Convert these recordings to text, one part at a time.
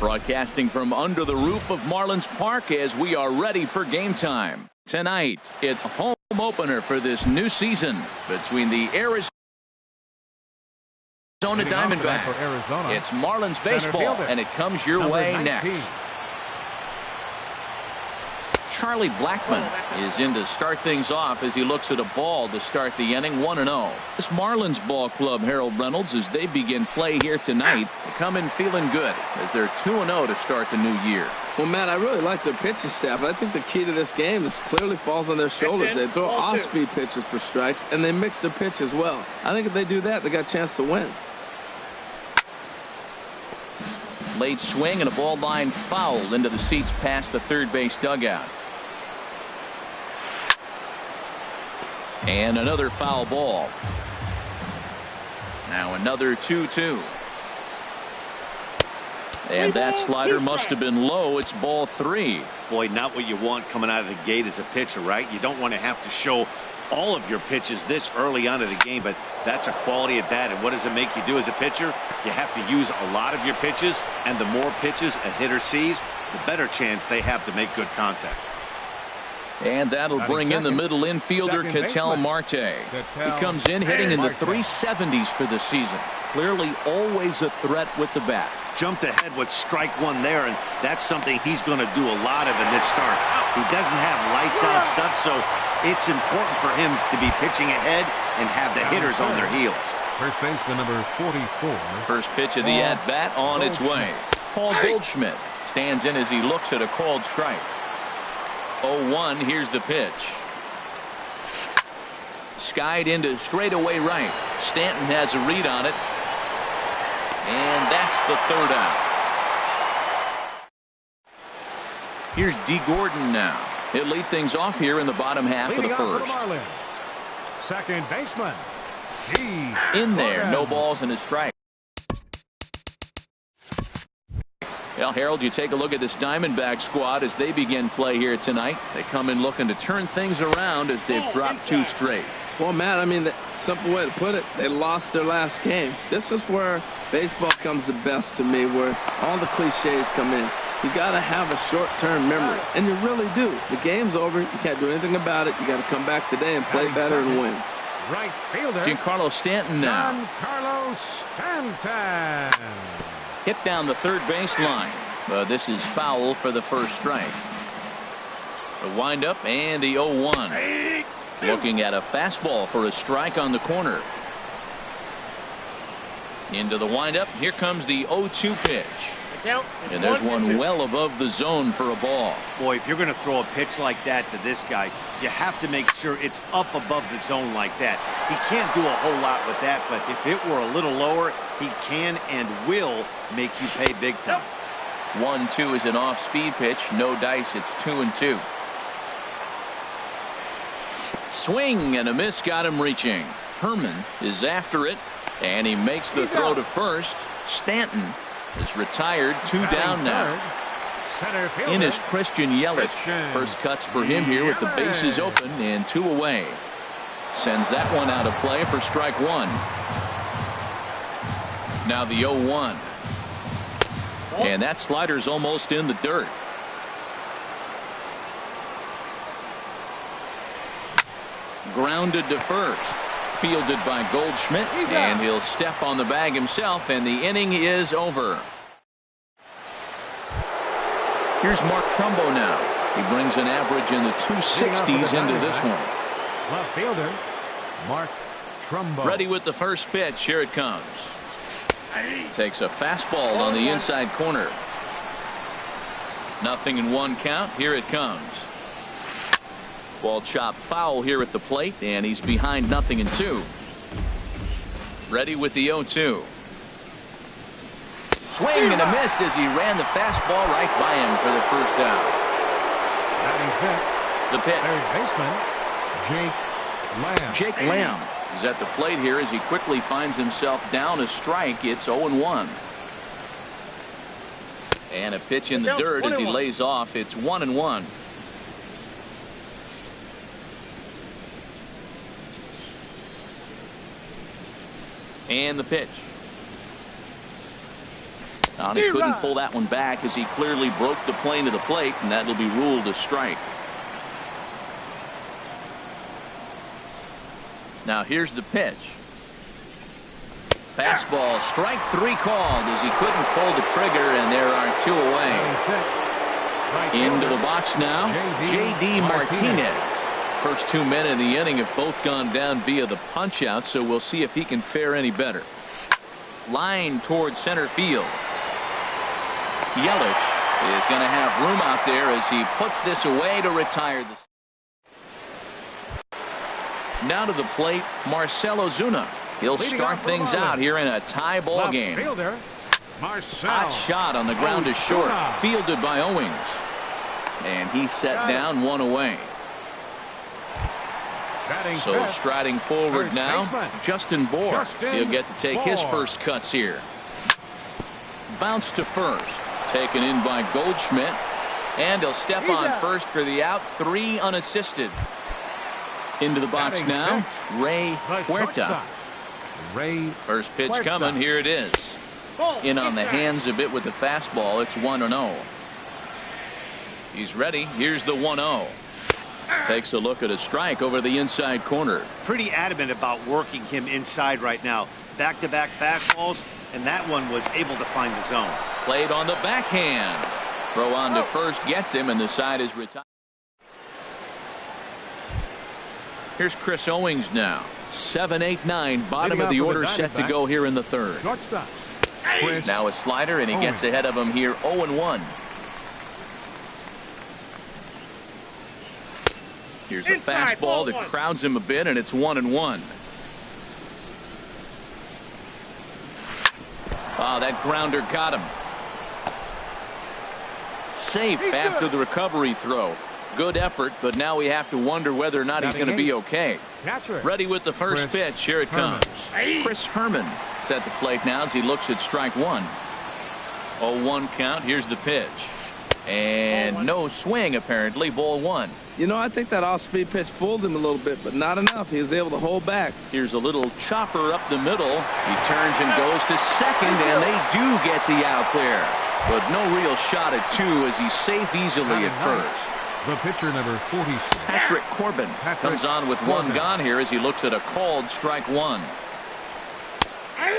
Broadcasting from under the roof of Marlins Park as we are ready for game time. Tonight, it's home opener for this new season between the Arizona Diamondbacks. It's Marlins baseball, and it comes your way next. Charlie Blackmon is in to start things off as he looks at a ball to start the inning. 1-0. This Marlins ball club, Harold Reynolds, as they begin play here tonight, come in feeling good as they're 2-0 to start the new year. Well, Matt, I really like their pitching staff. I think the key to this game is clearly falls on their shoulders. They throw off-speed pitches for strikes, and they mix the pitch as well. I think if they do that, they got a chance to win. Late swing and a ball line fouled into the seats past the third base dugout. And another foul ball. Now another 2-2. And that slider must have been low. It's ball 3. Boy, not what you want coming out of the gate as a pitcher, right? You don't want to have to show all of your pitches this early on in the game, but that's a quality at bat. And what does it make you do as a pitcher? You have to use a lot of your pitches, and the more pitches a hitter sees, the better chance they have to make good contact. And that'll bring in the middle infielder, Ketel Marte. He comes in hitting in the 370s for the season. Clearly always a threat with the bat. Jumped ahead with strike one there, and that's something he's going to do a lot of in this start. He doesn't have lights out stuff, so it's important for him to be pitching ahead and have the hitters on their heels. First baseman number 44. First pitch of the at-bat on its way. Paul Goldschmidt stands in as he looks at a called strike. 0-1. Here's the pitch. Skied into straightaway right. Stanton has a read on it. And that's the third out. Here's D. Gordon now. He'll lead things off here in the bottom half of the first. Second baseman. In there. No balls and a strike. Well, Harold, you take a look at this Diamondback squad as they begin play here tonight. They come in looking to turn things around as they've dropped 2 straight. Well, Matt, I mean, the simple way to put it, they lost their last game. This is where baseball comes the best to me, where all the cliches come in. You got to have a short-term memory, and you really do. The game's over. You can't do anything about it. You got to come back today and play better and win. Right fielder. Giancarlo Stanton now. Giancarlo Stanton. Hit down the third baseline. This is foul for the first strike. The windup and the 0-1. Looking at a fastball for a strike on the corner. Into the windup. Here comes the 0-2 pitch. And there's one well above the zone for a ball. Boy, if you're going to throw a pitch like that to this guy, you have to make sure it's up above the zone like that. He can't do a whole lot with that, but if it were a little lower, he can and will make you pay big time. 1-2 is an off-speed pitch. No dice. It's 2-2. Swing and a miss got him reaching. Herman is after it, and he makes the throw to first. Stanton is retired. 2 down now. In is Christian Yelich. First cuts for him here with the bases open and 2 away. Sends that one out of play for strike 1. Now the 0-1. And that slider's almost in the dirt. Grounded to first. Fielded by Goldschmidt, and he'll step on the bag himself, and the inning is over. Here's Mark Trumbo now. He brings an average in the 260s into this one. Left fielder Mark Trumbo. Ready with the first pitch. Here it comes. Takes a fastball on the inside corner. 0-1 count. Here it comes. Ball chopped foul here at the plate, and he's behind 0-2. Ready with the 0-2. Swing and a miss as he ran the fastball right by him for the first out. The pitch. Third baseman Jake Lamb is at the plate here as he quickly finds himself down a strike. It's 0-1. And a pitch in the dirt as he lays off. It's 1-1. And the pitch. And he couldn't pull that one back as he clearly broke the plane of the plate, and that'll be ruled a strike. Now here's the pitch. Fastball, strike 3 called as he couldn't pull the trigger, and there are 2 away. Into the box now, J.D. Martinez. First 2 men in the inning have both gone down via the punch-out, so we'll see if he can fare any better. Line towards center field. Yelich is going to have room out there as he puts this away to retire this. Now to the plate, Marcell Ozuna. He'll start things out here in a tie ball game. Hot shot on the ground to short, fielded by Owings. And he's set down 1 away. So striding forward now, Justin Bour. He'll get to take his first cuts here. Bounce to first. Taken in by Goldschmidt. And he'll step on first for the out. 3 unassisted. Into the box now, Ray Huerta. First pitch coming. Here it is. In on the hands a bit with the fastball. It's 1-0. He's ready. Here's the 1-0. Takes a look at a strike over the inside corner. Pretty adamant about working him inside right now. Back-to-back fastballs, and that one was able to find the zone. Played on the backhand. Throw on to first gets him, and the side is retired. Here's Chris Owings now. 7, 8, 9. Bottom of the order set to go here in the third. Now a slider, and he gets ahead of him here. 0-1. Here's a fastball that crowds him a bit, and it's 1-1. Oh, that grounder got him. Safe after the recovery throw. Good effort, but now we have to wonder whether or not he's going to be okay. Ready with the first pitch. Here it comes. Chris Herman is at the plate now as he looks at strike 1. 0-1 count. Here's the pitch. And no swing, apparently. Ball 1. You know, I think that off-speed pitch fooled him a little bit, but not enough. He was able to hold back. Here's a little chopper up the middle. He turns and goes to second, and they do get the out there. But no real shot at 2 as he's safe easily at first. The pitcher, number 46. Patrick Corbin comes on with 1 gone here as he looks at a called strike 1.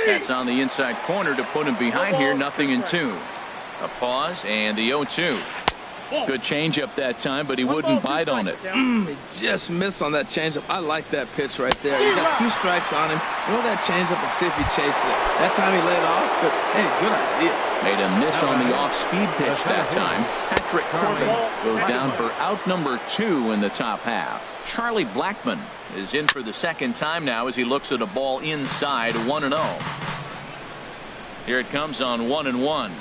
That's on the inside corner to put him behind here. 0-2. A pause and the 0-2. Good changeup that time, but he wouldn't bite on it. He just missed on that changeup. I like that pitch right there. He got 2 strikes on him. Throw that changeup and see if he chases it. That time he laid off, but hey, good idea. Made a miss on the off-speed pitch that time. Patrick Corbin goes down for out number 2 in the top half. Charlie Blackmon is in for the second time now as he looks at a ball inside. 1-0. Here it comes on 1-1.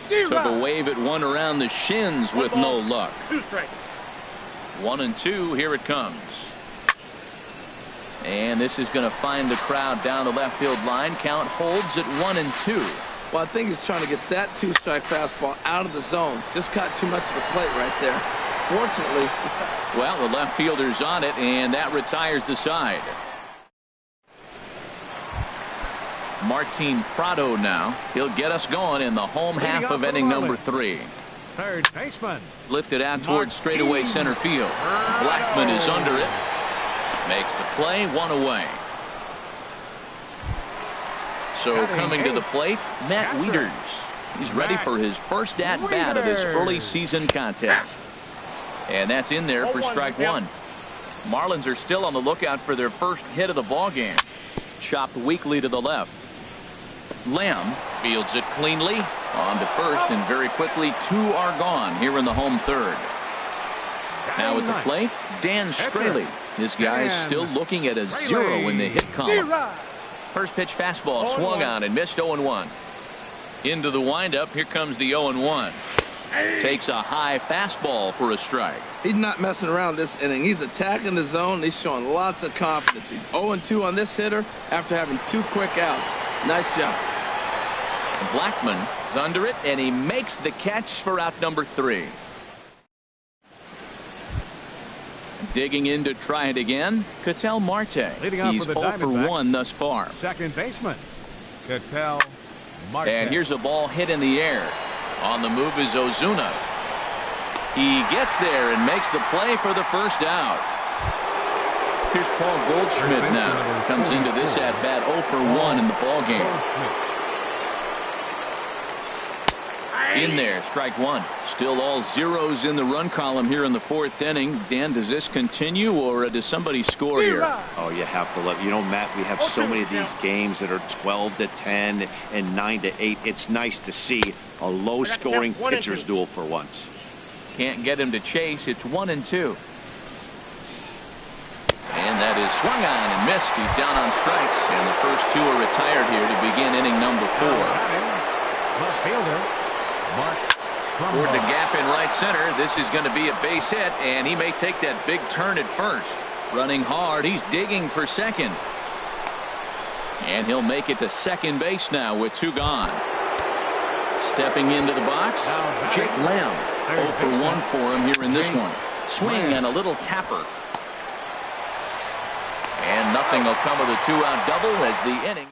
Took a wave at one around the shins with no luck. 2 strikes. 1-2. Here it comes. And this is going to find the crowd down the left field line. Count holds at 1-2. Well, I think he's trying to get that 2-strike fastball out of the zone. Just caught too much of the plate right there. Fortunately. Well, the left fielder's on it, and that retires the side. Martin Prado now. He'll get us going in the home half of inning number 3. Third baseman. Lifted out towards straightaway center field. Blackmon is under it. Makes the play. 1 away. So coming to the plate, Matt Wieters. He's ready for his first at-bat of this early season contest. And that's in there for strike 1. Marlins are still on the lookout for their first hit of the ball game. Chopped weakly to the left. Lamb fields it cleanly on to first, and very quickly 2 are gone here in the home third. Now at the plate, Dan Straley. This guy is still looking at a 0 in the hit column. First pitch fastball swung on and missed. 0-1. Into the windup. Here comes the 0-1. Takes a high fastball for a strike. He's not messing around this inning. He's attacking the zone. He's showing lots of confidence. He's 0-2 on this hitter after having 2 quick outs. Nice job. Blackmon is under it, and he makes the catch for out number 3. Digging in to try it again, Ketel Marte. Leading off He's for the 0 for Diamondbacks. 1 thus far. Second baseman, Ketel And here's a ball hit in the air. On the move is Ozuna. He gets there and makes the play for the first out. Here's Paul Goldschmidt now. Comes into this at-bat 0 for 1 in the ballgame. In there, strike one. Still all zeros in the run column here in the fourth inning. Dan, does this continue, or does somebody score here? Oh, you have to love. You know, Matt, we have so many of these games that are 12-10 and 9-8. It's nice to see a low-scoring pitcher's duel for once. Can't get him to chase. It's 1-2. And that is swung on and missed. He's down on strikes, and the first two are retired here to begin inning number 4. Left fielder Toward the gap in right center. This is going to be a base hit, and he may take that big turn at first. Running hard. He's digging for second. And he'll make it to second base now with 2 gone. Stepping into the box, Jake Lamb. 0 for 1 for him here in this one. Swing and a little tapper. And nothing will come of the 2-out double as the inning.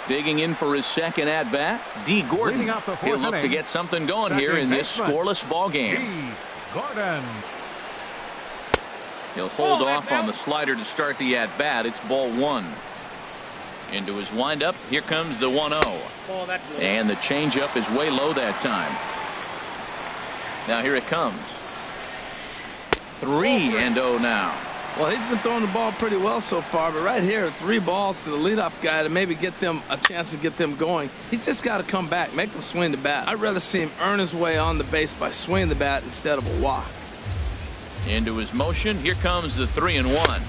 Digging in for his second at-bat, D. Gordon. He'll look to get something going here in this scoreless ball game. Gordon. He'll hold off on the slider to start the at-bat. It's ball 1. Into his windup. Here comes the 1-0. And the changeup is way low that time. Now here it comes. 3-0 now. Well, he's been throwing the ball pretty well so far, but right here, 3 balls to the leadoff guy to maybe get them a chance to get them going. He's just got to come back, make them swing the bat. I'd rather see him earn his way on the base by swinging the bat instead of a walk. Into his motion. Here comes the 3-1.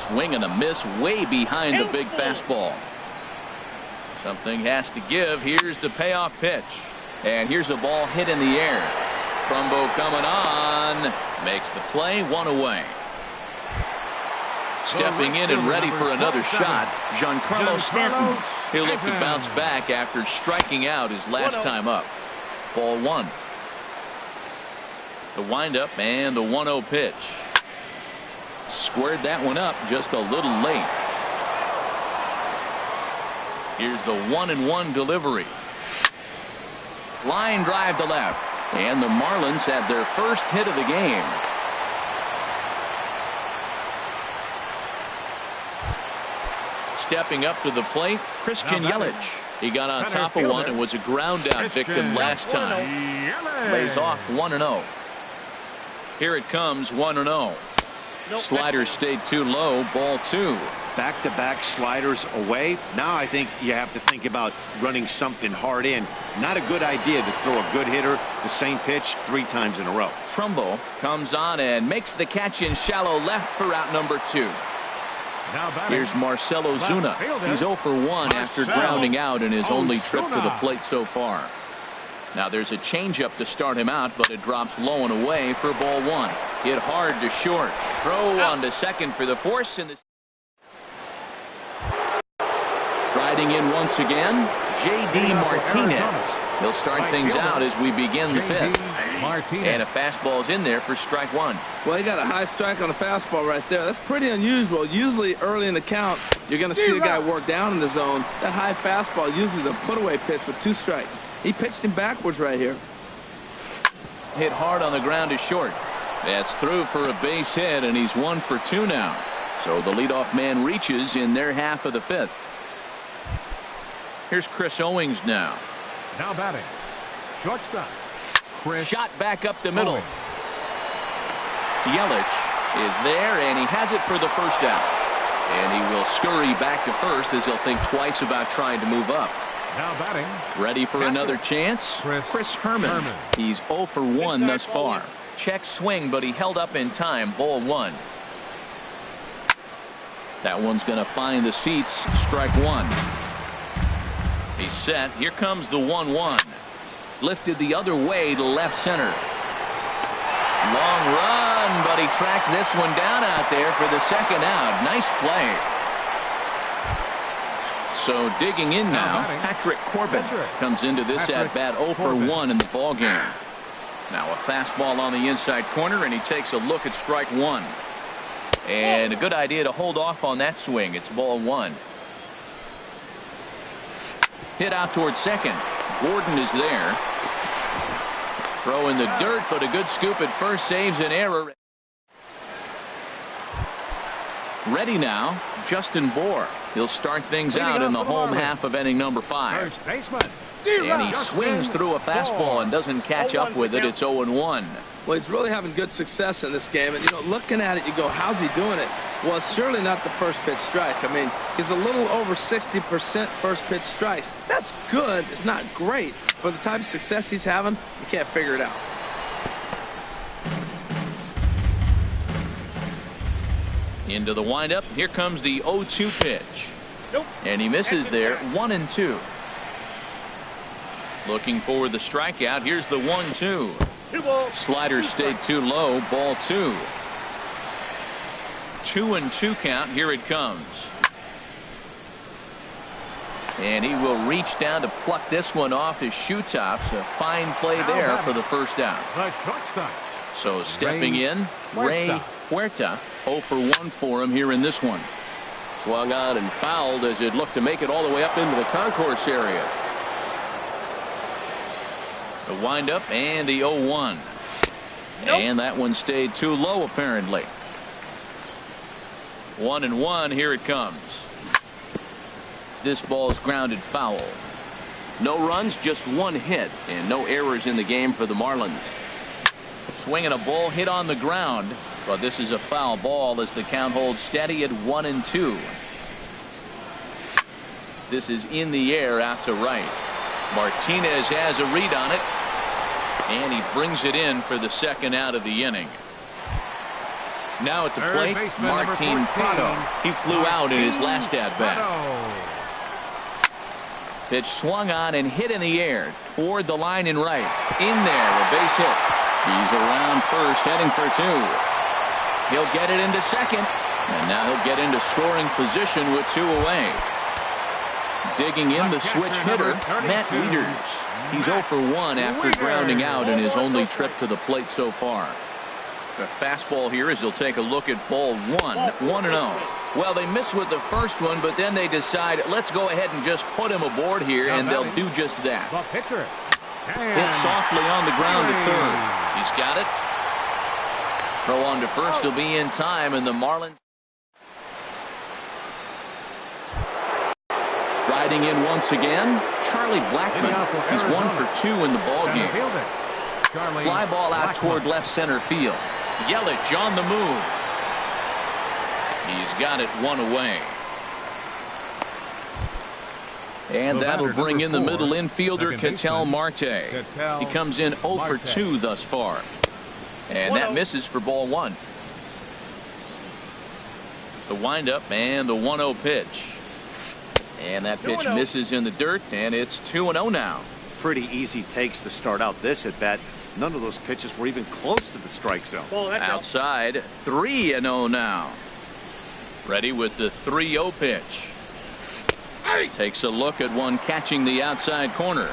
Swing and a miss way behind the big fastball. Something has to give. Here's the payoff pitch. And here's a ball hit in the air. Trumbo coming on. Makes the play, 1 away. Stepping in and ready for another shot, Giancarlo Stanton. He'll look to bounce back after striking out his last time up. Ball 1. The windup and the 1-0 pitch. Squared that one up just a little late. Here's the 1-1 delivery. Line drive to left. And the Marlins have their first hit of the game. Stepping up to the plate, Christian Yelich. He got on top of one and was a ground out victim last time. Lays off 1-0. Here it comes, 1-0. Slider stayed too low, ball 2. Back-to-back sliders away. Now I think you have to think about running something hard in. Not a good idea to throw a good hitter the same pitch 3 times in a row. Trumbo comes on and makes the catch in shallow left for out number 2. Here's Marcell Ozuna. He's 0 for 1 after grounding out in his only trip to the plate so far. Now there's a changeup to start him out, but it drops low and away for ball 1. Hit hard to short. Throw on to second for the force. In the striding in once again, J.D. Martinez. He'll start things out as we begin the 5th. And a fastball's in there for strike 1. Well, he got a high strike on the fastball right there. That's pretty unusual. Usually early in the count, you're going to see the guy work down in the zone. That high fastball, usually the put-away pitch with 2 strikes. He pitched him backwards right here. Hit hard on the ground to short. That's through for a base hit, and he's 1 for 2 now. So the leadoff man reaches in their half of the 5th. Here's Chris Owings now. Now batting. Shortstop. Chris. Shot back up the middle. Yelich is there, and he has it for the first out. And he will scurry back to first as he'll think twice about trying to move up. Now batting. Ready for another chance? Chris Herman. He's 0 for 1 thus far. Check swing, but he held up in time. Ball 1. That one's going to find the seats. Strike 1. He's set. Here comes the 1-1. Lifted the other way to left center. Long run, but he tracks this one down out there for the second out. Nice play. So digging in now, Patrick Corbin comes into this at-bat 0 for 1 in the ballgame. Now a fastball on the inside corner, and he takes a look at strike 1. And a good idea to hold off on that swing. It's ball 1. Hit out towards second. Gordon is there. Throw in the dirt, but a good scoop at first saves an error. Ready now, Justin Bohr. He'll start things out in the home half of inning number 5. First baseman. And he swings through a fastball and doesn't catch up with it. It's 0-1. Well, he's really having good success in this game. And, you know, looking at it, you go, how's he doing it? Well, it's surely not the first pitch strike. I mean, he's a little over 60% first pitch strikes. That's good. It's not great. For the type of success he's having, you can't figure it out. Into the windup. Here comes the 0-2 pitch. Nope. And he misses there. 1-2. Looking for the strikeout. Here's the 1-2. Slider stayed too low. Ball 2. 2-2 count. Here it comes. And he will reach down to pluck this one off his shoe tops. A fine play there for the first out. The shortstop. So stepping in, Ray Huerta. 0 for 1 for him here in this one. Swung on and fouled as it looked to make it all the way up into the concourse area. The windup and the 0-1. And that one stayed too low apparently. 1-1. Here it comes. This ball's grounded foul. No runs, just 1 hit, and no errors in the game for the Marlins. Swinging a ball hit on the ground, but this is a foul ball as the count holds steady at 1-2. This is in the air out to right. Martinez has a read on it, and he brings it in for the second out of the inning. Now at the plate, Martin Prado. He flew out in his last at-bat. Pitch swung on and hit in the air toward the line and right. In there, a base hit. He's around first, heading for 2. He'll get it into second, and now he'll get into scoring position with 2 away. Digging in the switch hitter, Matt Wieters. He's 0 for 1 after grounding out in his only trip to the plate so far. The fastball here as he'll take a look at ball 1. 1-0. Well, they miss with the first one, but then they decide, let's go ahead and just put him aboard here, and they'll do just that. The pitcher. Hit softly on the ground to third. He's got it. Throw on to first will be in time, and the Marlins riding in once again. Charlie Blackmon. He's 1 for 2 in the ballgame. Fly ball out toward left center field. Yelich on the move. He's got it 1 away. And that'll bring in the middle infielder, Ketel Marte. He comes in 0 for 2 thus far. And that misses for ball 1. The windup and the 1-0 pitch. And that pitch misses in the dirt, and it's 2-0 now. Pretty easy takes to start out this at bat. None of those pitches were even close to the strike zone. Outside, 3-0 now. Ready with the 3-0 pitch. Takes a look at one catching the outside corner.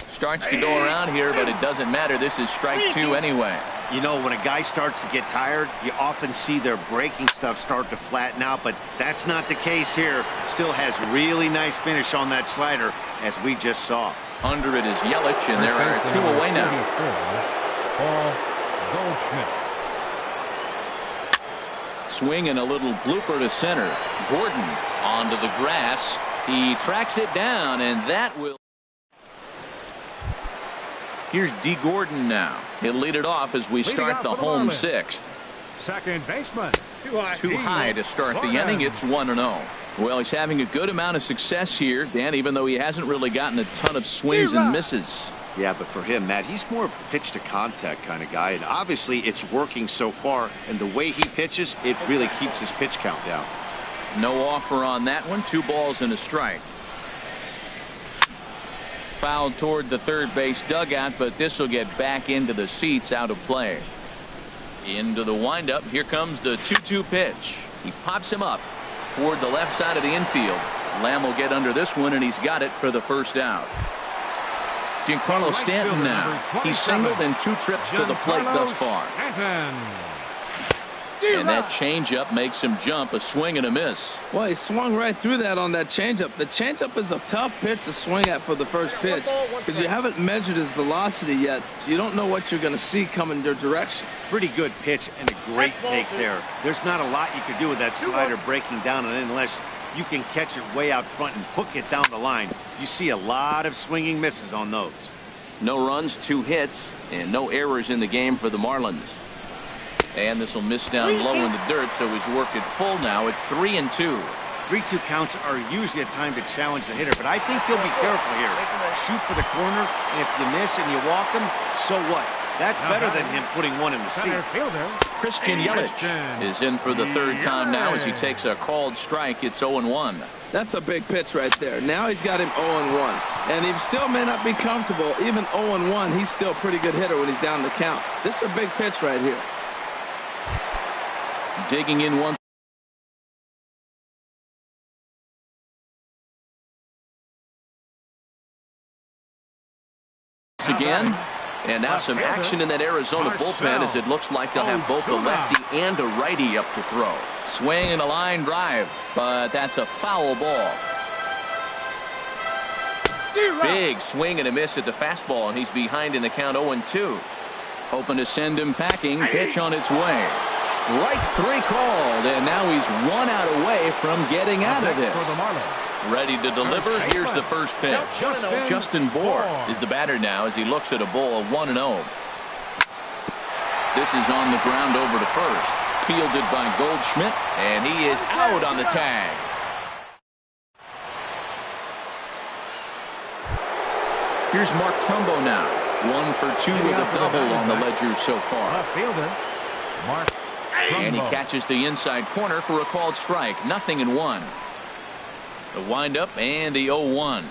Starts to go around here, but it doesn't matter. This is strike 2 anyway. You know, when a guy starts to get tired, you often see their breaking stuff start to flatten out, but that's not the case here. Still has really nice finish on that slider, as we just saw. Under it is Yelich, and there are 2 away now. Swing and a little blooper to center. Gordon onto the grass. He tracks it down, and that will. Here's D. Gordon now. He'll lead it off as we start the home 6th. Second baseman. Too high to start the inning. It's 1-0. Well, he's having a good amount of success here, Dan, even though he hasn't really gotten a ton of swings and misses. Yeah, but for him, Matt, he's more of a pitch to contact kind of guy, and obviously it's working so far, and the way he pitches, it really keeps his pitch count down. No offer on that one. 2 balls and a strike. Fouled toward the third base dugout, but this will get back into the seats, out of play. Into the windup. Here comes the 2-2 pitch. He pops him up toward the left side of the infield. Lamb will get under this one, and he's got it for the first out. Giancarlo Stanton now. He's singled in 2 trips to the plate thus far. And that changeup makes him jump. A swing and a miss. Well, he swung right through that on that changeup. The changeup is a tough pitch to swing at for the first pitch because you haven't measured his velocity yet, so you don't know what you're going to see coming your direction. Pretty good pitch and a great take there. There's not a lot you can do with that slider breaking down, and unless you can catch it way out front and hook it down the line, you see a lot of swinging misses on those. No runs, 2 hits, and no errors in the game for the Marlins. And this will miss down low in the dirt, so he's worked it full now at 3-2. 3-2 counts are usually a time to challenge the hitter, but I think he'll be careful here. Shoot for the corner, and if you miss and you walk him, so what? That's better than him putting one in the seats. Christian Yelich is in for the 3rd time now as he takes a called strike. It's 0-1. That's a big pitch right there. Now he's got him 0-1. And he still may not be comfortable. Even 0-1, he's still a pretty good hitter when he's down the count. This is a big pitch right here. Digging in once again. And now some action in that Arizona bullpen as it looks like they'll have both a lefty and a righty up to throw. Swing and a line drive, but that's a foul ball. Big swing and a miss at the fastball, and he's behind in the count 0-2. Hoping to send him packing. Pitch on its way. Strike 3 called, and now he's 1 out away from getting out of this. Ready to deliver. Here's the first pitch. Justin Bour is the batter now as he looks at a ball 1-0. This is on the ground over to first. Fielded by Goldschmidt, and he is out on the tag. Here's Mark Trumbo now. 1 for 2 with a double on the ledger so far. And he catches the inside corner for a called strike. 0-1. The windup and the 0-1.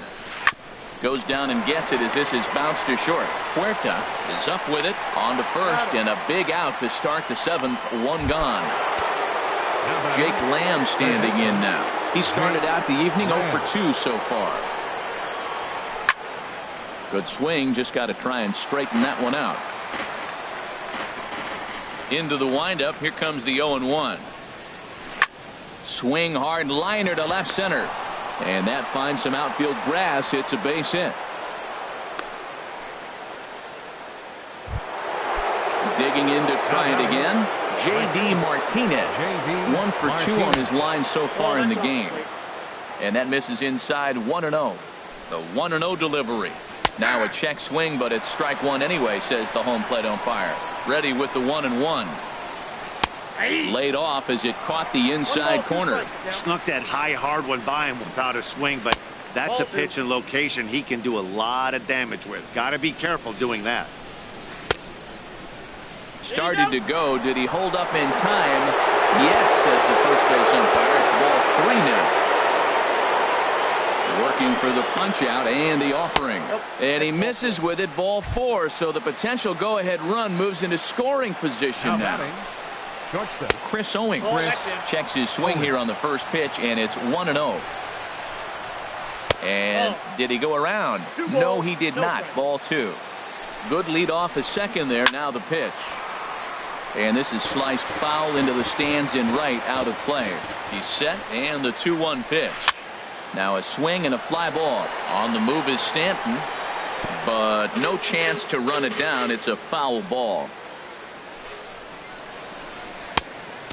Goes down and gets it as this is bounced to short. Huerta is up with it on to first, and a big out to start the 7th. 1 gone. Jake Lamb standing in now. He started out the evening 0 for 2 so far. Good swing, just got to try and straighten that one out. Into the windup. Here comes the 0-1. Swing hard liner to left center. And that finds some outfield grass. It's a base hit. Digging in to try it again. J.D. Martinez. 1 for 2 on his line so far in the game. And that misses inside 1-0. The 1-0 delivery. Now a check swing, but it's strike 1 anyway, says the home plate umpire. Ready with the 1-1. Laid off as it caught the inside corner. Snuck that high hard one by him without a swing, but that's a pitch and location he can do a lot of damage with. Got to be careful doing that. Started to go. Did he hold up in time? Yes, says the first base umpire. It's ball 3 now. Working for the punch out and the offering. And he misses with it. Ball 4. So the potential go-ahead run moves into scoring position now. Chris Owings checks his swing here on the first pitch, and it's 1-0. And did he go around? No, he did not. Ball 2. Good lead off a second there. Now the pitch. And this is sliced foul into the stands in right, out of play. He's set, and the 2-1 pitch. Now a swing and a fly ball. On the move is Stanton, but no chance to run it down. It's a foul ball.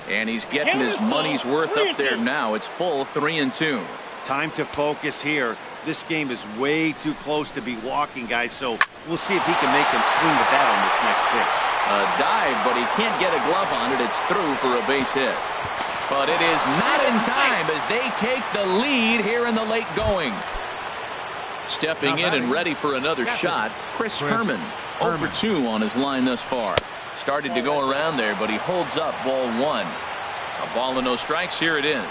And he's getting his money's worth up there now. It's full 3-2. Time to focus here. This game is way too close to be walking, guys, so we'll see if he can make them swing the bat on this next pitch. A dive, but he can't get a glove on it. It's through for a base hit. But it is not in time as they take the lead here in the late going. Stepping in and ready for another shot, Chris Herman. 0 for 2 on his line thus far. Started to go around there, but he holds up ball 1. A ball and no strikes. Here it is.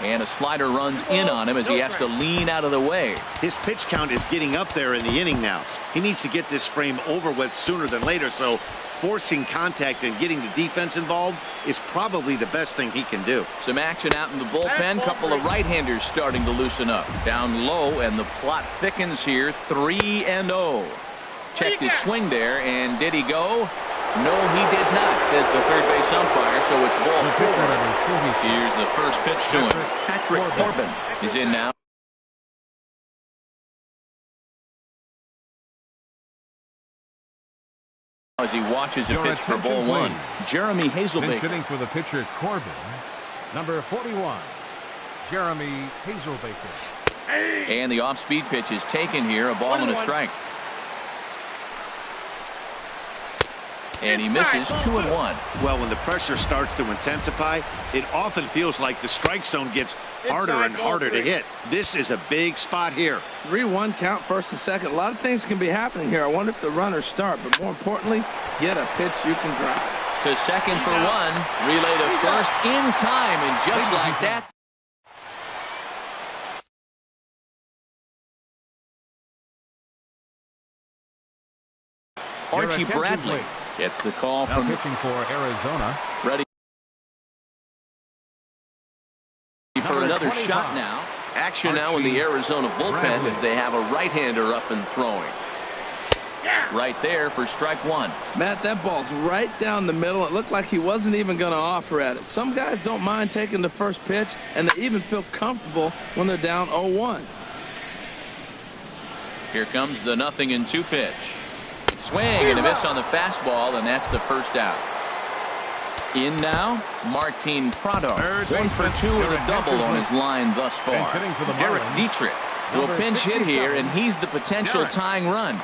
And a slider runs in on him as he has to lean out of the way. His pitch count is getting up there in the inning now. He needs to get this frame over with sooner than later, so forcing contact and getting the defense involved is probably the best thing he can do. Some action out in the bullpen. Couple of right-handers starting to loosen up. Down low, and the plot thickens here. 3-0. Checked his swing there, and did he go? No, he did not, says the third base umpire, so it's ball four. Here's the first pitch to him. Patrick Corbin is in now. As he watches a pitch for ball one. Jeremy Hazelbaker. Sitting for the pitcher Corbin, number 41, Jeremy Hazelbaker. And the off-speed pitch is taken here, a ball and a strike. And he misses 2-1. Well, when the pressure starts to intensify, it often feels like the strike zone gets harder and harder to hit. This is a big spot here. 3-1 count, first and second. A lot of things can be happening here. I wonder if the runners start, but more importantly, get a pitch you can drive. To second for one, relay to first in time, and just like that. Archie Bradley gets the call Now from pitching for Arizona. ready for another shot now. Action now in the Arizona bullpen as they have a right-hander up and throwing. Right there for strike one. Matt, that ball's right down the middle. It looked like he wasn't even going to offer at it. Some guys don't mind taking the first pitch, and they even feel comfortable when they're down 0-1. Here comes the 0-2 pitch. Swing and a miss on the fastball, and that's the first out. In now, Martin Prado. 1 for 2 with a double on his line thus far. Derek Dietrich will pinch hit here, and he's the potential tying run.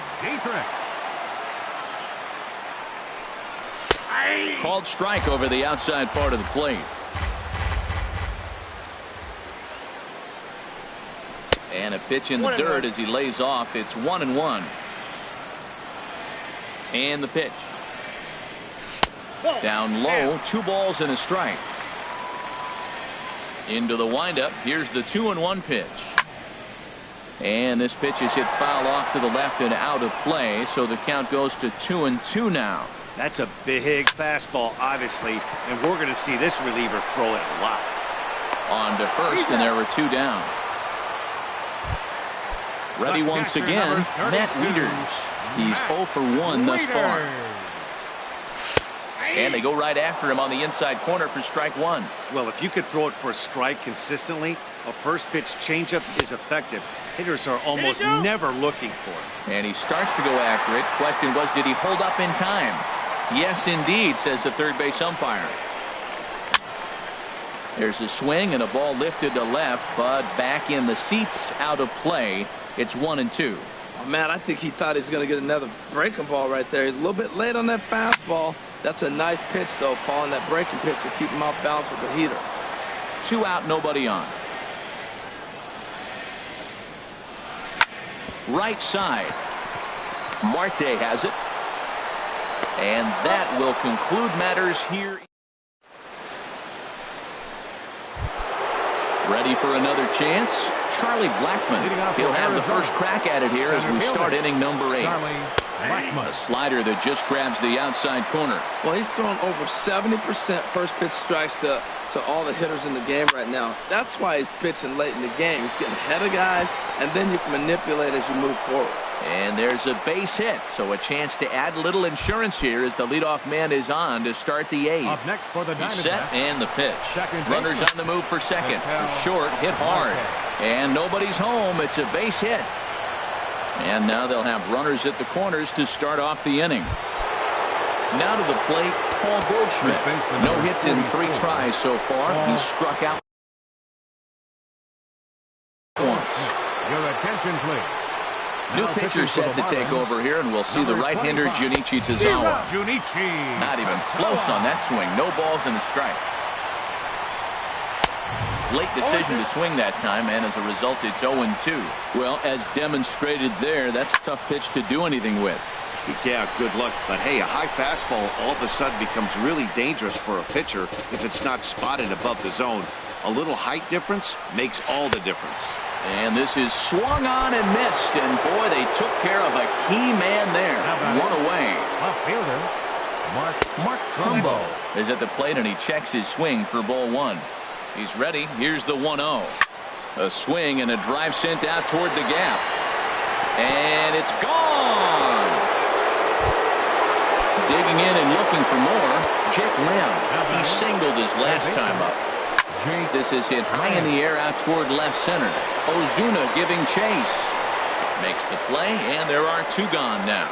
Called strike over the outside part of the plate. And a pitch in the dirt as he lays off. It's 1-1. And the pitch. Down low, 2 balls and a strike. Into the windup. Here's the 2-1 pitch. And this pitch is hit foul off to the left and out of play, so the count goes to 2-2 now. That's a big fastball, obviously, and we're going to see this reliever throw it a lot. On to first, and there were 2 down. Ready once again, Matt Wieters. He's 0 for 1 thus far. And they go right after him on the inside corner for strike one. Well, if you could throw it for a strike consistently, a first pitch changeup is effective. Hitters are almost never looking for it. And he starts to go after it. Question was, did he hold up in time? Yes, indeed, says the third base umpire. There's a swing and a ball lifted to left, but back in the seats, out of play. It's 1-2. Oh, man, I think he thought he was going to get another breaking ball right there. He's a little bit late on that fastball. That's a nice pitch, though, Paul, and that breaking pitch to keep him off balance with the heater. 2 out, nobody on. Right side. Marte has it. And that will conclude matters here. Ready for another chance? Charlie Blackmon. He'll have the first crack at it here as we start inning number 8. A slider that just grabs the outside corner. Well, he's thrown over 70% first pitch strikes to all the hitters in the game right now. That's why he's pitching late in the game. He's getting ahead of guys, and then you can manipulate as you move forward. And there's a base hit, so a chance to add a little insurance here as the leadoff man is on to start the 8th. Up next for the He's set and the pitch. Runners on the move for second. Short, hit hard. And nobody's home. It's a base hit. And now they'll have runners at the corners to start off the inning. Now to the plate, Paul Goldschmidt. No hits in 3 tries so far. He's struck out once. Your attention, please. New pitcher set to take over here, and we'll see the right-hander Junichi Tozawa. Not even close on that swing. No balls and a strike. Late decision to swing that time, and as a result, it's 0-2. Well, as demonstrated there, that's a tough pitch to do anything with. Yeah, good luck. But hey, a high fastball all of a sudden becomes really dangerous for a pitcher if it's not spotted above the zone. A little height difference makes all the difference. And this is swung on and missed, and boy, they took care of a key man there. 1 away. Left fielder Mark Trumbo is at the plate, and he checks his swing for ball 1. He's ready. Here's the 1-0. A swing and a drive sent out toward the gap. And it's gone. digging in and looking for more. Jake Lamb. He singled his last time up. This is hit high in the air out toward left center. Ozuna giving chase. Makes the play, and there are two gone now.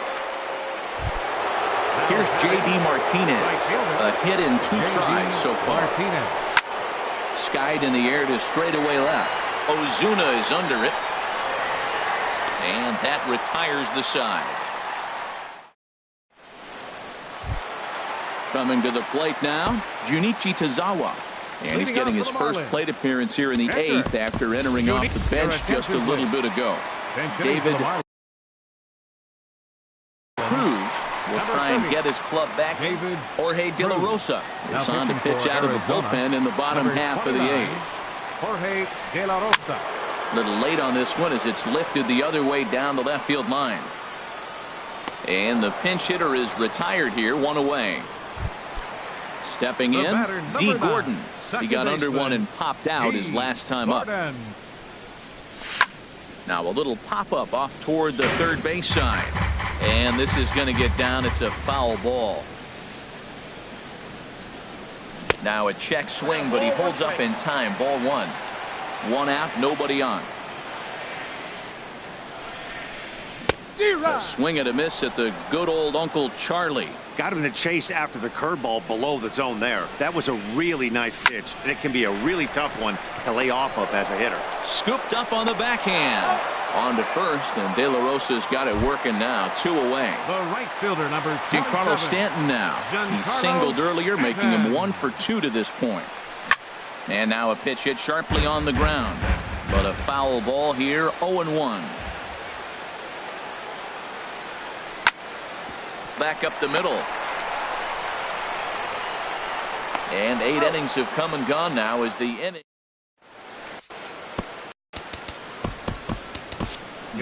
Here's J.D. Martinez. A hit in 2 tries so far. Skied in the air to straightaway left. Ozuna is under it. And that retires the side. Coming to the plate now, Junichi Tazawa. And he's getting his first plate appearance here in the 8th after entering off the bench just a little bit ago. David Cruz will try and get his club back. Jorge De La Rosa is on to pitch out of the bullpen in the bottom half of the 8th. Jorge De La Rosa. A little late on this one as it's lifted the other way down the left field line. And the pinch hitter is retired here, 1 away. Stepping in, D. Gordon. He got under one and popped out his last time up. Now a little pop-up off toward the third base side. And this is going to get down. It's a foul ball. Now a check swing, but he holds up in time. Ball 1. 1 out, nobody on. A swing and a miss at the good old Uncle Charlie. Got him to chase after the curveball below the zone there. That was a really nice pitch, and it can be a really tough one to lay off of as a hitter. Scooped up on the backhand. On to first, and De La Rosa's got it working now. 2 away. The right fielder, number 27. Giancarlo Stanton now. He singled earlier, making him 1 for 2 to this point. And now a pitch hit sharply on the ground. But a foul ball here, 0-1. Back up the middle. And 8 innings have come and gone now as the inning.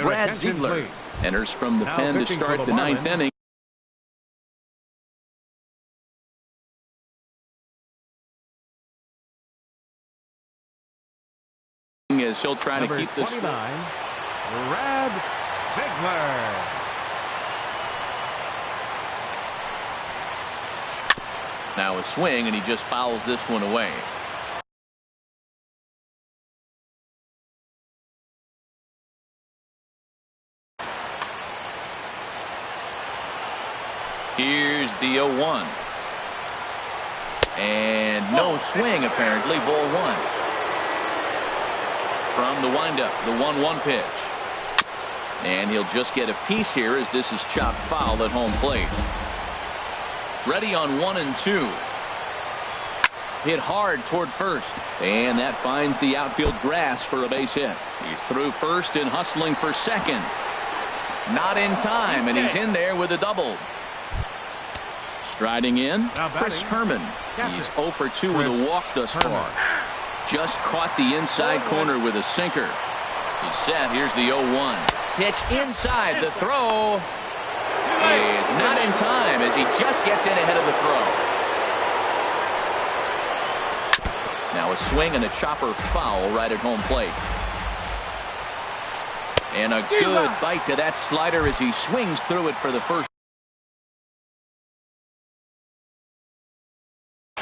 Brad Ziegler enters from the pen to start the 9th inning. As he'll try to keep this. Brad Ziegler. Now a swing, and he just fouls this one away. Here's the 0-1. And no swing, apparently. Ball 1. From the windup, the 1-1 pitch. And he'll just get a piece here as this is chopped foul at home plate. Ready on 1 and 2. Hit hard toward first. And that finds the outfield grass for a base hit. He's through first and hustling for second. Not in time, and he's in there with a double. Striding in, Chris Herman. He's 0 for 2 with a walk thus far. Just caught the inside corner with a sinker. He's set. Here's the 0-1. Pitch inside. The throw is not in time as he just gets in ahead of the throw. Now a swing and a chopper foul right at home plate. And a good bite to that slider as he swings through it for the first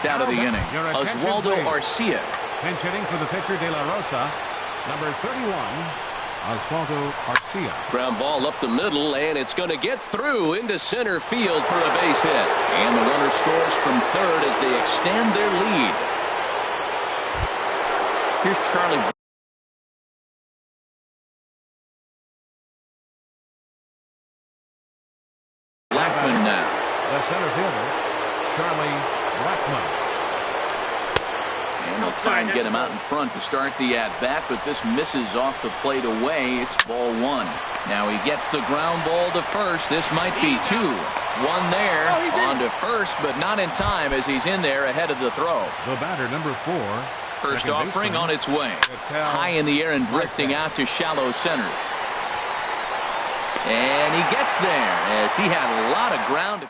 out of the inning. Oswaldo Arcia. Pinch hitting for the pitcher De La Rosa, number 31, Oswaldo Arcia. Ground ball up the middle, and it's going to get through into center field for a base hit. And the runner scores from third as they extend their lead. Here's Charlie Blackman now. The center fielder, Charlie Blackman. And they'll try and get him out in front to start the at-bat, but this misses off the plate away. It's ball 1. Now he gets the ground ball to first. This might be 2. 1 there on to first, but not in time as he's in there ahead of the throw. The batter, number 4. First offering on its way. High in the air and drifting out to shallow center. And he gets there as he had a lot of ground.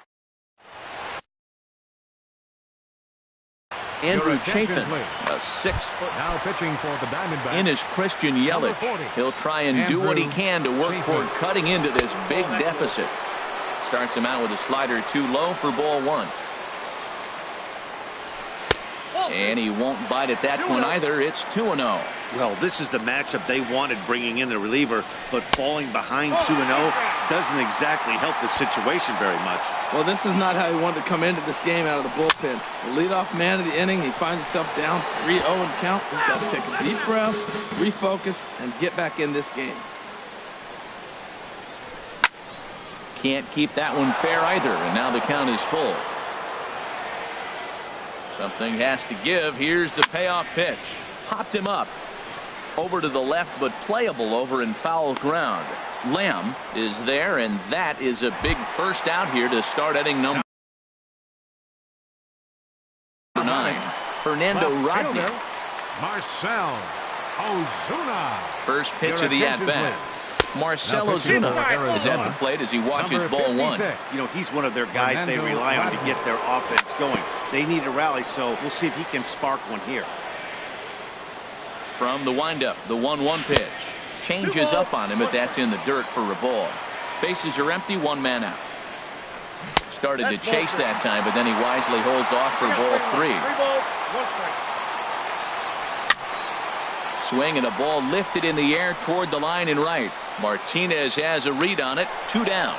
Andrew Chafin, a 6-foot. Now pitching for the Diamondbacks. In is Christian Yelich. He'll try and do what he can to work toward cutting into this big deficit. Starts him out with a slider too low for ball one. And he won't bite at that one either. It's 2-0. Well, this is the matchup they wanted, bringing in the reliever, but falling behind 2-0 doesn't exactly help the situation very much. Well, this is not how he wanted to come into this game out of the bullpen. The leadoff man of the inning, he finds himself down 3-0 and count. He's got to take a deep breath, refocus, and get back in this game. Can't keep that one fair either, and now the count is full. Something has to give. Here's the payoff pitch. Popped him up. Over to the left, but playable over in foul ground. Lamb is there, and that is a big first out here to start inning number 9. Fernando Rodney. Marcell Ozuna. First pitch of the at-bat. Marcell Ozuna is at the plate as he watches ball one. You know, he's one of their guys they rely on to get their offense going. They need a rally, so we'll see if he can spark one here. From the windup, the 1-1 pitch. Changes up on him, but that's in the dirt for a ball. Bases are empty, one man out. Started to chase that time, but then he wisely holds off for ball 3. Swing and a ball lifted in the air toward the line and right. Martinez has a read on it. 2 down.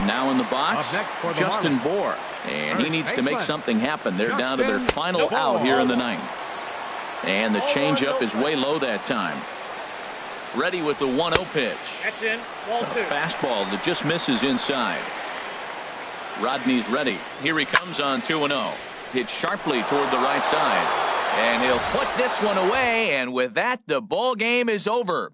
Now in the box, Justin Bour. And he needs to make something happen. They're down to their final out here in the 9th. And the changeup is way low that time. Ready with the 1-0 pitch. That's in. Ball 2. A fastball that just misses inside. Rodney's ready. Here he comes on 2-0. Hit sharply toward the right side. And he'll put this one away, and with that, the ball game is over.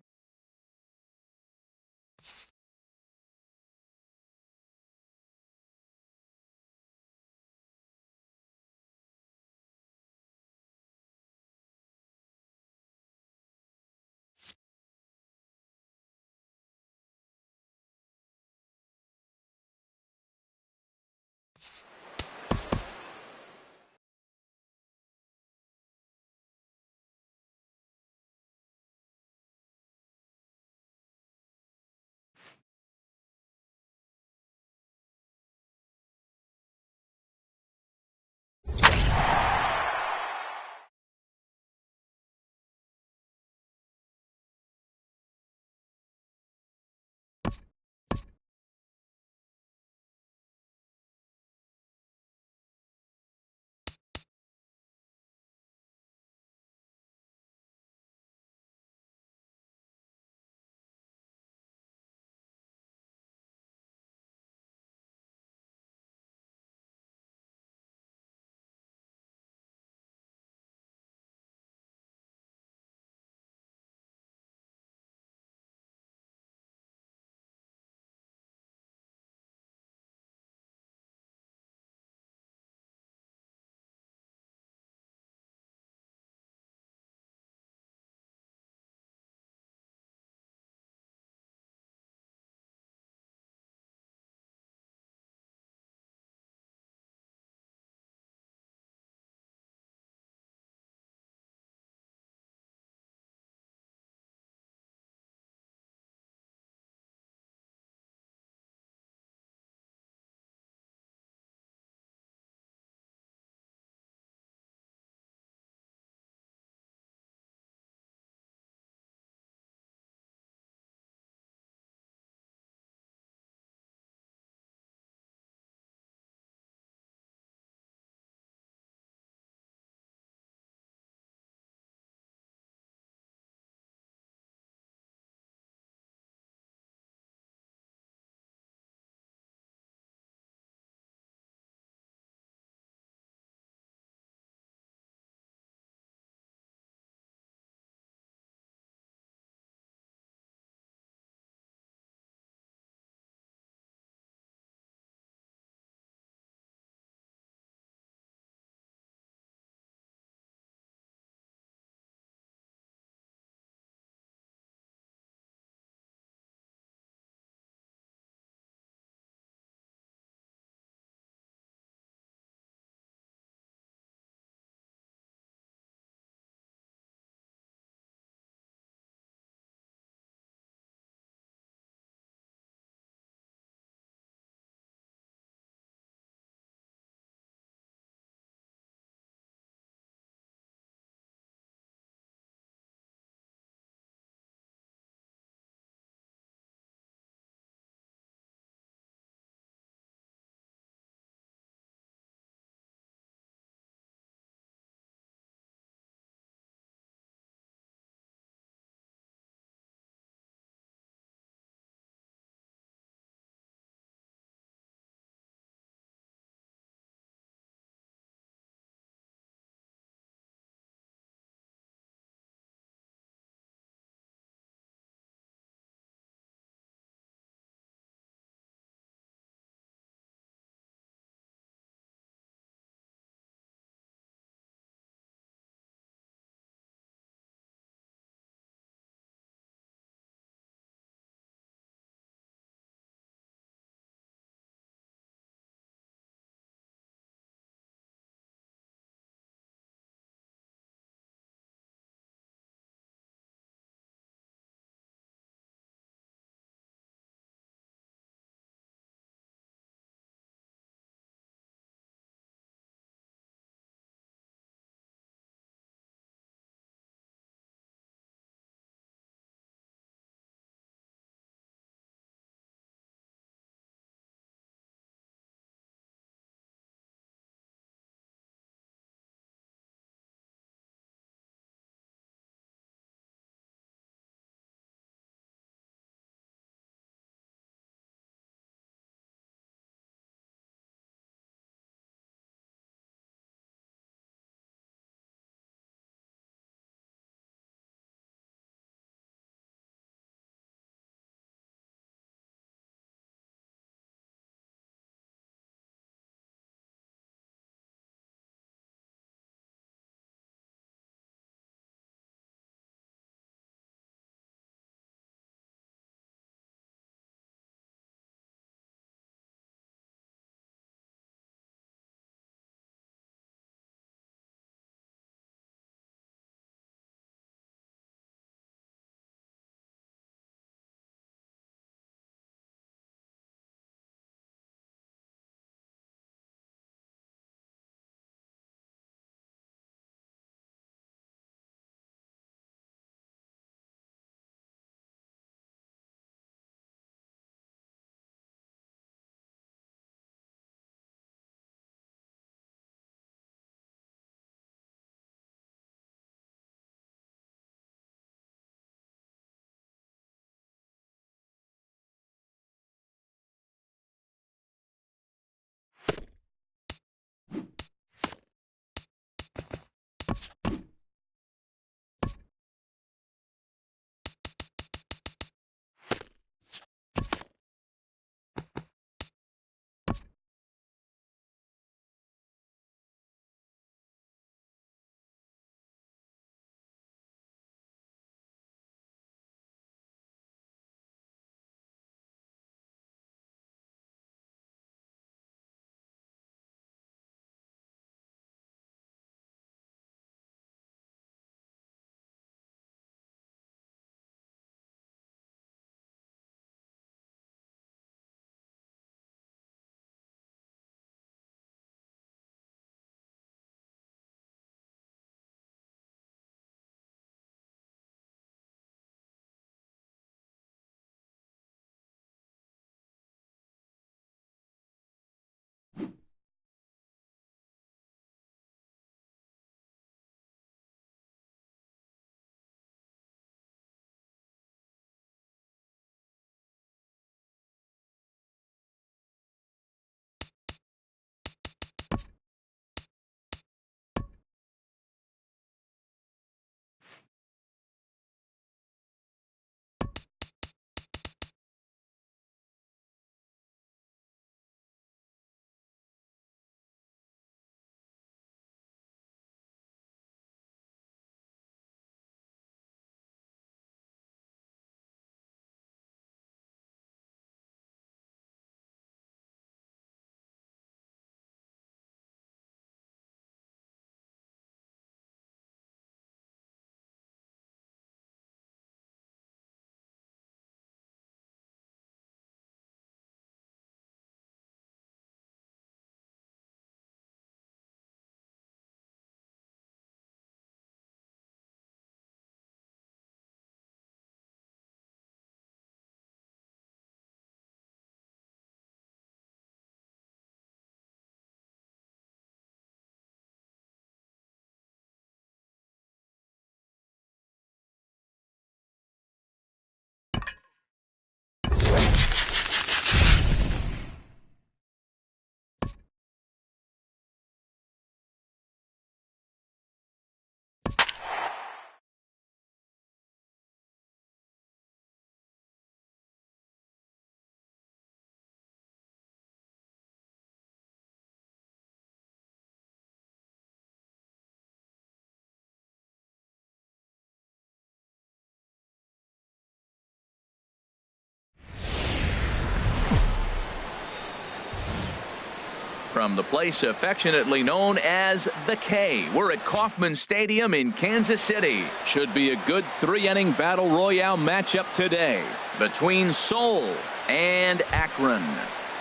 from the place affectionately known as the K. We're at Kauffman Stadium in Kansas City. Should be a good 3-inning battle royale matchup today between Seoul and Akron.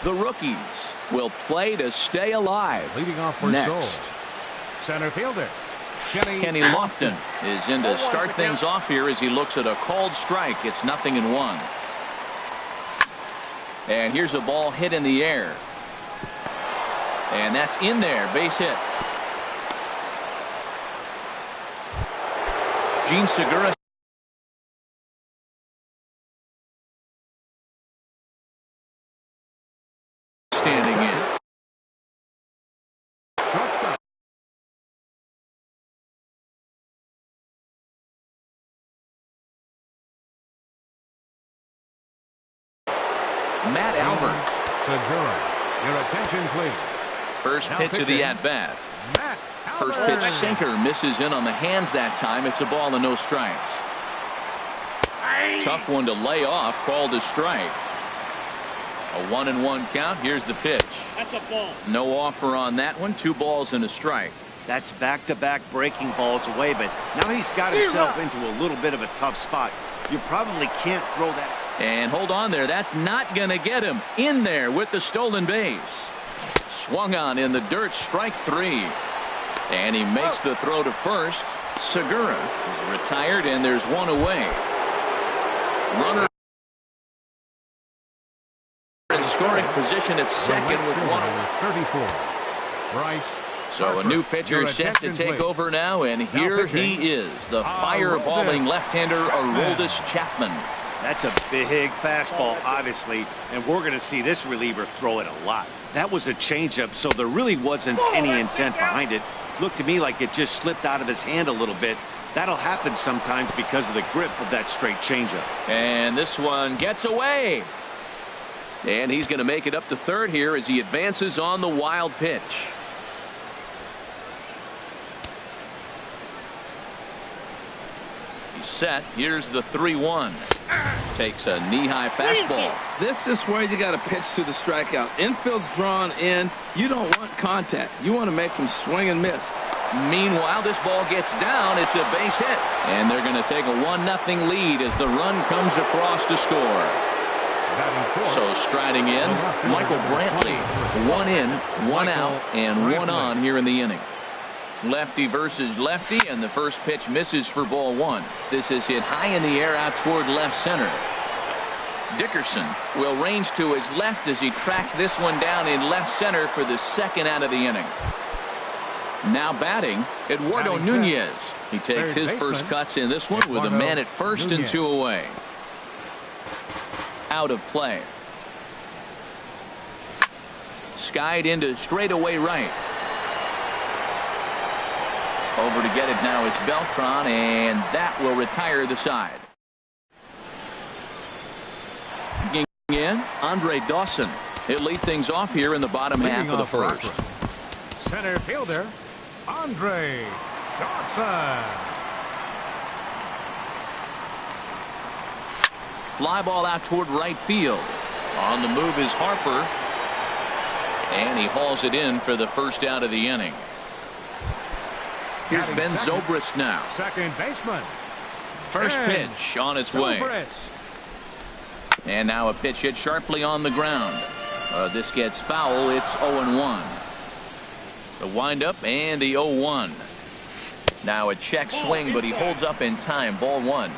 The rookies will play to stay alive. Leading off for next. Seoul, center fielder Kenny Lofton is in to start things off here as he looks at a called strike. It's 0-1. And here's a ball hit in the air. And that's in there. Base hit. Gene Segura standing in. shortstop. Matt Albert. Segura, your attention please. First Now pitch of the pitching, at-bat. Matt First Albert. pitch sinker misses in on the hands that time. It's a ball and no strikes. Tough one to lay off. Called a strike. A 1-1 count. Here's the pitch. That's a ball. No offer on that one. 2 balls and a strike. That's back-to-back breaking balls away, but now he's got himself into a little bit of a tough spot. You probably can't throw that. And hold on there. That's not going to get him. In there with the stolen base. Swung on in the dirt. Strike 3. And he makes the throw to first. Segura is retired, and there's one away. Runner in scoring position at second with one. 34. Bryce. So a new pitcher set to take over now, and here he is, the fireballing left-hander Aroldis Chapman. That's a big fastball, obviously, and we're going to see this reliever throw it a lot. That was a changeup, so there really wasn't any intent behind it. Looked to me like it just slipped out of his hand a little bit. That'll happen sometimes because of the grip of that straight changeup. And this one gets away. And he's going to make it up to third here as he advances on the wild pitch. He's set. Here's the 3-1. Takes a knee-high fastball. This is where you got to pitch to the strikeout. Infield's drawn in. You don't want contact. You want to make him swing and miss. Meanwhile, this ball gets down. It's a base hit. And they're going to take a 1-0 lead as the run comes across to score. So striding in, Michael Brantley. 1 in, 1 out, and 1 on here in the inning. Lefty versus lefty, and the first pitch misses for ball 1. This is hit high in the air out toward left center. Dickerson will range to his left as he tracks this one down in left center for the second out of the inning. Now batting, Eduardo Nunez. He takes his first cuts in this one with a man at first and 2 away. Out of play. Skied into straightaway right. Over to get it now is Beltran, and that will retire the side. Getting in, Andre Dawson. He'll lead things off here in the bottom half of the first. Center fielder, Andre Dawson. Fly ball out toward right field. On the move is Harper. And he hauls it in for the first out of the inning. Here's Ben Zobrist now. Second baseman. First pitch on its way. And now a pitch hit sharply on the ground. This gets foul. It's 0-1. The windup and the 0-1. Now a check swing, but he holds up in time. Ball 1.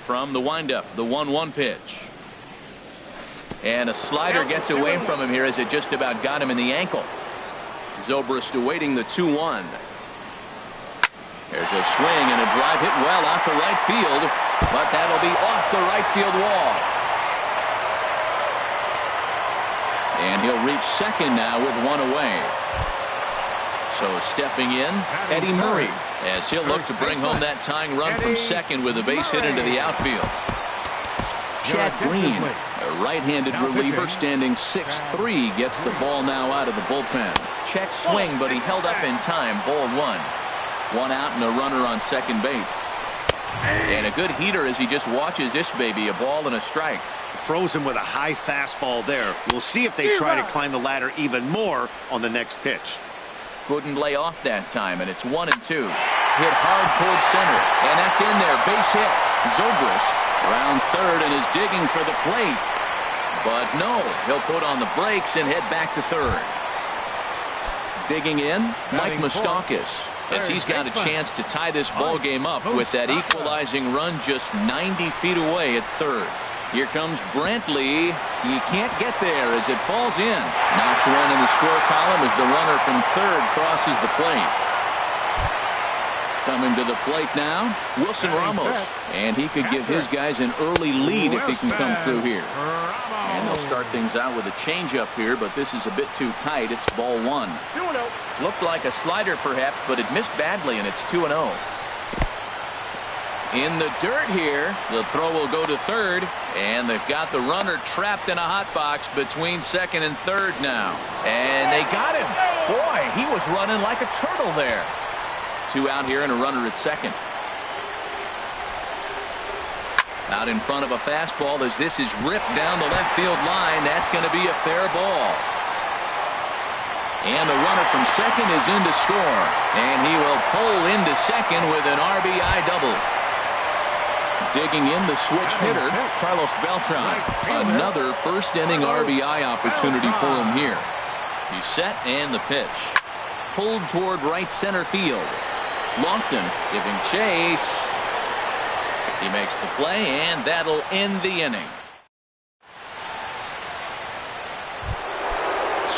From the windup, the 1-1 pitch. And a slider gets away from him here as it just about got him in the ankle. Zobrist awaiting the 2-1. There's a swing and a drive hit well out to right field, but that'll be off the right field wall. And he'll reach second now with 1 away. So stepping in, Eddie Murray, as he'll look to bring home that tying run from second with a base hit into the outfield. Chad Green, a right-handed reliever standing 6'3", gets the ball now out of the bullpen. Check swing, but he held up in time. Ball 1. 1 out and a runner on second base. And a good heater as he just watches this baby. A ball and a strike. Froze him with a high fastball there. We'll see if they try to climb the ladder even more on the next pitch. Couldn't lay off that time, and it's 1-2. Hit hard towards center, and that's in there. Base hit. Zobrist rounds third and is digging for the plate. But no, he'll put on the brakes and head back to third. Digging in, Mike Moustakas, as he's got a chance to tie this ball game up with that equalizing run just 90 feet away at third. Here comes Brantley. He can't get there as it falls in. Knocks one in the score column as the runner from third crosses the plate. Coming to the plate now, Wilson Ramos. And he could give his guys an early lead if he can come through here. And they'll start things out with a changeup here, but this is a bit too tight. It's ball one. Looked like a slider perhaps, but it missed badly, and it's 2-0. In the dirt here, the throw will go to third, and they've got the runner trapped in a hot box between second and third now. And they got him. Boy, he was running like a turtle there. 2 out here and a runner at second. Out in front of a fastball as this is ripped down the left field line. That's going to be a fair ball. And the runner from second is in to score. And he will pull into second with an RBI double. Digging in the switch hitter, Carlos Beltran. Another first inning RBI opportunity for him here. He's set and the pitch. Pulled toward right center field. Lofton giving chase. He makes the play, and that'll end the inning.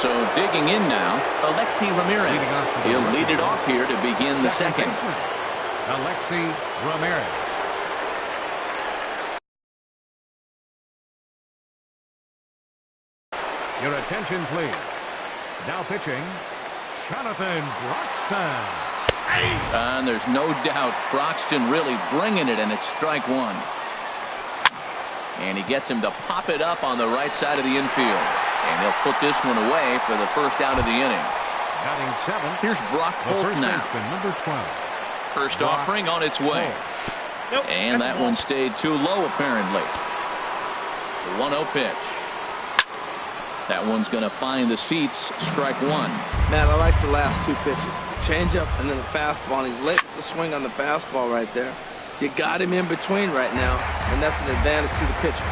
So digging in now, Alexi Ramirez. He'll lead it off here to begin the second. Alexi Ramirez. Your attention, please. Now pitching, Jonathan Broxton. And there's no doubt Broxton really bringing it, and it's strike one. And he gets him to pop it up on the right side of the infield. And he'll put this one away for the first out of the inning. Batting seventh. Here's Brock Holt now. Number 12. First offering on its way. Nope, and that one stayed too low apparently. The 1-0 pitch. That one's going to find the seats. Strike one. Man, I like the last two pitches. Changeup and then the fastball. And he's late with the swing on the fastball right there. You got him in between right now, and that's an advantage to the pitcher.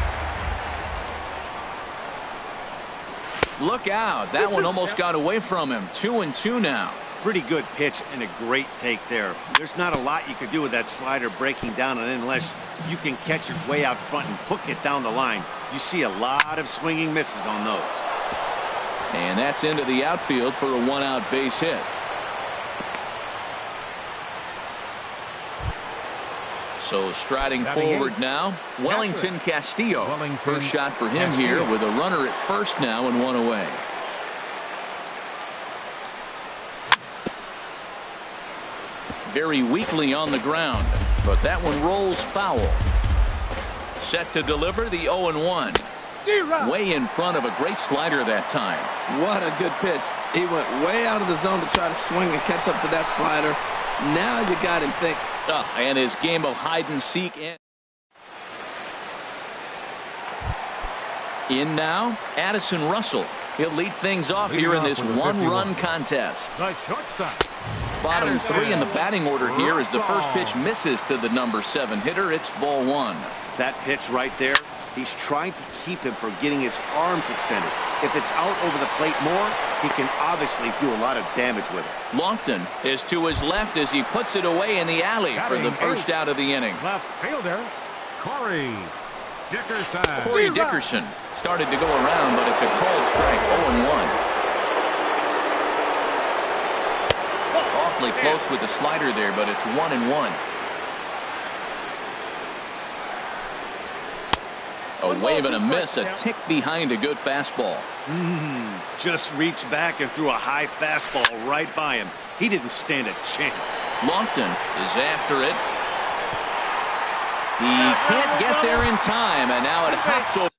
Look out. That one almost got away from him. 2-2 now. Pretty good pitch and a great take there. There's not a lot you could do with that slider breaking down on it unless you can catch it way out front and hook it down the line. You see a lot of swinging misses on those. And that's into the outfield for a 1-out base hit. So striding forward now, Wellington Castillo. First shot for him here with a runner at first now and one away. Very weakly on the ground, but that one rolls foul. Set to deliver the 0-1. Way in front of a great slider that time. What a good pitch. He went way out of the zone to try to swing and catch up to that slider. Now you got him thinking. And his game of hide and seek. In now, Addison Russell. He'll lead things off here in this one-run contest. Bottom three in the batting order here as the first pitch misses to the number 7 hitter. It's ball one. That pitch right there, he's trying to keep him from getting his arms extended. If it's out over the plate more, he can obviously do a lot of damage with it. Lofton is to his left as he puts it away in the alley for the first out of the inning. Left fielder, Corey Dickerson. Corey Dickerson started to go around, but it's a called strike. 0-1. Awfully close with the slider there, but it's 1-1. A wave and a miss, a tick behind a good fastball. Just reached back and threw a high fastball right by him. He didn't stand a chance. Lofton is after it. He can't get there in time, and now it hops over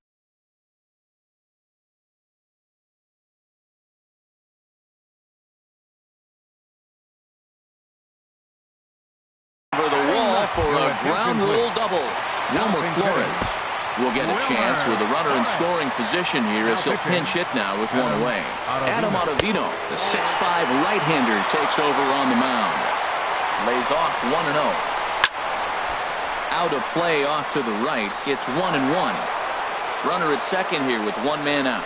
the wall for a ground rule double. Wilmer Flores will get a chance with a runner in scoring position here as he'll pinch hit now with one away. Adam Ottavino, the 6'5" right-hander, takes over on the mound. Lays off 1-0. Out of play off to the right. It's 1-1. Runner at second here with one man out.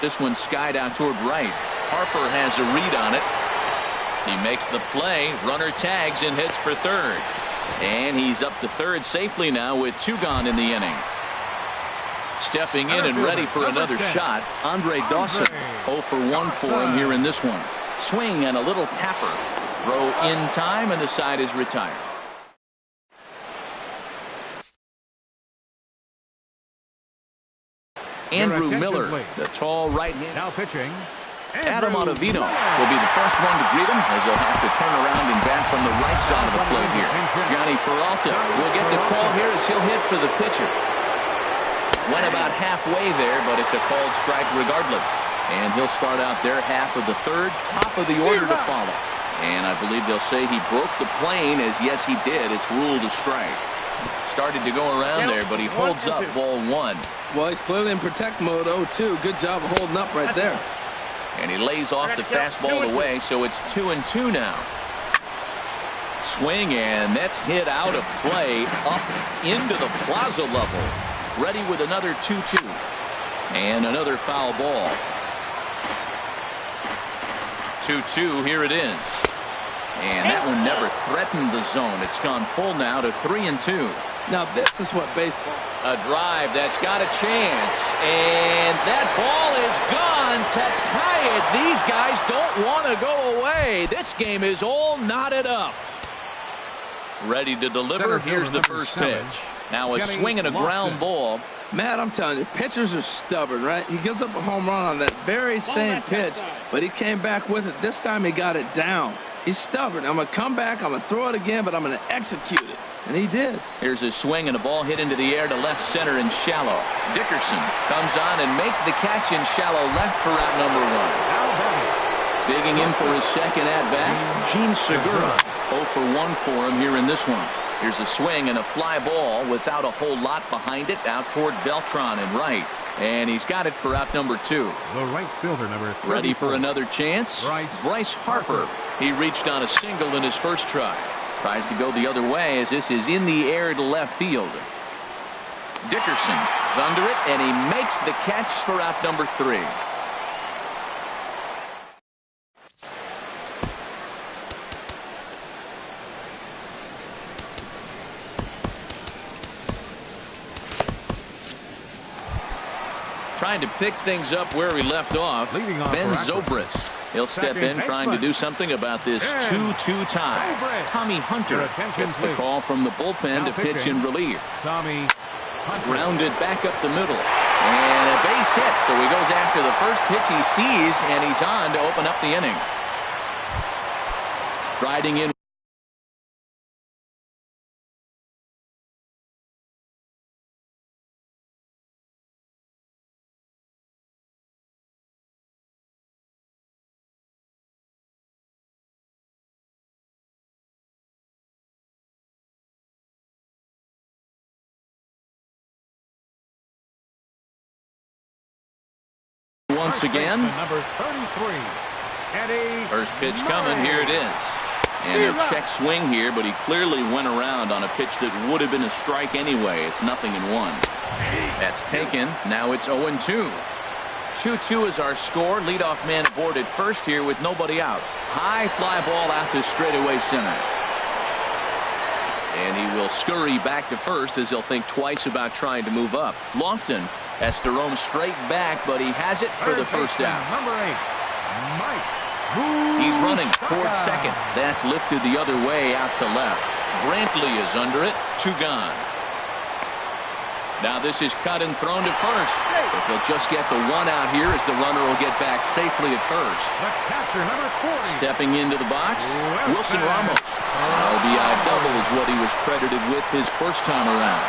This one skied out toward right. Harper has a read on it. He makes the play. Runner tags and hits for third. And he's up to third safely now with two gone in the inning. Stepping in and ready for another shot, Andre Dawson. 0 for 1 for him here in this one. Swing and a little tapper. Throw in time and the side is retired. Andrew Miller, the tall right-hander. Now pitching. Adam Ottavino will be the first one to greet him as he'll have to turn around and bat from the right side of the plate here. Johnny Peralta will get the call here as he'll hit for the pitcher. Went about halfway there, but it's a called strike regardless. And he'll start out their half of the third, top of the order to follow. And I believe they'll say he broke the plane, as yes he did. It's ruled a strike. Started to go around there, but he holds up ball one. Well, he's clearly in protect mode. 0-2. Good job of holding up right there. And he lays off the fastball away, so it's 2-2 now. Swing, and that's hit out of play up into the plaza level. Ready with another 2-2. And another foul ball. 2-2, here it is. And that one never threatened the zone. It's gone full now to 3-2. Now this is what baseball. A drive that's got a chance, and that ball is gone to tie it. These guys don't want to go away. This game is all knotted up. Ready to deliver. Here's the first pitch. Now a swing and a ground ball. Matt, I'm telling you, pitchers are stubborn, right? He gives up a home run on that very same pitch, but he came back with it. This time he got it down. He's stubborn. I'm going to come back, I'm going to throw it again, but I'm going to execute it. And he did. Here's a swing and a ball hit into the air to left center and shallow. Dickerson comes on and makes the catch in shallow left for out number one. Digging in for his second at-bat, Gene Segura. 0 for 1 for him here in this one. Here's a swing and a fly ball without a whole lot behind it out toward Beltran and right. And he's got it for out number two. The right fielder, number 34. Ready for another chance. Bryce Harper. He reached on a single in his first try. Tries to go the other way as this is in the air to left field. Dickerson is under it, and he makes the catch for out number 3. Trying to pick things up where we left off. Ben Zobrist. He'll step in trying to do something about this 2-2 tie. Tommy Hunter gets the call from the bullpen to pitch in relief. Grounded back up the middle. And a base hit. So he goes after the first pitch he sees, and he's on to open up the inning. Striding in. Once again, number 33, Eddie. First pitch coming. Here it is. And a check swing here, but he clearly went around on a pitch that would have been a strike anyway. It's 0-1. That's taken. Now it's 0-2. 2-2 is our score. Leadoff man aboard at first here with nobody out. High fly ball out to straightaway center. And he will scurry back to first as he'll think twice about trying to move up. Lofton has to roam straight back, but he has it for the first out. Number 8, Mike. He's running towards second. That's lifted the other way out to left. Brantley is under it. 2 gone. Now this is cut and thrown to first. But they'll just get the 1 out here as the runner will get back safely at first. The catcher, number 40. Stepping into the box, Wilson Ramos. RBI double is what he was credited with his first time around.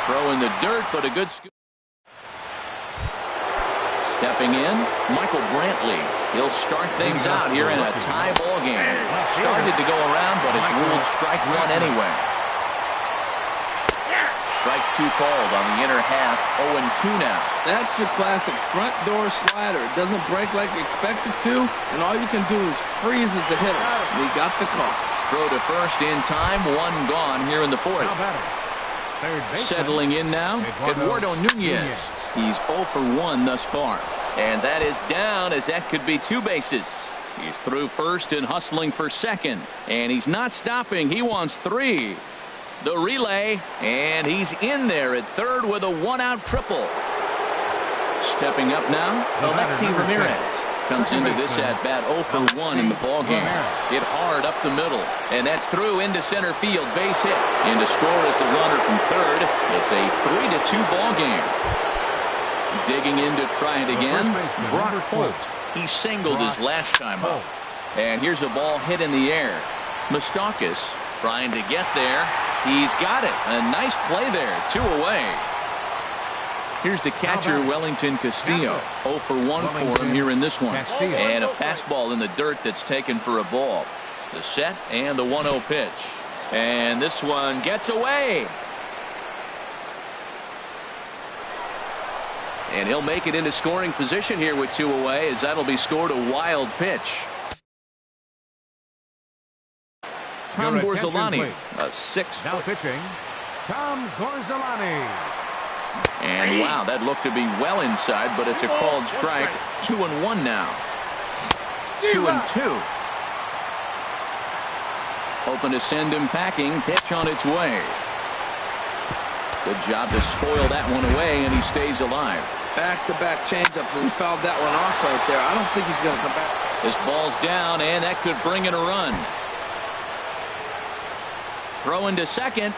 Throw in the dirt, but a good scoop. Stepping in, Michael Brantley. He'll start things out here in a tie ball game. Started to go around, but it's ruled strike 1 anyway. Strike two called on the inner half. 0-2 now. That's your classic front door slider. It doesn't break like you expect it to, and all you can do is freeze as a hitter. And he got the call. Throw to first in time. One gone here in the fourth. Settling in now, Eduardo Nunez. He's 0 for 1 thus far. And that is down, as that could be two bases. He's through first and hustling for second. And he's not stopping. He wants three. The relay, and he's in there at third with a one-out triple. Stepping up now, Alexi Ramirez comes into this at-bat 0 for 1 in the ballgame. Hit hard up the middle, and that's through into center field. Base hit. In to score is the runner from third. It's a 3-2 ballgame. Digging in to try it again, Brock Holt. He singled his last time up. And here's a ball hit in the air. Moustakas trying to get there. He's got it. A nice play there. 2 away. Here's the catcher, Wellington Castillo. 0 for 1 for him here in this one. And a fastball in the dirt that's taken for a ball. The set and the 1-0 pitch. And this one gets away. And he'll make it into scoring position here with 2 away, as that'll be scored a wild pitch. Tom Gorzolani, a 6-foot. Now pitching, Tom Gorzolani. And wow, that looked to be well inside, but it's a called strike. 2-1 now. 2-2. Hoping to send him packing. Pitch on its way. Good job to spoil that one away, and he stays alive. Back-to-back changeup. He fouled that one off right there. I don't think he's going to come back. This ball's down, and that could bring in a run. Throw into second.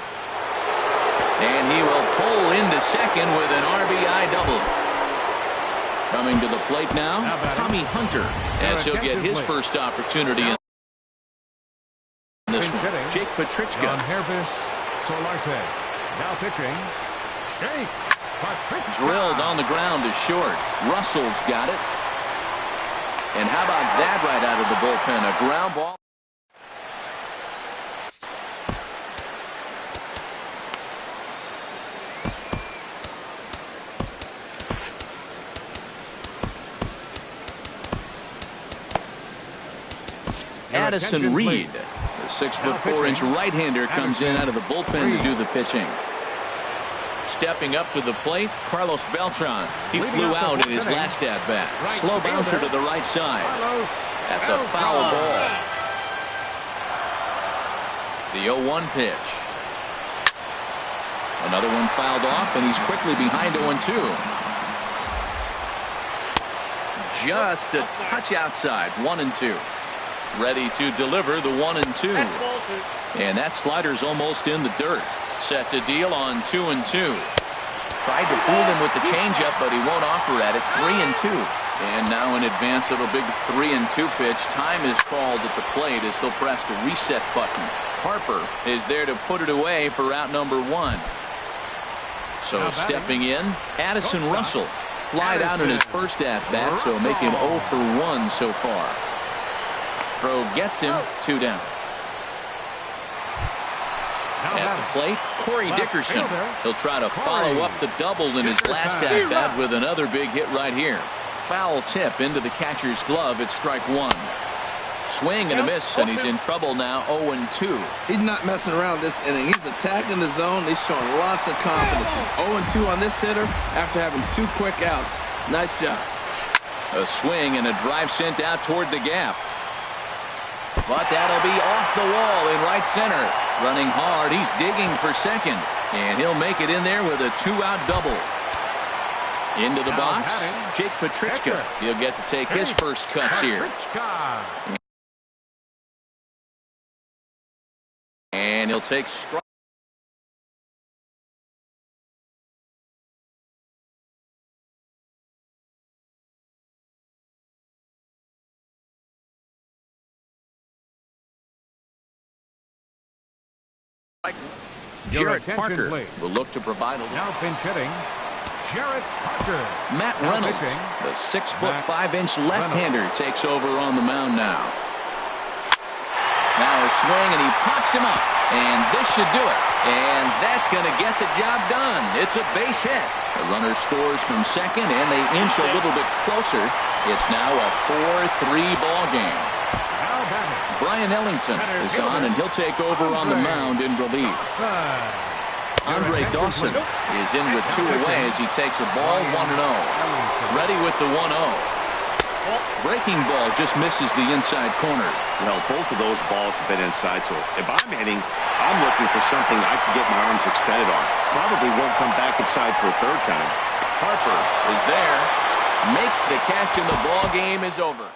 And he will pull into second with an RBI double. Coming to the plate now, Tommy Hunter, as he'll get his first opportunity in this one. Jake Petrichka. Now pitching, Jake Petrichka. Drilled on the ground to short. Russell's got it. And how about that right out of the bullpen? A ground ball. Addison Reed, the 6'4" right-hander, comes in out of the bullpen to do the pitching. Stepping up to the plate, Carlos Beltran. He flew out in his last at-bat. Slow bouncer to the right side. That's a foul ball. The 0-1 pitch. Another one fouled off, and he's quickly behind 0-2. Just a touch outside. 1-2. Ready to deliver the 1-2. And that slider's almost in the dirt. Set to deal on 2-2. Tried to fool him with the changeup, but he won't offer at it. 3-2. And now in advance of a big 3-2 pitch, time is called at the plate as he'll press the reset button. Harper is there to put it away for out number 1. So stepping in, Addison Russell. Flied out in his first at-bat, so making 0 for 1 so far. Throw gets him. 2 down. At the plate, Corey Dickerson. He'll try to follow up the double in his last at-bat with another big hit right here. Foul tip into the catcher's glove. It's strike 1. Swing and a miss, and he's in trouble now. 0-2. He's not messing around this inning. He's attacking the zone. He's showing lots of confidence. 0-2 on this hitter after having 2 quick outs. Nice job. A swing and a drive sent out toward the gap. But that'll be off the wall in right center. Running hard, he's digging for second. And he'll make it in there with a 2-out double. Into the box, Jake Petrichka. He'll get to take his first cuts here. And he'll take strike. Jarrett Parker will look to provide a little. Now pinch hitting, Jarrett Parker. Matt Reynolds, the 6'5" left-hander, takes over on the mound now. Now a swing, and he pops him up. And this should do it. And that's going to get the job done. It's a base hit. The runner scores from second, and they inch a little bit closer. It's now a 4-3 ball game. Brian Ellington is on, and he'll take over on the mound in relief. Andre Dawson is in with 2 away as he takes a ball 1-0. Ready with the 1-0. Breaking ball just misses the inside corner. Well, both of those balls have been inside, so if I'm hitting, I'm looking for something I can get my arms extended on. Probably won't come back inside for a 3rd time. Harper is there, makes the catch, and the ball game is over.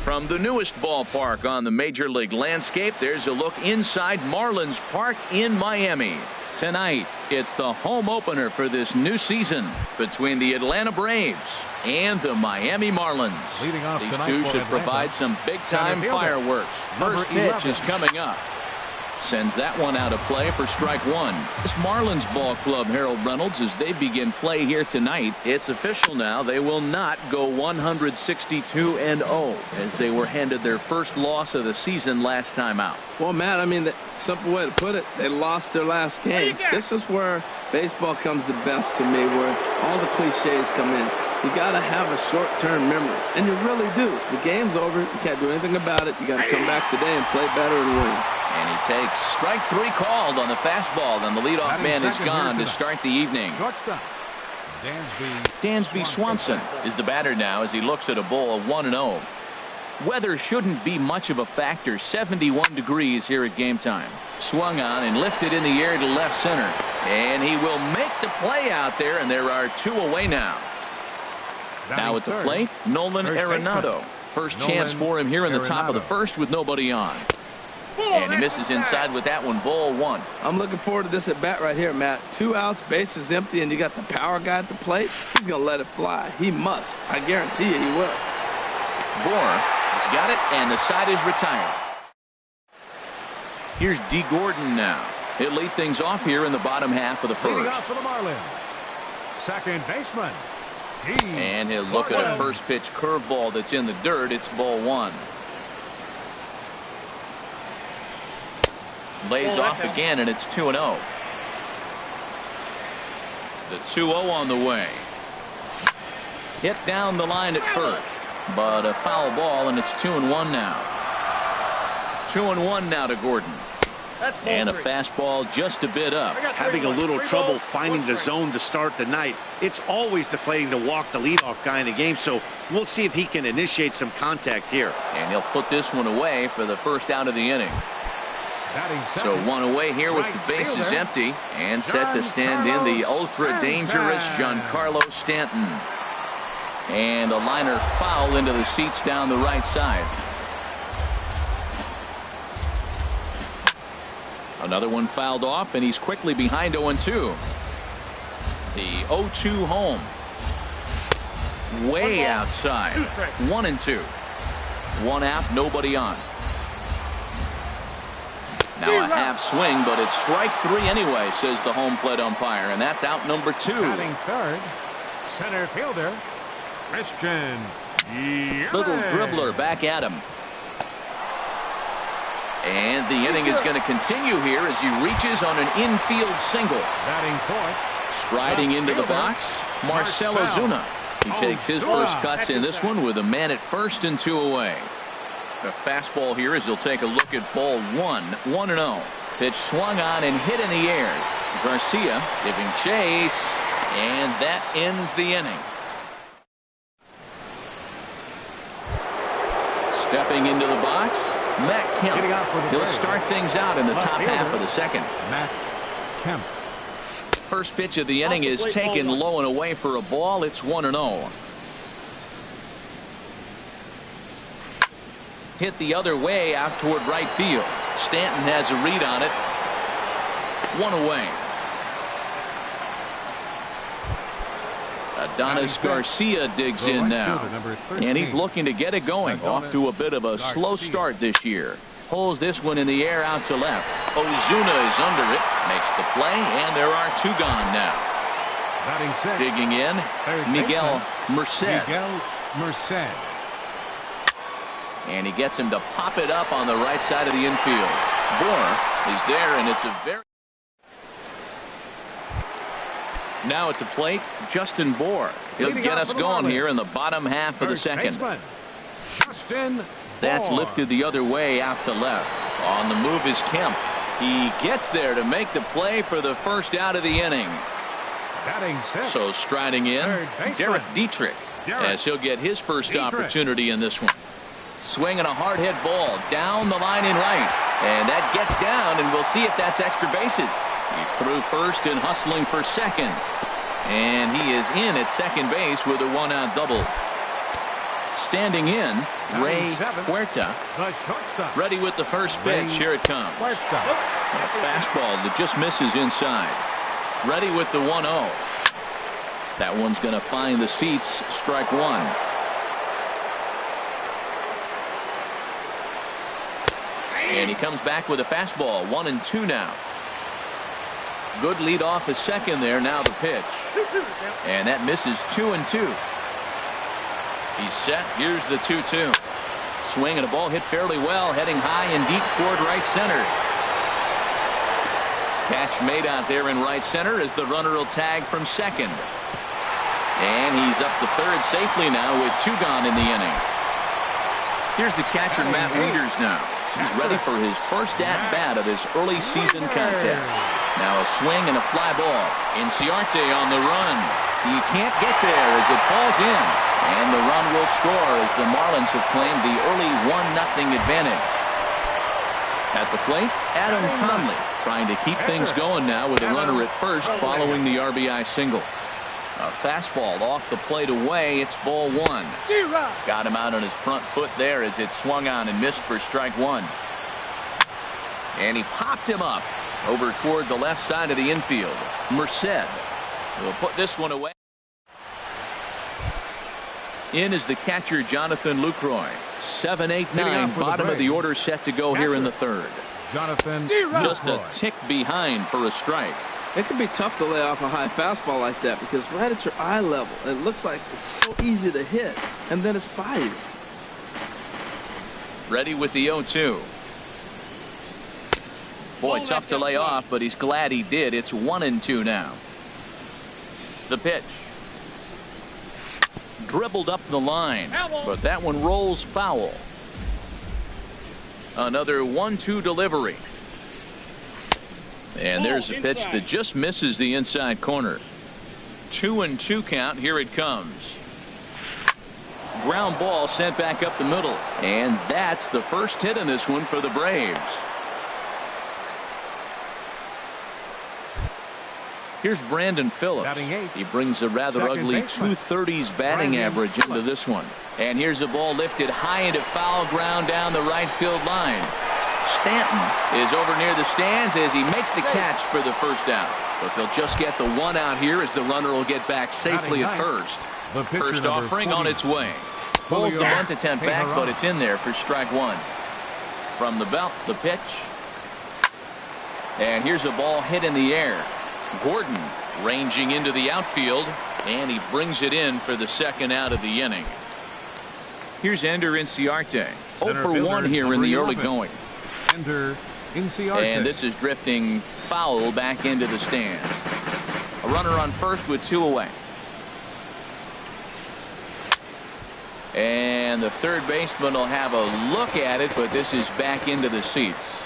From the newest ballpark on the Major League landscape, there's a look inside Marlins Park in Miami. Tonight, it's the home opener for this new season between the Atlanta Braves and the Miami Marlins. These two should provide some big-time fireworks. First pitch is coming up. Sends that one out of play for strike one. This Marlins ball club, Harold Reynolds, as they begin play here tonight, it's official now. They will not go 162-0 as they were handed their first loss of the season last time out. Well, Matt, I mean, the simple way to put it, they lost their last game. This is where baseball comes the best to me, where all the cliches come in. You got to have a short-term memory, and you really do. The game's over. You can't do anything about it. You got to come back today and play better and win. And he takes strike 3 called on the fastball. Then the leadoff man is gone to start the evening. Dansby Swanson is the batter now as he looks at a ball of 1-0. Weather shouldn't be much of a factor. 71 degrees here at game time. Swung on and lifted in the air to left center. And he will make the play out there, and there are 2 away now. Now at the plate, Nolan Arenado. First chance for him here in the top of the first with nobody on. And he misses inside with that one, ball 1. I'm looking forward to this at bat right here, Matt. 2 outs, bases empty, and you got the power guy at the plate. He's going to let it fly. He must. I guarantee you he will. Bohr has got it, and the side is retired. Here's D. Gordon now. He'll lead things off here in the bottom half of the first. For the Marlins, second baseman. And he'll look at a first pitch curveball that's in the dirt. It's ball 1. Lays off again, and it's 2-0. The 2-0 on the way. Hit down the line at first, but a foul ball, and it's 2-1 now. 2-1 now to Gordon. And a fastball just a bit up. Having a little trouble finding the zone to start the night. It's always deflating to walk the leadoff guy in the game, so we'll see if he can initiate some contact here. And he'll put this one away for the first out of the inning. So 1 away here with the bases empty, and set to stand in the ultra-dangerous Giancarlo Stanton. And a liner foul into the seats down the right side. Another one fouled off, and he's quickly behind 0-2. The 0-2 home. Way outside. 1-2. 1 out, nobody on. Now a half swing, but it's strike 3 anyway, says the home plate umpire, and that's out number 2. Batting third, center fielder, Christian. Little dribbler back at him. And the inning is going to continue here as he reaches on an infield single. Batting fourth, striding into the box, Marcell Ozuna. He takes his first cuts in this one with a man at first and 2 away. A fastball here as he'll take a look at ball 1. 1-0. Pitch swung on and hit in the air. Garcia giving chase, and that ends the inning. Stepping into the box, Matt Kemp. He'll start things out in the top half of the second. Matt Kemp. First pitch of the inning is taken low and away for a ball. It's 1-0. Hit the other way out toward right field. Stanton has a read on it. 1 away. Adonis Garcia digs in now, and he's looking to get it going. Off to a bit of a slow start this year. Pulls this one in the air out to left. Ozuna is under it, makes the play, and there are 2 gone now. Digging in, Miguel Merced. And he gets him to pop it up on the right side of the infield. Bohr is there, and it's a very... Now at the plate, Justin Bohr. He'll get us going here in the bottom half of the second. That's lifted the other way out to left. On the move is Kemp. He gets there to make the play for the first out of the inning. So striding in, Derek Dietrich, as he'll get his first opportunity in this one. Swinging a hard hit ball down the line in right, and that gets down, and we'll see if that's extra bases. He's through first and hustling for second, and he is in at second base with a 1-out double. Standing in, Ray Huerta, ready with the first pitch. Here it comes. A fastball that just misses inside. Ready with the 1-0. That one's going to find the seats. Strike 1. And he comes back with a fastball. 1-2 now. Good lead off his second there. Now the pitch. And that misses 2-2. He's set. Here's the 2-2. Swing and a ball hit fairly well, heading high and deep toward right center. Catch made out there in right center as the runner will tag from second. And he's up to third safely now with 2 gone in the inning. Here's the catcher, Matt Wieters now. He's ready for his first at-bat of this early season contest. Now a swing and a fly ball. Inciarte on the run. He can't get there as it falls in. And the run will score as the Marlins have claimed the early 1-0 advantage. At the plate, Adam Conley trying to keep things going now with a runner at first following the RBI single. A fastball off the plate away. It's ball 1. Got him out on his front foot there as it swung on and missed for strike 1. And he popped him up over toward the left side of the infield. Merced will put this one away. In is the catcher, Jonathan Lucroy. 7-8-9, bottom of the order set to go here in the third. Jonathan just a tick behind for a strike. It can be tough to lay off a high fastball like that because right at your eye level, it looks like it's so easy to hit, and then it's by you. Ready with the 0-2. Boy, tough to lay off, but he's glad he did. It's 1-2 now. The pitch. Dribbled up the line, but that one rolls foul. Another 1-2 delivery. And there's a pitch that just misses the inside corner. 2-2 count. Here it comes. Ground ball sent back up the middle. And that's the first hit in this one for the Braves. Here's Brandon Phillips. He brings a rather ugly 230s batting average into this one. And here's a ball lifted high into foul ground down the right field line. Stanton is over near the stands as he makes the catch for the first out. But they'll just get the 1 out here as the runner will get back safely at first. First offering on its way. Pulls the bunt attempt back, but it's in there for strike 1. From the belt, the pitch. And here's a ball hit in the air. Gordon ranging into the outfield, and he brings it in for the second out of the inning. Here's Ender Inciarte. 0 for 1 here in the early going. And this is drifting foul back into the stands. A runner on first with 2 away. And the third baseman will have a look at it, but this is back into the seats.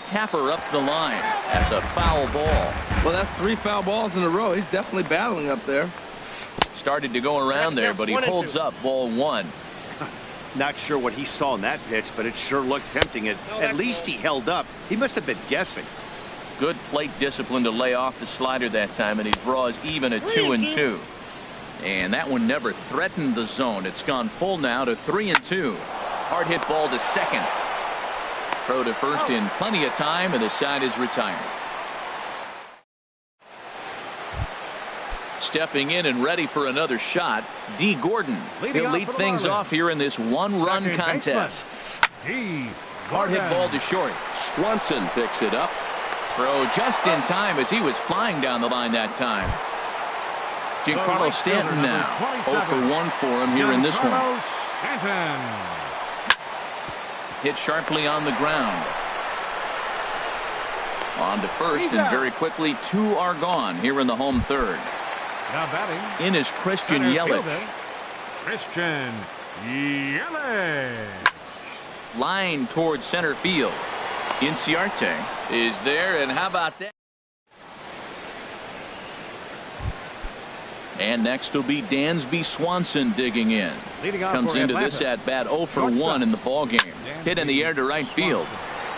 Tapper up the line. That's a foul ball. Well, that's 3 foul balls in a row. He's definitely battling up there. Started to go around there, but he holds up ball 1. Not sure what he saw in that pitch, but it sure looked tempting. At least he held up. He must have been guessing. Good plate discipline to lay off the slider that time, and he draws even at 2-2. And that one never threatened the zone. It's gone full now to 3-2. Hard hit ball to second. Throw to first in plenty of time, and the side is retired. Stepping in and ready for another shot, D. Gordon. He'll lead things off here in this 1-run contest. Hard hit ball to short. Swanson picks it up. Throw just in time as he was flying down the line that time. Giancarlo Stanton now. 0 for 1 for him here in this one. Hit sharply on the ground. On to first, and very quickly 2 are gone here in the home third. Now batting. In is Christian Yelich. Christian Yelich. Line towards center field. Inciarte is there, and how about that? And next will be Dansby Swanson digging in. Comes into this at bat 0 for 1 in the ball game. Hit in the air to right field.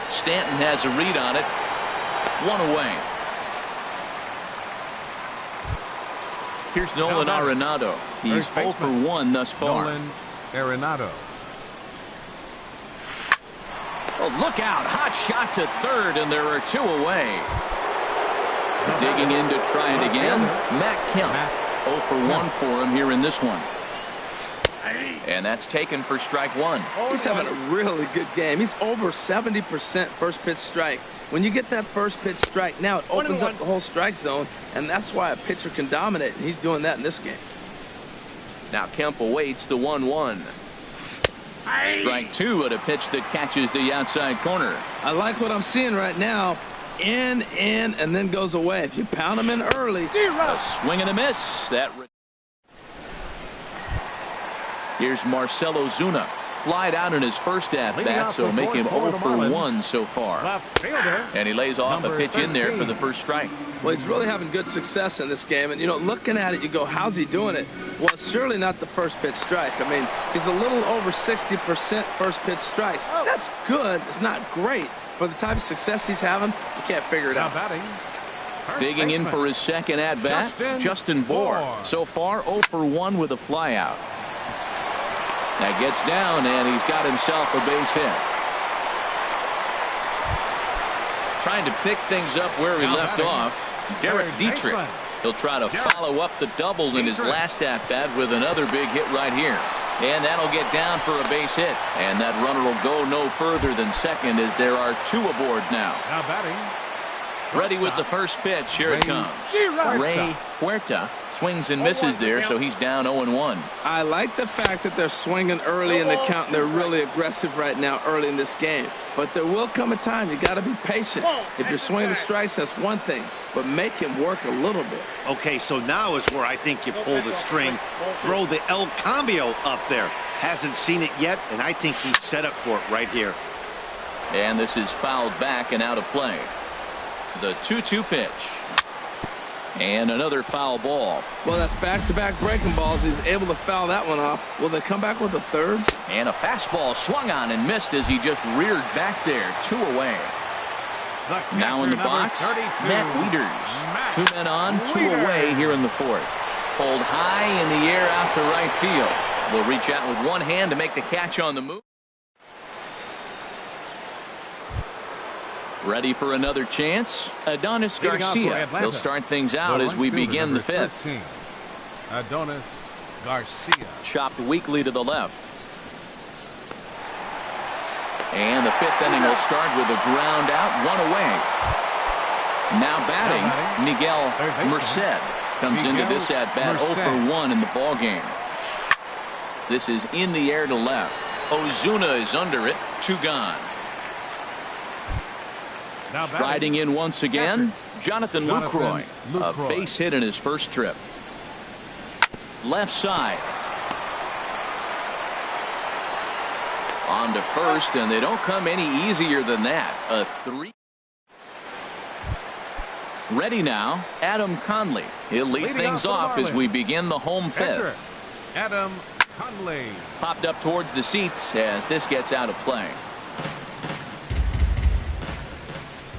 Stanton has a read on it. 1 away. Here's Nolan Arenado. He's 0 for 1 thus far. Nolan Arenado. Oh, look out. Hot shot to third, and there are 2 away. Digging in to try it again. Matt Kemp. 0 for 1 for him here in this one. And that's taken for strike 1. He's having a really good game. He's over 70% first pitch strike. When you get that first pitch strike, now it opens up the whole strike zone, and that's why a pitcher can dominate, and he's doing that in this game. Now Kemp awaits the 1-1. Strike 2 at a pitch that catches the outside corner. I like what I'm seeing right now. in, and then goes away. If you pound him in early. A swing and a miss. Here's Marcell Ozuna. Flied out in his first at-bat, so make him 0 for 1 so far. And he lays off a pitch in there for the first strike. Well, he's really having good success in this game. And, you know, looking at it, you go, how's he doing it? Well, it's surely not the first pitch strike. I mean, he's a little over 60% first pitch strikes. That's good. It's not great. For the type of success he's having, you can't figure it out. Digging in for his second at-bat, Justin Bour. So far, 0 for 1 with a flyout. That gets down, and he's got himself a base hit. Trying to pick things up where he left off, Derek Dietrich. He'll try to follow up the double in his last at-bat with another big hit right here. And that'll get down for a base hit. And that runner will go no further than second as there are 2 aboard now. Now batting. Ready with the first pitch. Here it comes. Ray Huerta swings and misses there, so he's down 0-1. I like the fact that they're swinging early in the count, and they're really aggressive right now early in this game. But there will come a time you got to be patient. If you're swinging the strikes, that's one thing, but make him work a little bit. Okay, so now is where I think you pull the string. Throw the El Cambio up there. Hasn't seen it yet, and I think he's set up for it right here. And this is fouled back and out of play. The 2-2 pitch. And another foul ball. Well, that's back-to-back breaking balls. He's able to foul that one off. Will they come back with a third? And a fastball swung on and missed as he just reared back there. 2 away. Now in the box, Matt Wieters. 2 men on, 2 away here in the 4th. Pulled high in the air out to right field. Will reach out with one hand to make the catch on the move. Ready for another chance? Adonis Garcia. He'll start things out as we begin the 5th. Adonis Garcia. Chopped weakly to the left. And the 5th inning will start with a ground out, 1 away. Now batting, Miguel Merced comes into this at-bat 0 for 1 in the ball game. This is in the air to left. Ozuna is under it, 2 gone. Riding in once again, Jonathan Lucroy. A base hit in his first trip. Left side. On to first, and they don't come any easier than that. A 3. Ready now, Adam Conley. He'll lead things off as we begin the home 5th. Adam Conley. Popped up towards the seats as this gets out of play.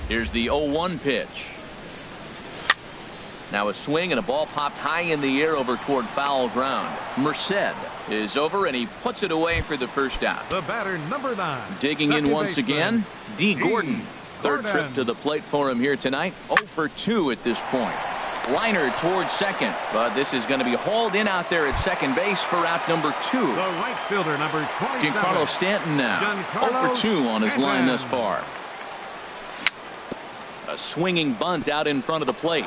Here's the 0-1 pitch. Now a swing and a ball popped high in the air over toward foul ground. Merced is over and he puts it away for the first out. The batter, number 9. Digging in once again, D. Gordon. Third trip to the plate for him here tonight. 0 for 2 at this point. Liner towards second, but this is going to be hauled in out there at second base for out number 2. The right fielder, number 27. Giancarlo Stanton now. 0 for 2 on his line thus far. A swinging bunt out in front of the plate.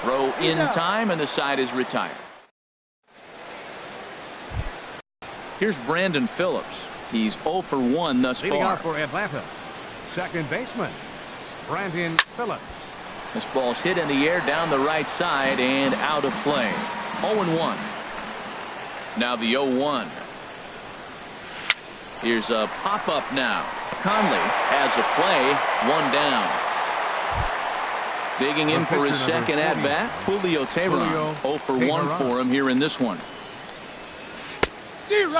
Throw in time, and the side is retired. Here's Brandon Phillips. He's 0 for 1 thus Leading far. off for Atlanta, second baseman, Brandon Phillips. This ball's hit in the air down the right side and out of play. 0-1. Now the 0-1. Here's a pop-up now. Conley has a play, 1 down. Digging in for his second at-bat, Julio Teheran. 0 for 1 for him here in this one.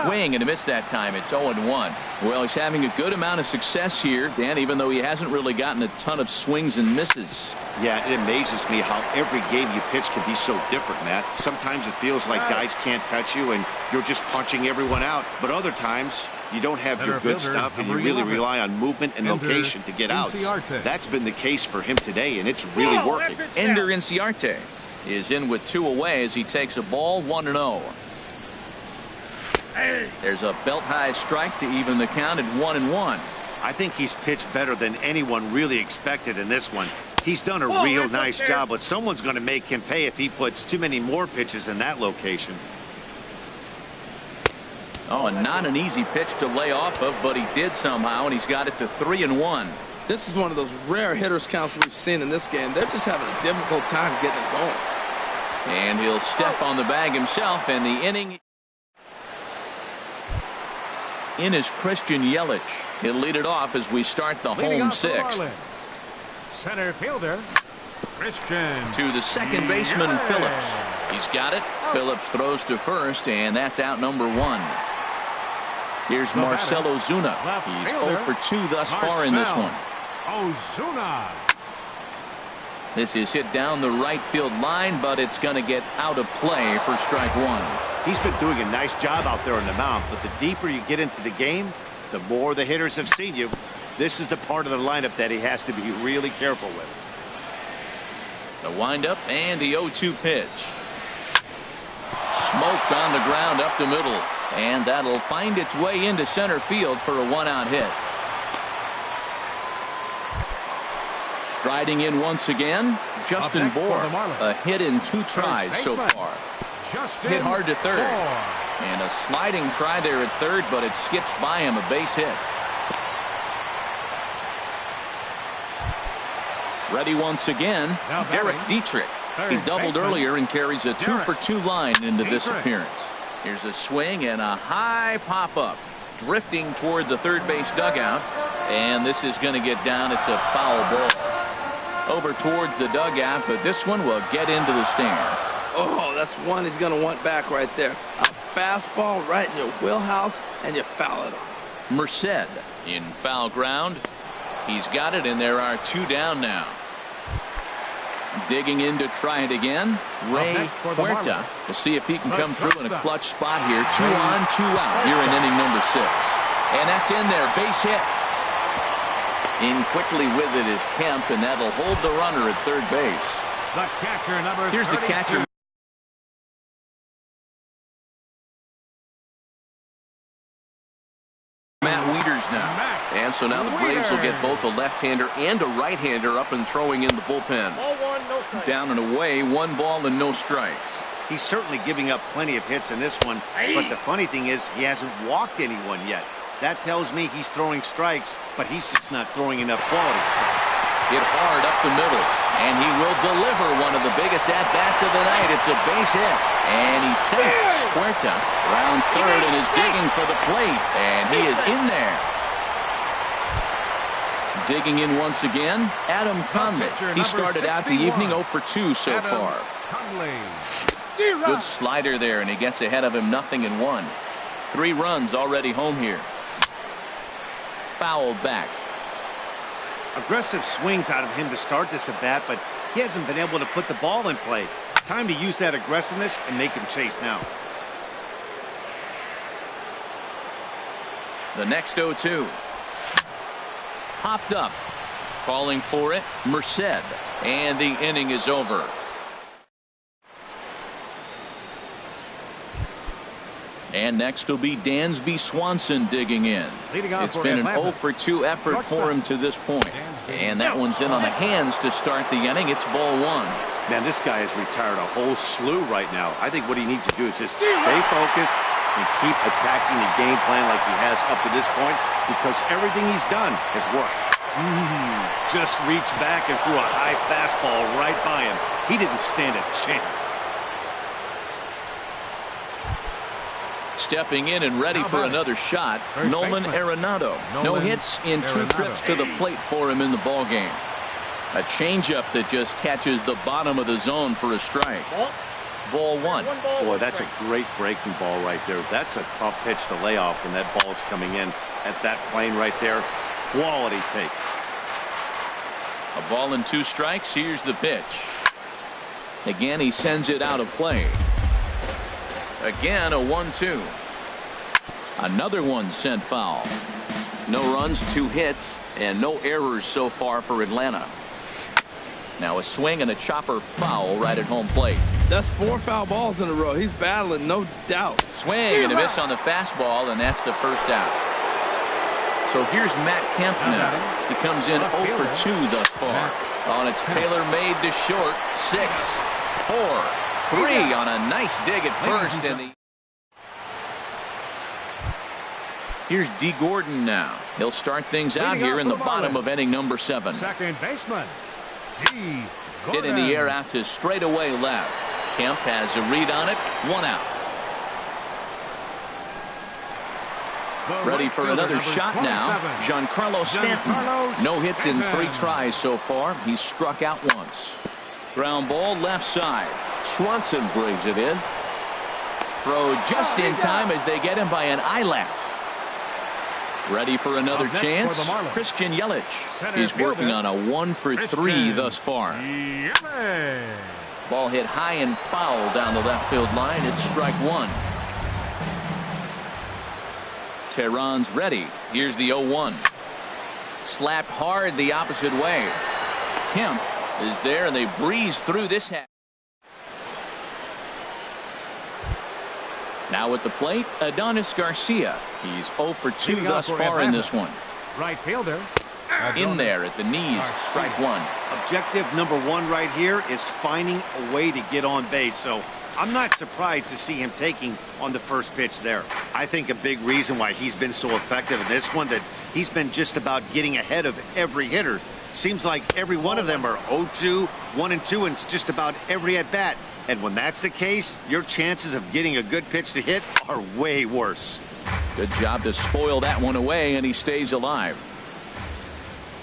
Swing and a miss that time. It's 0-1. Well, he's having a good amount of success here, Dan, even though he hasn't really gotten a ton of swings and misses. Yeah, it amazes me how every game you pitch can be so different, Matt. Sometimes it feels like guys can't touch you and you're just punching everyone out. But other times you don't have your good stuff and you really rely on movement and location to get outs. That's been the case for him today, and it's really working. Ender Inciarte is in with 2 away as he takes a ball, 1-0. There's a belt-high strike to even the count at 1-1. I think he's pitched better than anyone really expected in this one. He's done a real nice job, but someone's going to make him pay if he puts too many more pitches in that location. Oh, and not an easy pitch to lay off of, but he did somehow, and he's got it to 3-1. This is one of those rare hitters counts we've seen in this game. They're just having a difficult time getting it going. And he'll step on the bag himself, and the inning in is Christian Yelich. He'll lead it off as we start the home sixth. Center fielder, Christian. To the second baseman, Phillips. He's got it. Phillips throws to first, and that's out number 1. Here's Marcell Ozuna. He's 0 for 2 thus far in this one. Ozuna. This is hit down the right field line, but it's going to get out of play for strike 1. He's been doing a nice job out there on the mound, but the deeper you get into the game, the more the hitters have seen you. This is the part of the lineup that he has to be really careful with. The windup and the 0-2 pitch. Smoked on the ground up the middle, and that'll find its way into center field for a 1-out hit. Striding in once again, Justin Bour. A hit in 2 tries so far. Hit hard to third. And a sliding try there at third, but it skips by him, a base hit. Ready once again, Derek Dietrich. He doubled earlier and carries a 2 for 2 line into this appearance. Here's a swing and a high pop-up. Drifting toward the third base dugout. And this is going to get down. It's a foul ball. Over towards the dugout, but this one will get into the stands. Oh, that's one he's going to want back right there. A fastball right in your wheelhouse, and you foul it off. Merced in foul ground. He's got it, and there are 2 down now. Digging in to try it again, Ray Huerta. We'll see if he can come through in a clutch spot here. 2 on, 2 out here in inning number 6. And that's in there, base hit. In quickly with it is Kemp, and that'll hold the runner at third base. The catcher, number Here's the 32. catcher. Matt Wieters now. And so now the Braves will get both a left-hander and a right-hander up and throwing in the bullpen. Down and away, 1 ball and no strikes. He's certainly giving up plenty of hits in this one, but the funny thing is he hasn't walked anyone yet. That tells me he's throwing strikes, but he's just not throwing enough quality strikes. Hit hard up the middle, and he will deliver one of the biggest at-bats of the night. It's a base hit, and he's safe. Huerta rounds third and is digging for the plate, and he is in there. Digging in once again, Adam Conley. He started out the evening 0 for 2 so far. Good slider there, and he gets ahead of him 0-1. 3 runs already home here. Fouled back. Aggressive swings out of him to start this at bat, but he hasn't been able to put the ball in play. Time to use that aggressiveness and make him chase now. The next 0-2. Popped up. Calling for it, Merced. And the inning is over. And next will be Dansby Swanson digging in. It's been an 0 for 2 effort for him to this point. And that one's in on the hands to start the inning. It's ball 1. Man, this guy has retired a whole slew right now. I think what he needs to do is just stay focused and keep attacking the game plan like he has up to this point, because everything he's done has worked. Just reached back and threw a high fastball right by him. He didn't stand a chance. Stepping in and ready for another shot, Nolan Arenado. No hits in 2 trips to the plate for him in the ballgame. A changeup that just catches the bottom of the zone for a strike. Ball 1. Boy, that's a great breaking ball right there. That's a tough pitch to lay off when that ball is coming in at that plane right there. Quality take. A ball and 2 strikes. Here's the pitch. Again, he sends it out of play. Again, a 1-2. Another one sent foul. No runs, 2 hits, and no errors so far for Atlanta. Now a swing and a chopper foul right at home plate. That's 4 foul balls in a row. He's battling, no doubt. Swing and a miss on the fastball, and that's the first out. So here's Matt Kemp now. He comes in 0 for 2 thus far. On it's tailor-made to short. 6, 4, 3 on a nice dig at first, and Here's D. Gordon now. He'll start things out here in the bottom of inning number 7. Second baseman, D. Hit in the air out to straightaway left. Kemp has a read on it. 1 out. Ready for another shot now. Giancarlo Stanton. No hits in 3 tries so far. He's struck out once. Ground ball left side. Swanson brings it in. Throw just in time as they get him by an eyelash. Ready for another chance. Christian Yelich. He's working on a 1 for 3 thus far. Ball hit high and foul down the left field line. It's strike 1. Tehran's ready. Here's the 0-1. Slapped hard the opposite way. Kemp is there, and they breeze through this half. Now at the plate, Adonis Garcia. He's 0 for 2 thus far in this one. Right fielder. In there at the knees, strike 1. Objective number 1 right here is finding a way to get on base. So I'm not surprised to see him taking on the first pitch there. I think a big reason why he's been so effective in this one, that he's been just about getting ahead of every hitter. Seems like every one of them are 0-2, 1-2, and it's just about every at bat. And when that's the case, your chances of getting a good pitch to hit are way worse. Good job to spoil that one away, and he stays alive.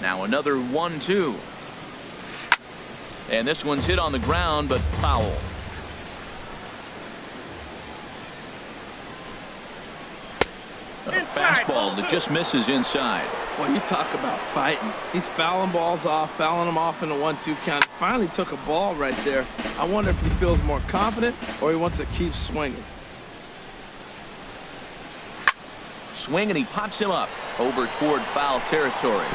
Now another 1-2. And this one's hit on the ground, but foul. A fastball that just misses inside. Well, you talk about fighting. He's fouling balls off, fouling them off in a 1-2 count. Finally took a ball right there. I wonder if he feels more confident or he wants to keep swinging. Swing, and he pops him up over toward foul territory.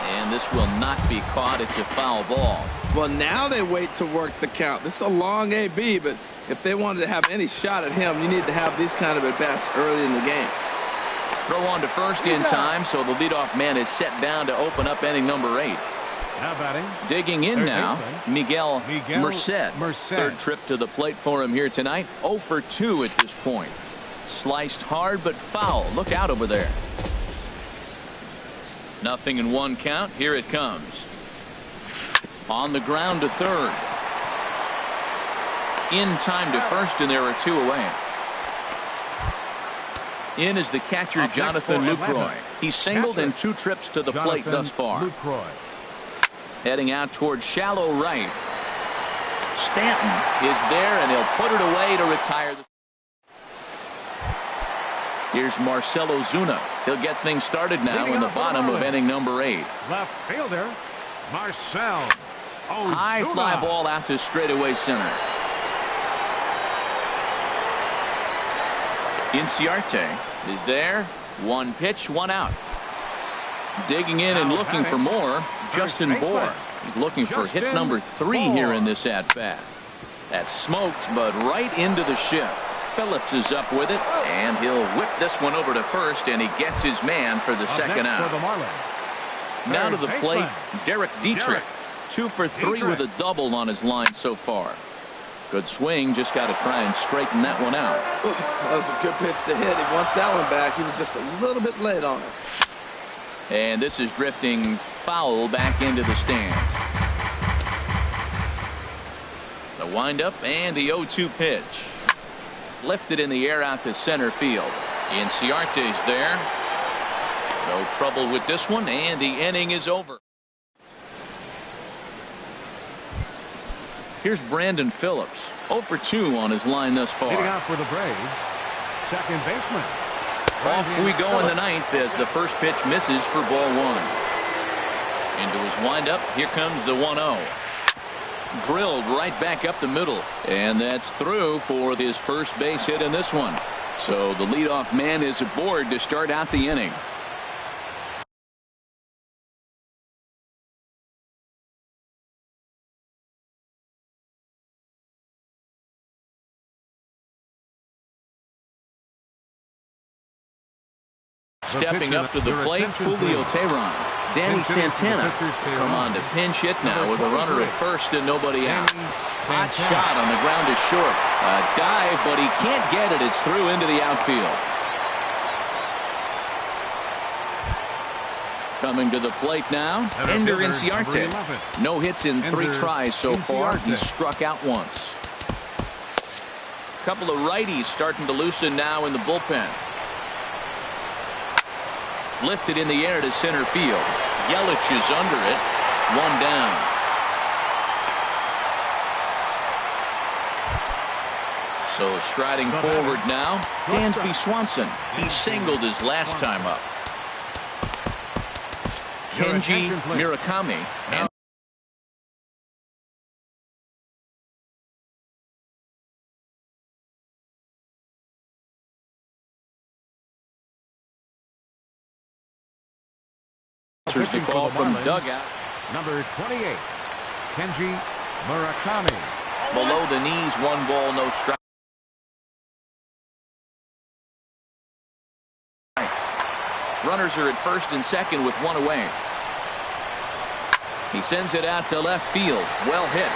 And this will not be caught. It's a foul ball. Well, now they wait to work the count. This is a long AB, but if they wanted to have any shot at him, you need to have these kind of at-bats early in the game. Throw on to first in time, so the leadoff man is set down to open up inning number 8. Now batting. Digging in now, Miguel Merced. Third trip to the plate for him here tonight. 0 for 2 at this point. Sliced hard but foul. Look out over there. 0-1 count. Here it comes. On the ground to third. In time to first, and there are 2 away. In is the catcher, Jonathan Lucroy. He's singled in 2 trips to the plate thus far. Heading out towards shallow right. Stanton is there, and he'll put it away to retire. Here's Marcell Ozuna. He'll get things started now in the bottom of inning number 8. Left fielder, Marcell Ozuna. High fly ball out to straightaway center. Inciarte is there. 1 pitch, 1 out. Digging in and looking for more, Justin Bour. He's looking for hit number 3 here in this at-bat. That smoked, but right into the shift. Phillips is up with it, and he'll whip this one over to first, and he gets his man for the second out. Now to the plate, Derek Dietrich. 2 for 3 with a double on his line so far. Good swing, just got to try and straighten that one out. That was a good pitch to hit. He wants that one back. He was just a little bit late on it. And this is drifting foul back into the stands. The windup and the 0-2 pitch. Lifted in the air out to center field. Inciarte's there. No trouble with this one, and the inning is over. Here's Brandon Phillips. 0 for 2 on his line thus far. Hitting out for the Braves, second baseman. Off we go in the 9th as the first pitch misses for ball 1. Into his windup. Here comes the 1-0. Drilled right back up the middle. And that's through for his first base hit in this one. So the leadoff man is aboard to start out the inning. Stepping up to the plate, Julio Tehran. Danny Santana come on to pinch hit now with a runner at first and nobody out. Hot shot on the ground is short. A dive, but he can't get it. It's through into the outfield. Coming to the plate now, Ender Inciarte. No hits in 3 tries so far. He struck out once. Couple of righties starting to loosen now in the bullpen. Lifted in the air to center field. Yelich is under it. 1 down. So striding forward now, Dansby Swanson. He singled his last time up. Kenji Murakami. Answers the call from dugout. Number 28, Kenji Murakami. Below the knees, 1 ball, no strike. Runners are at first and second with 1 away. He sends it out to left field. Well hit.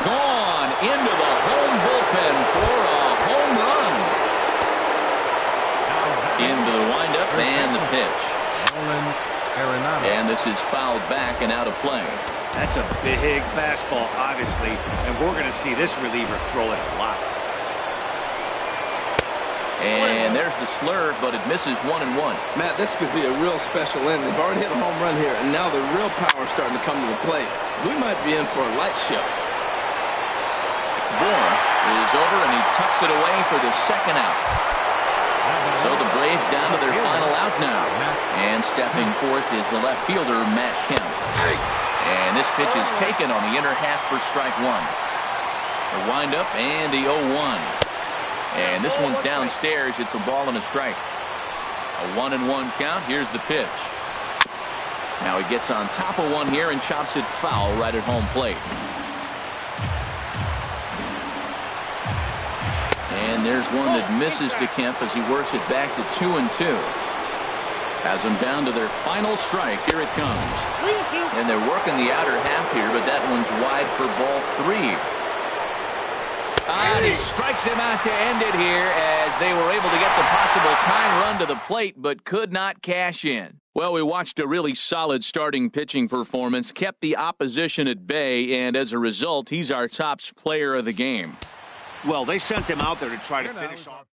Gone into the home bullpen for a home run. Into the windup and the pitch. And this is fouled back and out of play. That's a big fastball, obviously, and we're going to see this reliever throw it a lot. And there's the slurve, but it misses 1-1. Matt, this could be a real special inning. They've already hit a home run here, and now the real power is starting to come to the plate. We might be in for a light show. Bourne is over, and he tucks it away for the 2nd out. So the Braves down to their final out now. And stepping forth is the left fielder, Matt Kemp. And this pitch is taken on the inner half for strike 1. The windup and the 0-1. And this one's downstairs. It's a ball and a strike. A 1-1 count. Here's the pitch. Now he gets on top of one here and chops it foul right at home plate. And there's one that misses to Kemp as he works it back to 2-2. Has them down to their final strike. Here it comes. And they're working the outer half here, but that one's wide for ball 3. And he strikes him out to end it here as they were able to get the possible tying run to the plate, but could not cash in. Well, we watched a really solid starting pitching performance, kept the opposition at bay, and as a result, he's our top player of the game. Well, they sent him out there to try to finish off.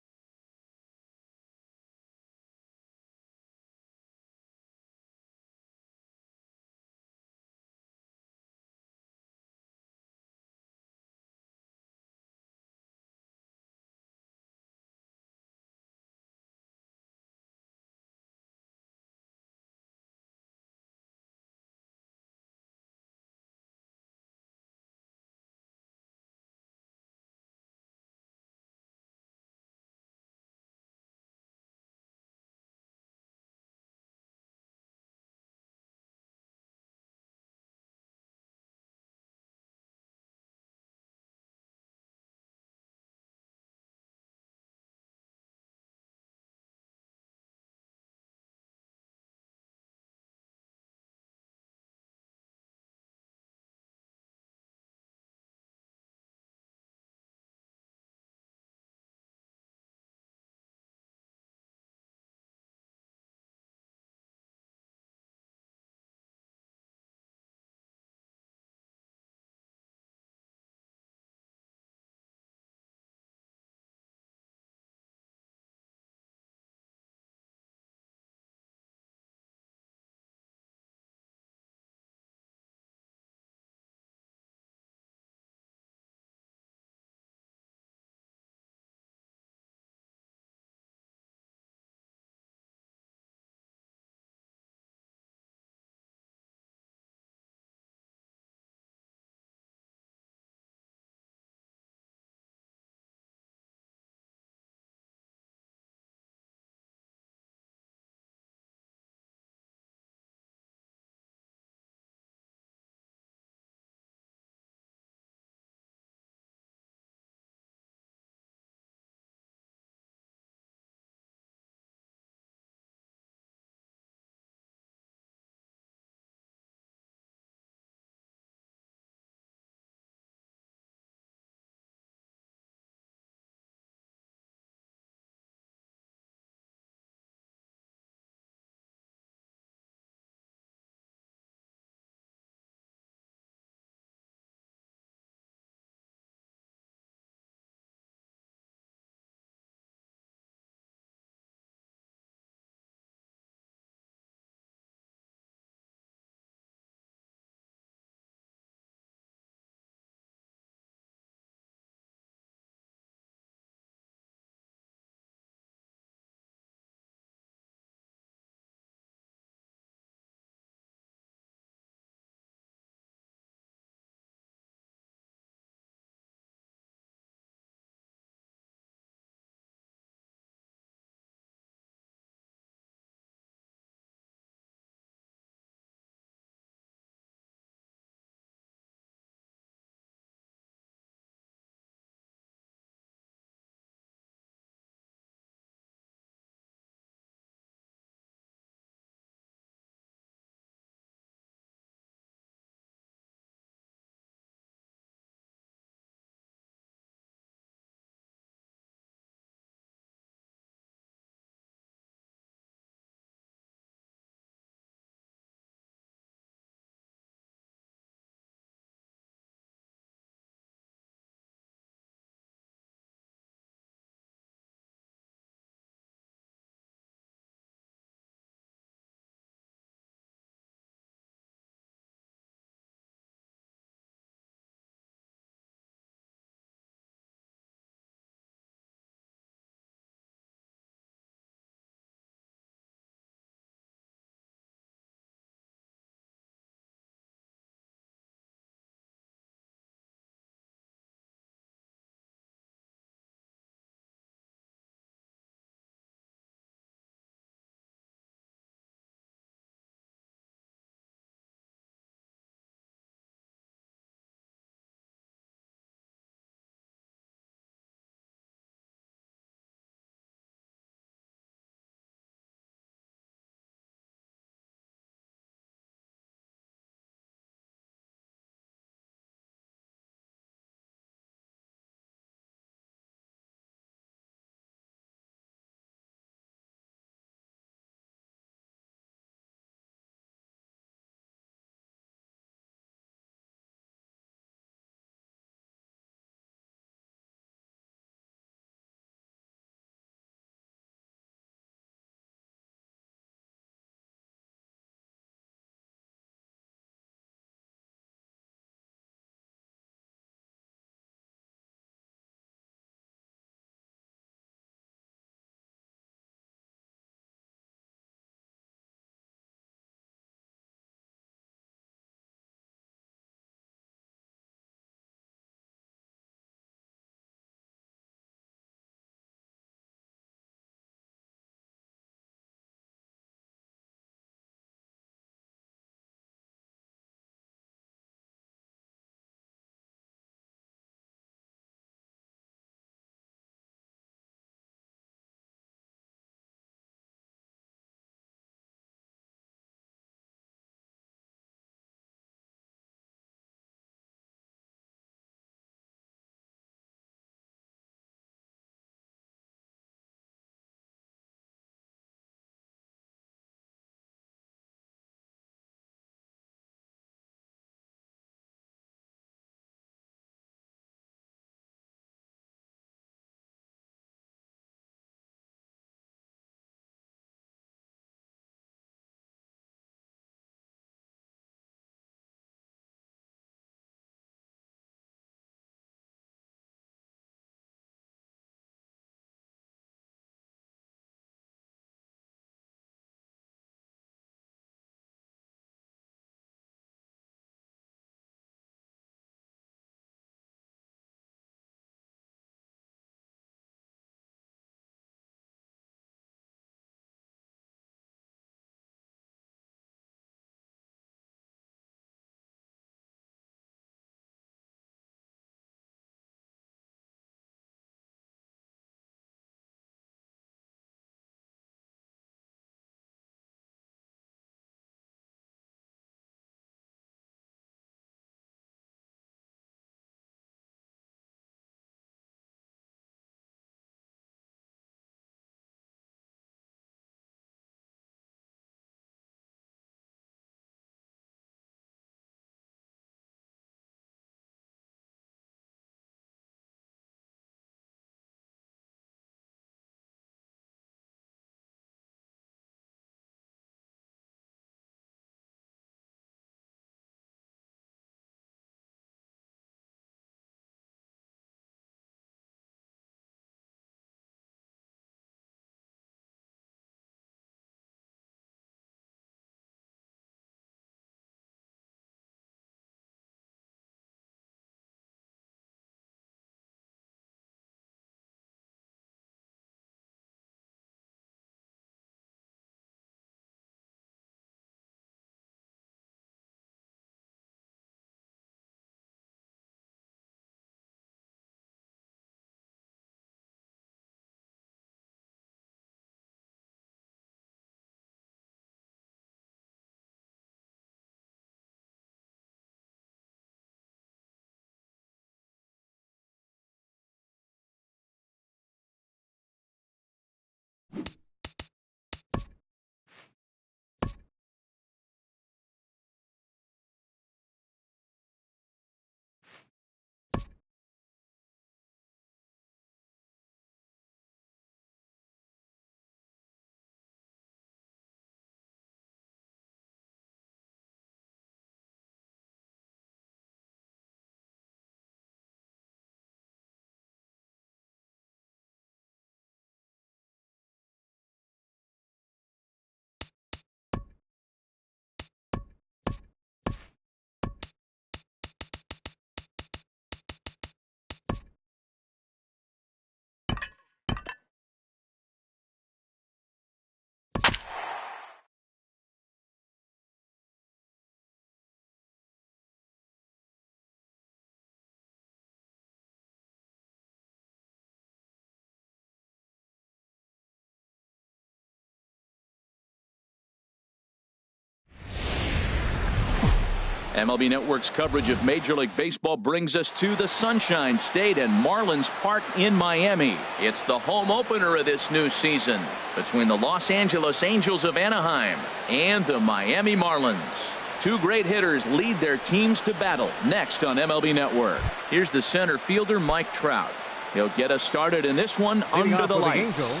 MLB Network's coverage of Major League Baseball brings us to the Sunshine State and Marlins Park in Miami. It's the home opener of this new season between the Los Angeles Angels of Anaheim and the Miami Marlins. Two great hitters lead their teams to battle next on MLB Network. Here's the center fielder, Mike Trout. He'll get us started in this one under the lights. Angels,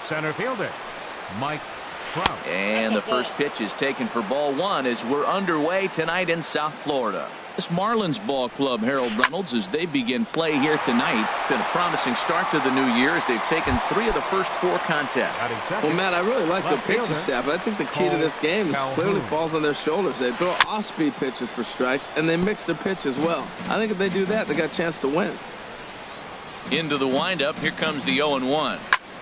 center fielder, Mike Trout. And the first pitch is taken for ball one as we're underway tonight in South Florida. This Marlins ball club, Harold Reynolds, as they begin play here tonight. It's been a promising start to the new year as they've taken 3 of the first 4 contests. Well, Matt, I really like the pitching staff, but I think the key to this game is clearly falls on their shoulders. They throw off-speed pitches for strikes, and they mix the pitch as well. I think if they do that, they got a chance to win. Into the windup, here comes the 0-1.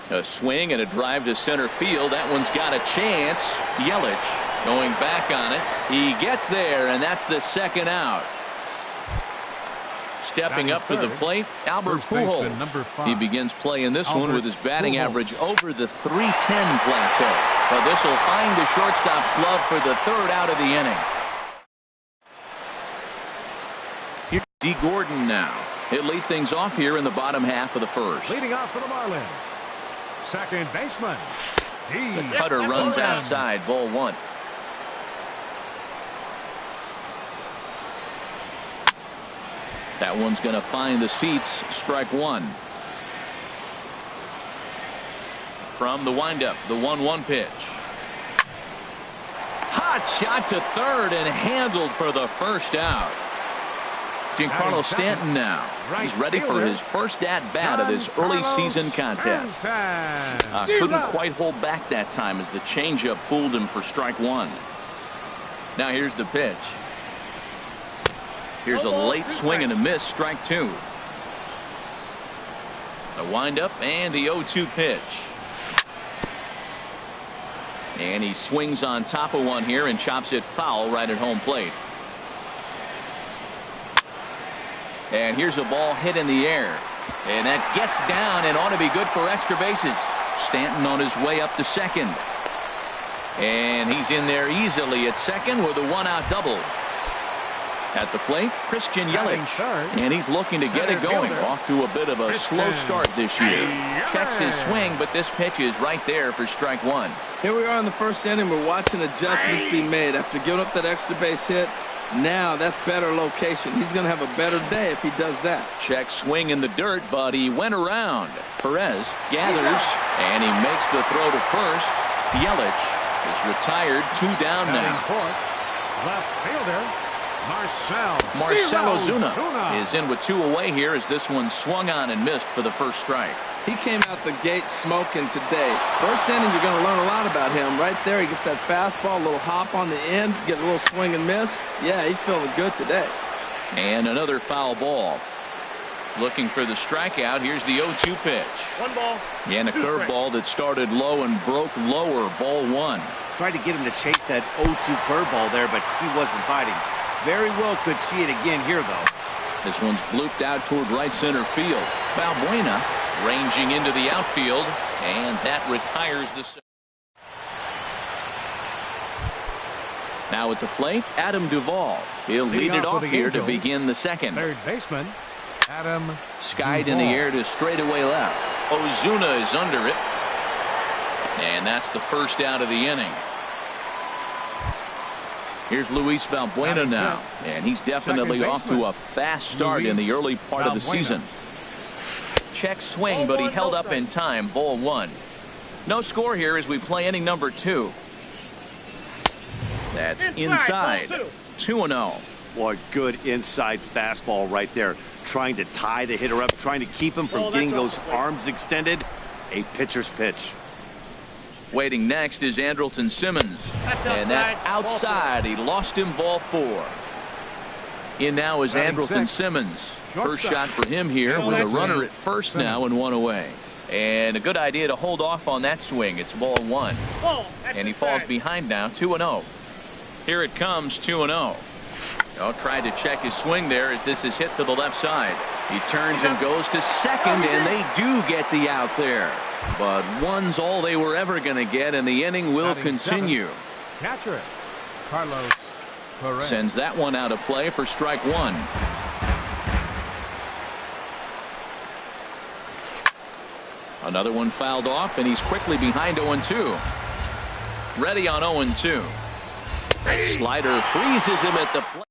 A swing and a drive to center field. That one's got a chance. Yelich going back on it. He gets there, and that's the second out. Stepping up to the plate, Albert Pujols. He begins play in this one with his batting average over the .310 plateau. But this will find the shortstop's glove for the 3rd out of the inning. Here's D. Gordon now. He'll lead things off here in the bottom half of the first. Leading off for the Marlins, second baseman. The cutter runs outside, ball 1. That one's going to find the seats, strike 1. From the windup, the 1-1 pitch. Hot shot to third and handled for the first out. Giancarlo Stanton now. He's ready for his first at-bat of this early season contest. Couldn't quite hold back that time as the changeup fooled him for strike 1. Now here's the pitch. Here's a late swing and a miss, strike 2. The windup and the 0-2 pitch. And he swings on top of one here and chops it foul right at home plate. And here's a ball hit in the air. And that gets down and ought to be good for extra bases. Stanton on his way up to second. And he's in there easily at second with a 1-out double. At the plate, Christian Yelich. And he's looking to get it going. Off to a bit of a slow start this year. Checks his swing, but this pitch is right there for strike 1. Here we are in the first inning. We're watching adjustments be made after giving up that extra base hit. Now that's better location. He's going to have a better day if he does that. Check swing in the dirt, but he went around. Perez gathers, and he makes the throw to first. Yelich is retired, 2 down now. Left fielder, Marcell Ozuna is in with 2 away here as this one swung on and missed for the first strike. He came out the gate smoking today. First inning, you're going to learn a lot about him. Right there, he gets that fastball, a little hop on the end, get a little swing and miss. Yeah, he's feeling good today. And another foul ball. Looking for the strikeout. Here's the 0-2 pitch. 1 ball. And a curveball that started low and broke lower, ball 1. Tried to get him to chase that 0-2 curveball there, but he wasn't biting. Very well could see it again here, though. This one's blooped out toward right center field. Valbuena ranging into the outfield, and that retires the. Now at the plate, Adam Duvall. He'll lead it off here to begin the second. Third baseman, Adam Skied in the air to straightaway left. Ozuna is under it, and that's the first out of the inning. Here's Luis Valbuena now, and he's definitely off to a fast start in the early part of the season. Check swing, but he held up in time, ball 1. No score here as we play inning number 2. That's inside, 2-0. Boy, good inside fastball right there. Trying to tie the hitter up, trying to keep him from getting those arms extended. A pitcher's pitch. Waiting next is Andrelton Simmons. And that's outside. He lost him, ball 4. In now is Andrelton Simmons. First shot for him here with a runner at first now and 1 away. And a good idea to hold off on that swing. It's ball 1. And he falls behind now, 2-0. Here it comes, 2-0. Tried to check his swing there as this is hit to the left side. He turns and goes to second, and they do get the out there. But one's all they were ever going to get, and the inning will continue. Catcher, Carlos Sends that one out of play for strike one. Another one fouled off, and he's quickly behind 0-2. Ready on 0-2. A slider freezes him at the plate.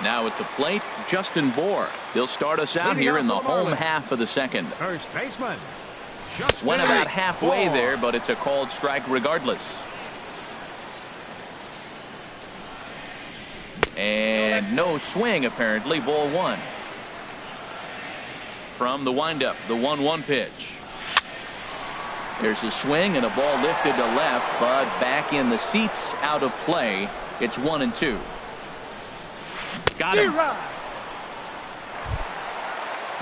Now at the plate, Justin Bohr. He'll start us out here in the home half of the second. First baseman. Went about halfway there, but it's a called strike regardless. And no swing, apparently. Ball one. From the windup, the 1-1 pitch. There's a swing and a ball lifted to left, but back in the seats, out of play. It's 1-2. Got him.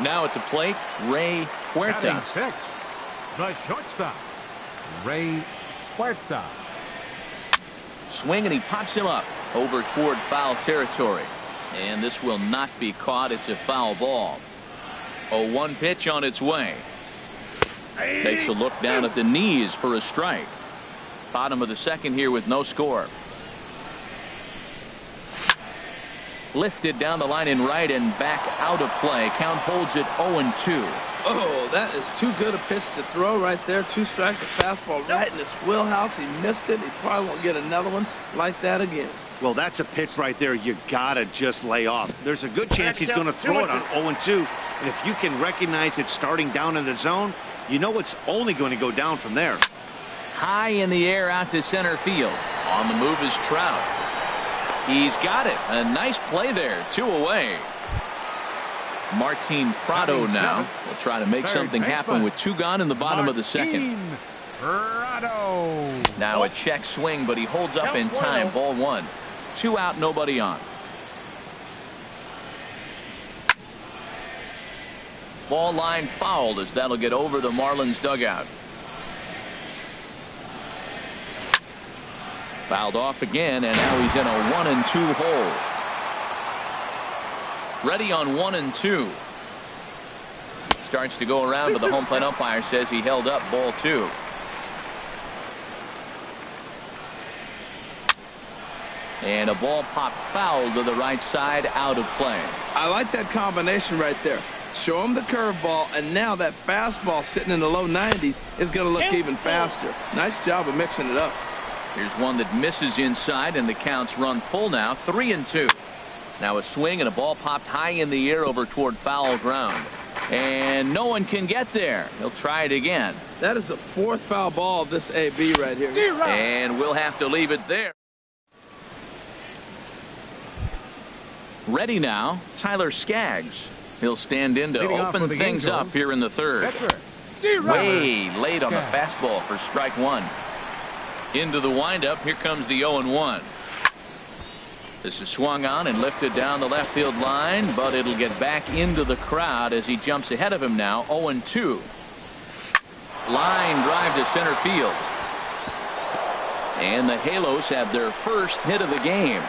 Now at the plate, Ray Huerta. Batting six, the shortstop, Ray Huerta. Swing, and he pops him up over toward foul territory. And this will not be caught. It's a foul ball. 0-1 pitch on its way. Takes a look down at the knees for a strike. Bottom of the second here with no score. Lifted down the line in right and back out of play. Count holds it 0-2. Oh, that is too good a pitch to throw right there. 2 strikes, a fastball right in his wheelhouse. He missed it. He probably won't get another one like that again. Well, that's a pitch right there you gotta just lay off. There's a good chance he's going to throw it on 0-2. And if you can recognize it starting down in the zone, you know it's only going to go down from there. High in the air out to center field. On the move is Trout. He's got it. A nice play there. 2 away. Martin Prado now will try to make something happen with 2 gone in the bottom of the second. Prado. Now a check swing, but he holds up in time. Ball one. 2 out, nobody on. Ball line fouled, as that'll get over the Marlins dugout. Fouled off again, and now he's in a 1-2 hole. Ready on 1-2. Starts to go around, but the home plate umpire says he held up ball 2. And a ball popped foul to the right side, out of play. I like that combination right there. Show him the curveball, and now that fastball sitting in the low 90s is going to look even faster. Nice job of mixing it up. Here's one that misses inside, and the count's run full now. 3-2. Now a swing and a ball popped high in the air over toward foul ground. And no one can get there. He'll try it again. That is the 4th foul ball of this AB right here. And we'll have to leave it there. Ready now, Tyler Skaggs. He'll stand in to open things up here in the third. Way late on the fastball for strike one. Into the windup. Here comes the 0-1. This is swung on and lifted down the left field line, but it'll get back into the crowd as he jumps ahead of him now. 0-2. Line drive to center field. And the Halos have their first hit of the game.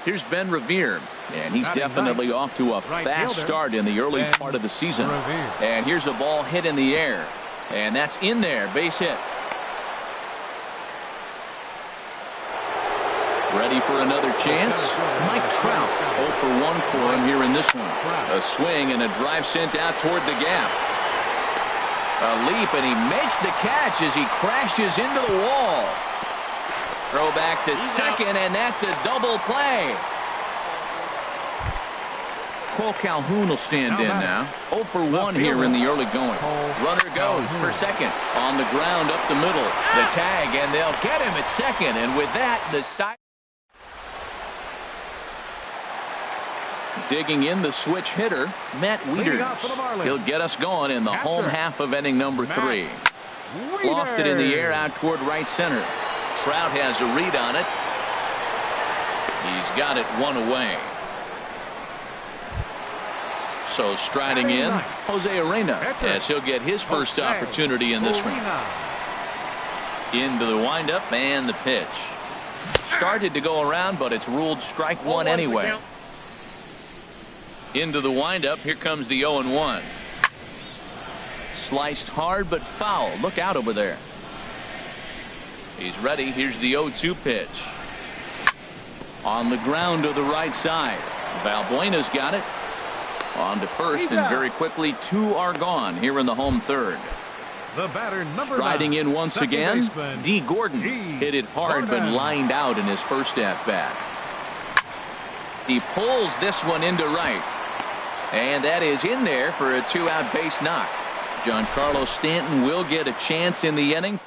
Here's Ben Revere, and he's definitely off to a fast start in the early part of the season. And here's a ball hit in the air, and that's in there. Base hit. Ready for another chance? Mike Trout 0 for 1 for him here in this one. A swing and a drive sent out toward the gap. A leap, and he makes the catch as he crashes into the wall. Throw back to second, and that's a double play. Cole Calhoun will stand in now. 0 for 1 here in the early going. Runner goes for second. On the ground up the middle. The tag, and they'll get him at second. And with that, the side. Digging in the switch hitter, Matt Wieters. He'll get us going in the home half of inning number 3. Lofted in the air out toward right center. Trout has a read on it. He's got it 1 away. So striding in, Jose Arena, as he'll get his first opportunity in this one. Into the windup and the pitch. Started to go around, but it's ruled strike one anyway. Into the windup. Here comes the 0-1. Sliced hard but foul. Look out over there. He's ready. Here's the 0-2 pitch. On the ground to the right side. Valbuena's got it. On to first, and very quickly 2 are gone here in the home third. The batter, number Striding 9, in once second again, baseman, D. Gordon. Hit it hard but lined out in his first at-bat. He pulls this one into right. And that is in there for a 2-out base knock. Giancarlo Stanton will get a chance in the inning.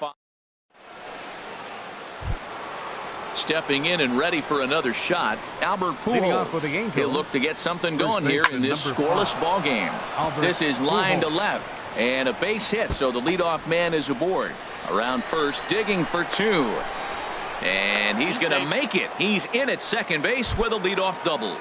Stepping in and ready for another shot, Albert Pujols. He'll look to get something going here in this scoreless ball game. This is line to left, and a base hit, so the leadoff man is aboard. Around first, digging for 2. And he's going to make it. He's in at second base with a leadoff double.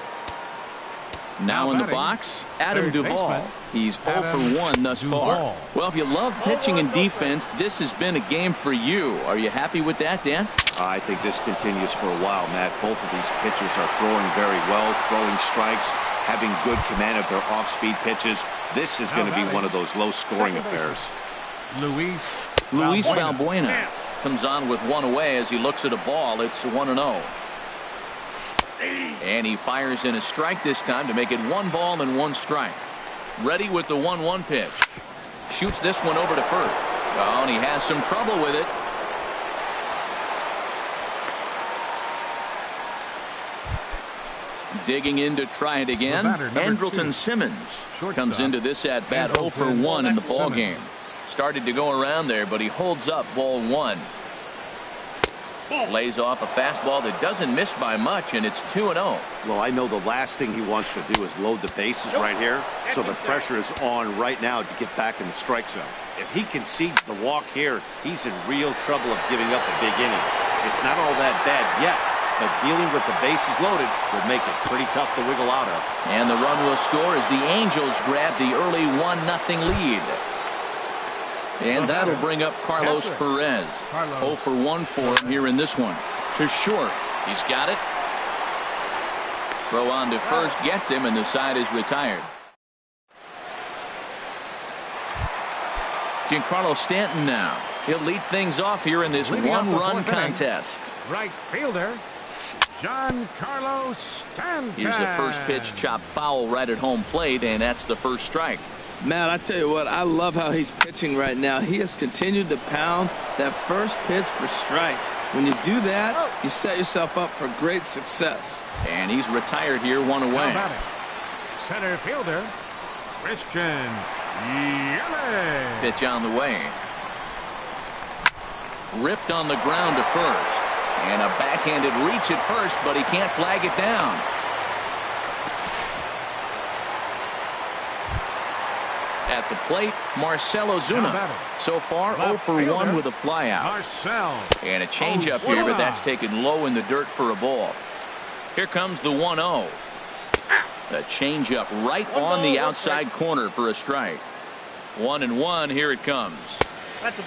Now in the box, Adam Duvall. He's 0 for 1 thus far. Well, if you love pitching and defense, this has been a game for you. Are you happy with that, Dan? I think this continues for a while, Matt. Both of these pitchers are throwing very well, throwing strikes, having good command of their off-speed pitches. This is going to be one of those low-scoring affairs. Luis Valbuena comes on with 1 away as he looks at a ball. It's 1-0. And he fires in a strike this time to make it 1 ball and 1 strike. Ready with the 1-1 pitch. Shoots this one over to first. Oh, and he has some trouble with it. Digging in to try it again. Andrelton Simmons comes into this at bat 0 for 1 in the ball game. Started to go around there, but he holds up ball 1. Lays off a fastball that doesn't miss by much, and it's 2-0. Well, I know the last thing he wants to do is load the bases right here, so the pressure is on right now to get back in the strike zone. If he concedes the walk here, he's in real trouble of giving up a big inning. It's not all that bad yet, but dealing with the bases loaded will make it pretty tough to wiggle out of. And the run will score as the Angels grab the early 1-0 lead. And that'll bring up Carlos Perez. 0 for 1 for him here in this one. To short. He's got it. Throw on to first gets him, and the side is retired. Giancarlo Stanton now. He'll lead things off here in this one-run contest. Right fielder, Giancarlo Stanton. Here's the first pitch, chopped foul right at home plate, and that's the first strike. Matt, I tell you what, I love how he's pitching right now. He has continued to pound that first pitch for strikes. When you do that, you set yourself up for great success. And he's retired here, 1 away. Center fielder, Christian Yelich. Pitch on the way. Ripped on the ground to first. And a backhanded reach at first, but he can't flag it down. At the plate, Marcell Ozuna. So far, 0 for 1 with a flyout. And a changeup here, but that's taken low in the dirt for a ball. Here comes the 1-0. A changeup right on the outside corner for a strike. 1-1, here it comes.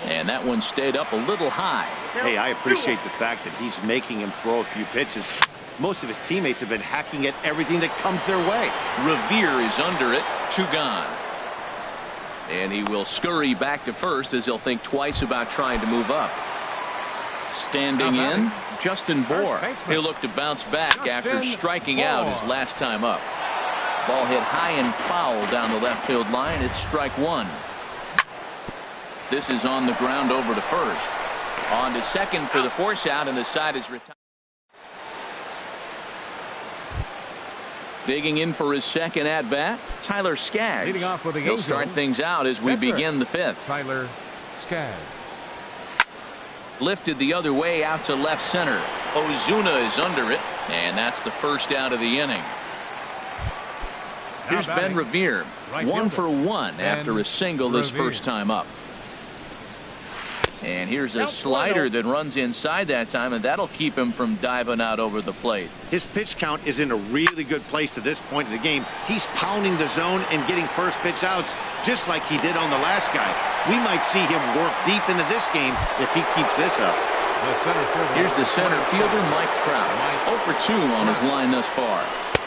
And that one stayed up a little high. Hey, I appreciate the fact that he's making him throw a few pitches. Most of his teammates have been hacking at everything that comes their way. Revere is under it, 2 gone. And he will scurry back to first as he'll think twice about trying to move up. Standing in, Justin Bour. He'll look to bounce back after striking out his last time up. Ball hit high and foul down the left field line. It's strike 1. This is on the ground over to first. On to second for the force out, and the side is retired. Digging in for his second at-bat, Tyler Skaggs. Leading off with the He'll start things out as we begin the 5th. Tyler Skaggs. Lifted the other way out to left center. Ozuna is under it, and that's the first out of the inning. Here's Ben Revere, 1 for 1 after a single this first time up. And here's a slider that runs inside that time, and that'll keep him from diving out over the plate. His pitch count is in a really good place at this point in the game. He's pounding the zone and getting first pitch outs just like he did on the last guy. We might see him work deep into this game if he keeps this up. Here's the center fielder, Mike Trout. 0 for 2 on his line thus far.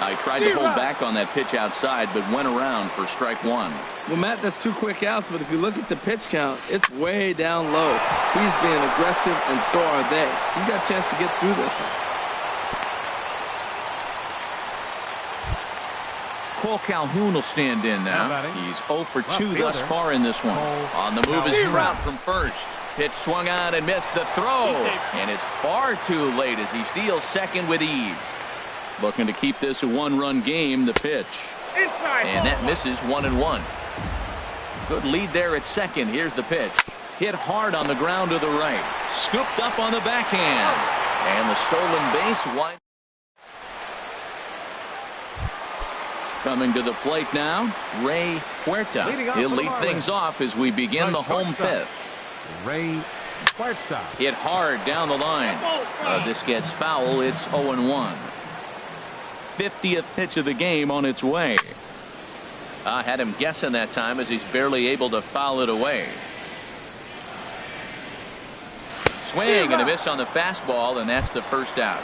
I tried to hold back on that pitch outside, but went around for strike one. Well, Matt, that's 2 quick outs, but if you look at the pitch count, it's way down low. He's being aggressive, and so are they. He's got a chance to get through this one. Cole Calhoun will stand in now. He's 0 for 2 thus far in this one. On the move is Trout from first. Pitch swung on and missed the throw. And it's far too late as he steals second with ease. Looking to keep this a 1-run game, the pitch. And that misses 1-1. Good lead there at second. Here's the pitch. Hit hard on the ground to the right. Scooped up on the backhand. And the stolen base wide. Coming to the plate now, Ray Huerta. He'll lead things off as we begin the home fifth. Ray Huerta. Hit hard down the line. This gets foul. It's 0-1. 50th pitch of the game on its way. I had him guessing that time as he's barely able to foul it away. Swing and a miss on the fastball, and that's the first out.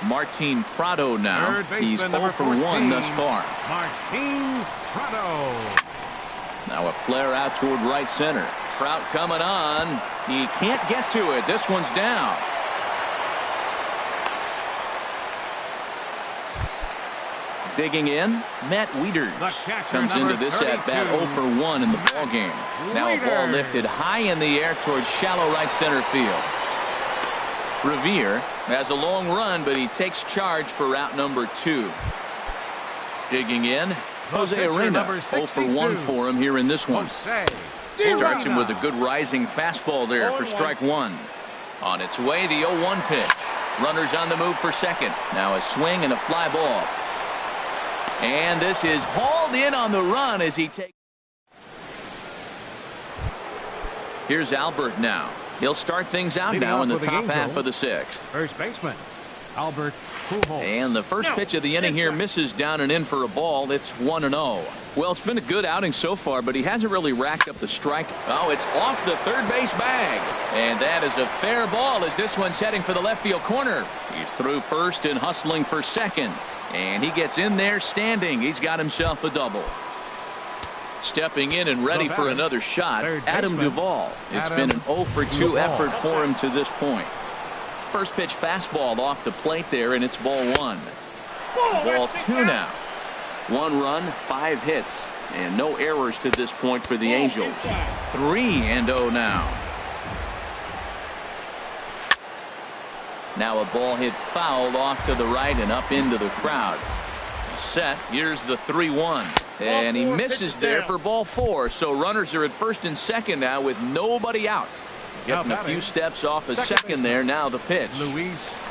Martin Prado now. He's 0 for 1 thus far. Martin Prado. Now a flare out toward right center. Trout coming on. He can't get to it. This one's down. Digging in, Matt Wieters comes into this at bat 0 for 1 in the ball game. Now a ball lifted high in the air towards shallow right center field. Revere has a long run, but he takes charge for route number 2. Digging in, Jose Arena. 0 for 1 for him here in this one. Starts him with a good rising fastball there for strike one. On its way, the 0-1 pitch. Runners on the move for second. Now a swing and a fly ball. And this is hauled in on the run as he takes. Here's Albert now. He'll start things out now in the top half of the sixth. First baseman, Albert Pujols. And the first pitch of the inning here misses down and in for a ball. It's 1-0. Well, it's been a good outing so far, but he hasn't really racked up the strike. Oh, it's off the third base bag. And that is a fair ball as this one's heading for the left field corner. He's through first and hustling for second. And he gets in there standing. He's got himself a double. Stepping in and ready for another shot, Adam Duvall. It's been an 0 for 2 effort for him to this point. First pitch fastball off the plate there, and it's ball 1. Ball 2 now. 1 run, 5 hits, and no errors to this point for the Angels. 3-0 now. Now a ball hit foul off to the right and up into the crowd. Set. Here's the 3-1. And he misses there for ball 4. So runners are at first and second now with nobody out. Getting a few steps off a second there. Now the pitch.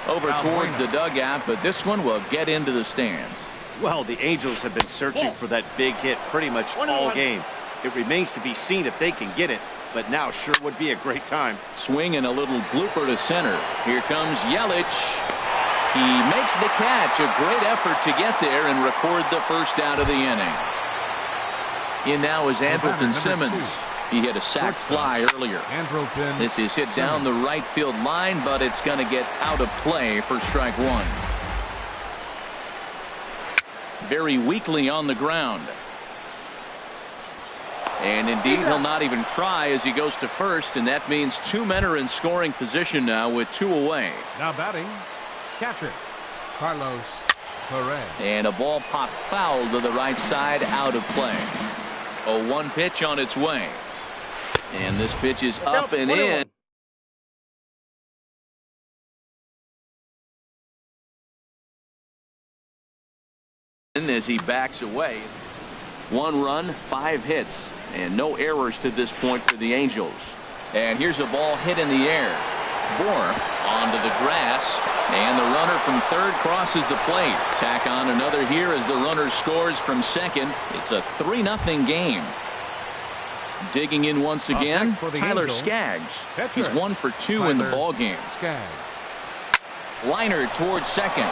Over towards the dugout, but this one will get into the stands. Well, the Angels have been searching for that big hit pretty much all game. It remains to be seen if they can get it, but now sure would be a great time. Swing and a little blooper to center. Here comes Yelich. He makes the catch. A great effort to get there and record the first out of the inning. In now is Andrelton Simmons. He hit a sac fly earlier. This is hit down the right field line, but it's going to get out of play for strike one. Very weakly on the ground. And indeed, he'll not even try as he goes to first, and that means 2 men are in scoring position now with 2 away. Now batting, catcher Carlos Perez. And a ball popped foul to the right side, out of play. A 1 pitch on its way. And this pitch is up and in. As he backs away. 1 run, 5 hits, and no errors to this point for the Angels. And here's a ball hit in the air. Bohr onto the grass, and the runner from third crosses the plate. Tack on another here as the runner scores from second. It's a 3-0 game. Digging in once again, Tyler Skaggs. He's 1 for 2 in the ball game. Liner towards second.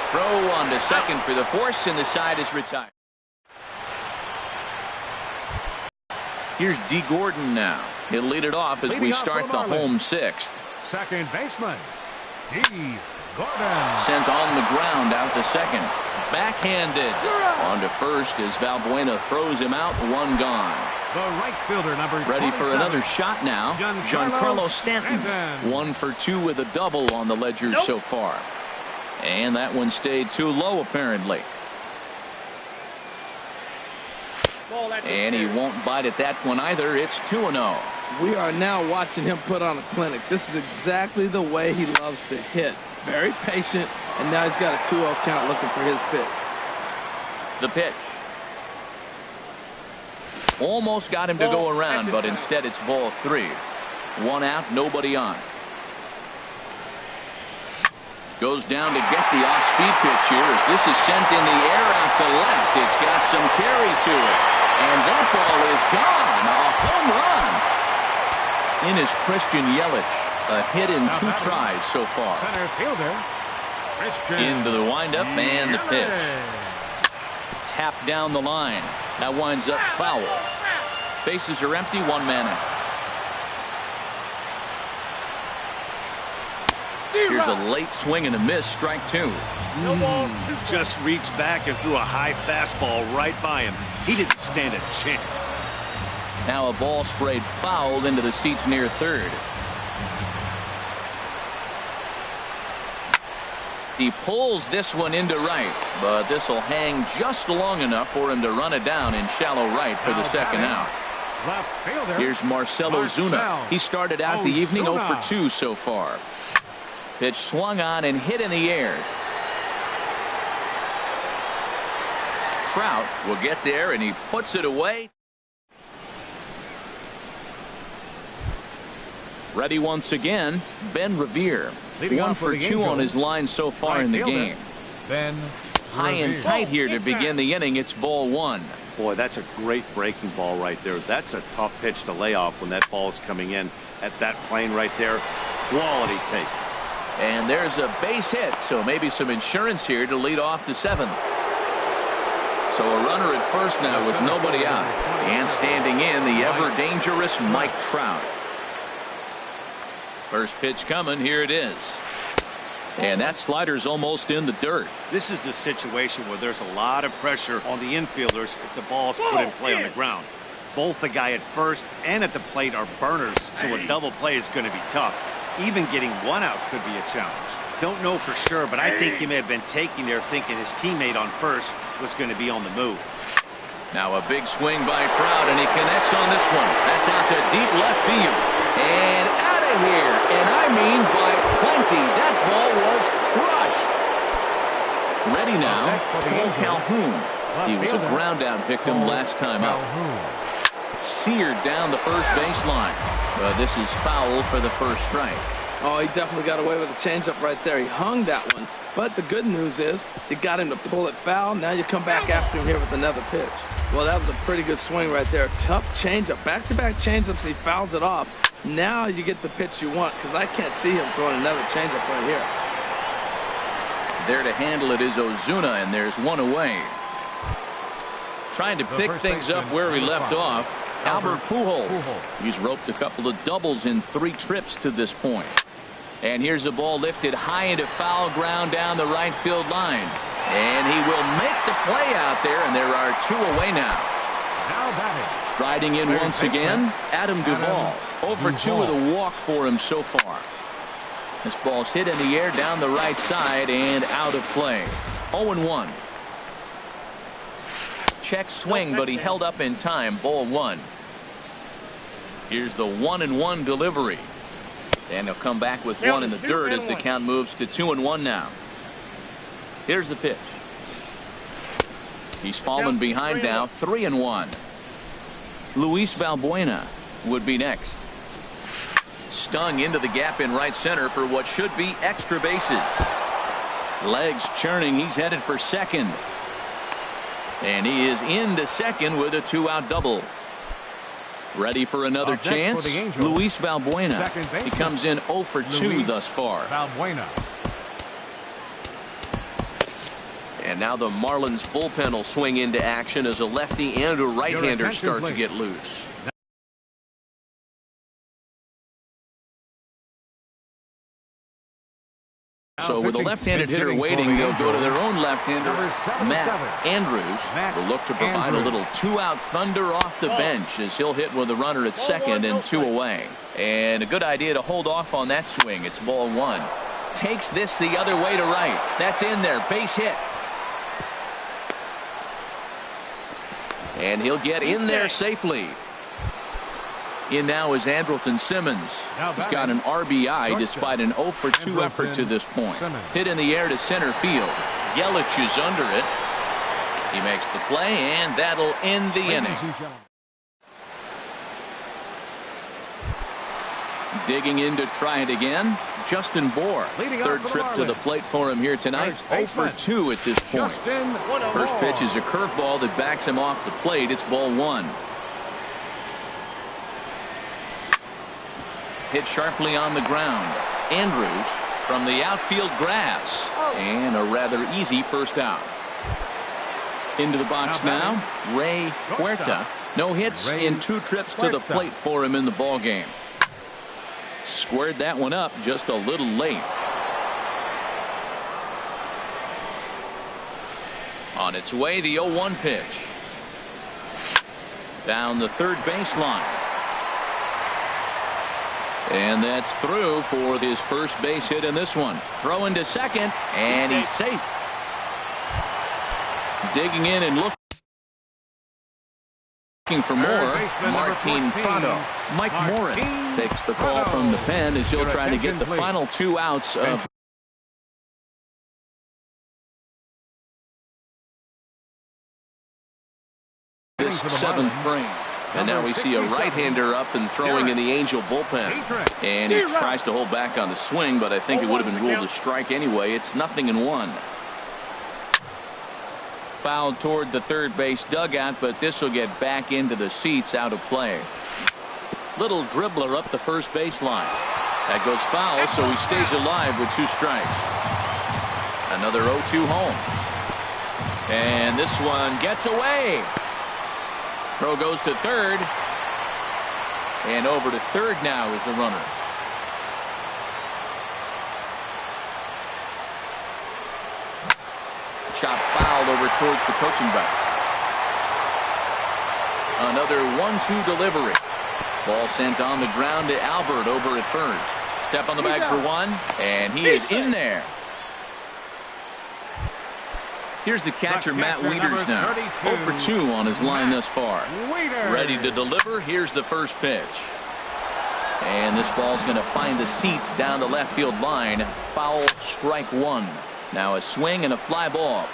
Throw on to second for the force, and the side is retired. Here's D. Gordon now. He'll lead it off as we start the home 6th. Second baseman, D. Gordon. Sent on the ground out to second. Backhanded. On to first as Valbuena throws him out. One gone. The right fielder, number Ready for 27. another shot now. Giancarlo Stanton. 1 for 2 with a double on the ledger so far. And that one stayed too low apparently. And he won't bite at that one either. It's 2-0. We are now watching him put on a clinic. This is exactly the way he loves to hit. Very patient, and now he's got a 2-0 count looking for his pitch. The pitch. Almost got him to go around, but instead it's ball 3. 1 out, nobody on. Goes down to get the off-speed pitch here as this is sent in the air out to left. It's got some carry to it. And that ball is gone. A home run. In is Christian Yelich. A hit in 2 tries so far. Center fielder, Christian Into the windup and the pitch. Tap down the line. That winds up foul. Bases are empty. 1 man out. Here's a late swing and a miss. Strike 2. Just reached back and threw a high fastball right by him. He didn't stand a chance. Now a ball sprayed fouled into the seats near third. He pulls this one into right, but this will hang just long enough for him to run it down in shallow right for the second out. left fielder. Here's Marcell Ozuna. He started out the evening 0 for 2 so far. Pitch swung on and hit in the air. Trout will get there and he puts it away. Ready once again, Ben Revere. Leading 1 off for for the 2 on Angels, his line so far right in the fielder, game. Ben High and Revere. tight here to begin the inning. It's ball 1. Boy, that's a great breaking ball right there. That's a tough pitch to lay off when that ball is coming in at that plane right there. Quality take. And there's a base hit, so maybe some insurance here to lead off the 7th. So a runner at first now with nobody out. And standing in, the ever-dangerous Mike Trout. First pitch coming. Here it is. And that slider's almost in the dirt. This is the situation where there's a lot of pressure on the infielders if the ball is put in play on the ground. Both the guy at first and at the plate are burners, so a double play is going to be tough. Even getting one out could be a challenge. Don't know for sure, but I think he may have been taking there thinking his teammate on first was going to be on the move. Now a big swing by Trout, and he connects on this one. That's out to deep left field. And out of here. And I mean by plenty. That ball was crushed. Ready now, Paul Calhoun. He was a ground out victim last time up. Seared down the first baseline. But this is foul for the first strike. Oh, he definitely got away with a changeup right there. He hung that one. But the good news is you got him to pull it foul. Now you come back after him here with another pitch. Well, that was a pretty good swing right there. Tough changeup. Back-to-back changeups. He fouls it off. Now you get the pitch you want because I can't see him throwing another changeup right here. There to handle it is Ozuna, and there's one away. Trying to pick things up where we left off. Albert Pujols. He's roped a couple of doubles in 3 trips to this point. And here's a ball lifted high into foul ground down the right field line. And he will make the play out there, and there are 2 away now. Now batting. Striding in once again, Adam Duvall. 0 for 2 with a walk for him so far. This ball's hit in the air down the right side and out of play. 0-1. Check swing, but he held up in time. Ball 1. Here's the 1-1 delivery. And he'll come back with 1 in the dirt as the count moves to 2-1 now. Here's the pitch. He's fallen behind now. 3-1. Luis Valbuena would be next. Stung into the gap in right center for what should be extra bases. Legs churning. He's headed for second. And he is into second with a 2-out double. Ready for another chance. Luis Valbuena. He comes in 0 for 2 thus far. Valbuena. And now the Marlins bullpen will swing into action as a lefty and a right-hander start to get loose. So with a left-handed hitter waiting, they'll go to their own left-hander, Matt Andrews, will look to provide a little two-out thunder off the bench as he'll hit with a runner at second and 2 away. And a good idea to hold off on that swing. It's ball 1. Takes this the other way to right. That's in there. Base hit. And he'll get in there safely. In now is Andrelton Simmons. He's got an RBI despite an 0 for 2 effort to this point. Hit in the air to center field. Yelich is under it. He makes the play, and that'll end the inning. Digging in to try it again, Justin Bohr. Third trip to the plate for him here tonight. 0 for 2 at this point. First pitch is a curveball that backs him off the plate. It's ball 1. Hit sharply on the ground. Andrews from the outfield grass. And a rather easy first out. Into the box now, Ray Huerta. No hits in 2 trips to the plate for him in the ball game. Squared that one up just a little late. On its way, the 0-1 pitch. Down the third baseline. And that's through for his first base hit in this one. Throw into second, and he's safe. Digging in and looking for more. Martin Prado. Mike Morin takes the call from the pen as he'll try to get the final 2 outs of this 7th frame. And now we see a right-hander up and throwing in the Angel bullpen. And he tries to hold back on the swing, but I think it would have been ruled a strike anyway. It's 0-1. Fouled toward the third base dugout, but this will get back into the seats, out of play. Little dribbler up the first baseline. That goes foul, so he stays alive with 2 strikes. Another 0-2 home. And this one gets away. Throw goes to third. And over to third now is the runner. Chop fouled over towards the coaching back. Another 1-2 delivery. Ball sent on the ground to Albert over at first. Step on the bag for 1, and he is in there. Here's the catcher, Matt Wieters now. 0 for 2 on his line thus far. Ready to deliver. Here's the first pitch. And this ball's going to find the seats down the left field line. Foul, strike 1. Now a swing and a fly ball.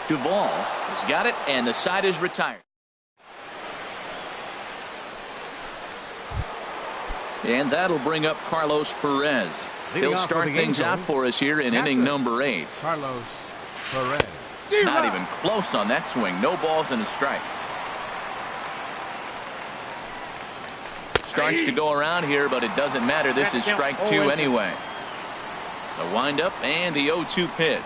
Duvall has got it, and the side is retired. And that'll bring up Carlos Perez. He'll start things out for us here in inning number 8. Carlos Perez. Not even close on that swing. No balls and a strike. Starts to go around here, but it doesn't matter. This is strike 2 anyway. The windup and the 0-2 pitch.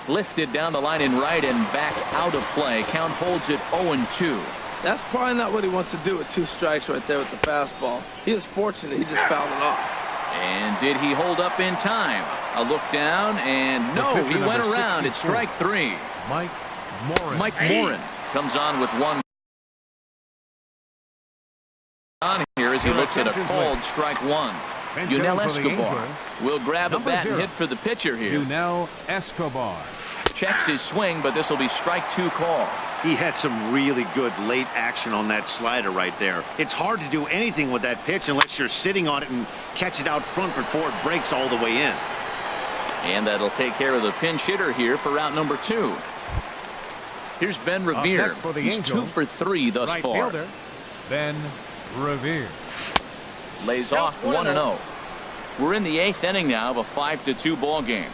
Lifted down the line in right and back out of play. Count holds it 0-2. That's probably not what he wants to do with 2 strikes right there with the fastball. He is fortunate he just fouled it off. And did he hold up in time? A look down, and no, he went around. It's strike 3. Mike Morin comes on with 1 on here as he looks at a called strike 1. Yunel Escobar will grab a bat and hit for the pitcher here. Yunel Escobar checks his swing, but this will be strike 2 call. He had some really good late action on that slider right there. It's hard to do anything with that pitch unless you're sitting on it and catch it out front before it breaks all the way in. And that'll take care of the pinch hitter here for route number 2. Here's Ben Revere. He's 2 for 3 thus far. Fielder, Ben Revere. Lays off 1-0. We're in the 8th inning now of a 5-2 ball game.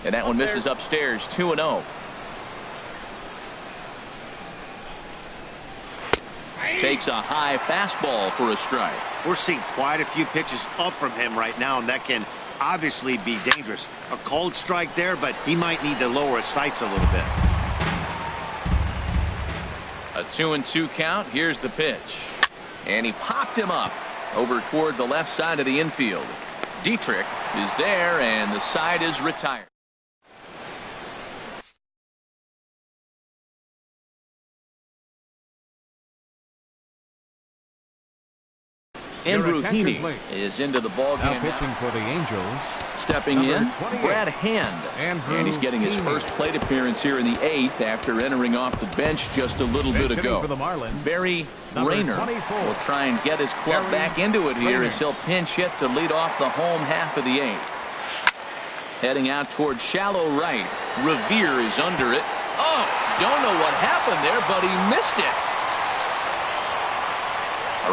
And that one misses upstairs. 2-0. Takes a high fastball for a strike. We're seeing quite a few pitches up from him right now, and that can obviously be dangerous. A cold strike there, but he might need to lower his sights a little bit. A 2-2 count. Here's the pitch. And he popped him up over toward the left side of the infield. Dietrich is there, and the side is retired. Andrew Heaney is into the ball game now. Pitching for the Angels. Stepping in, Brad Hand. And he's getting his first plate appearance here in the 8th after entering off the bench just a little bit ago. Barry Rayner will try and get his club back into it here as he'll pinch hit to lead off the home half of the 8th. Heading out towards shallow right. Revere is under it. Oh, don't know what happened there, but he missed it.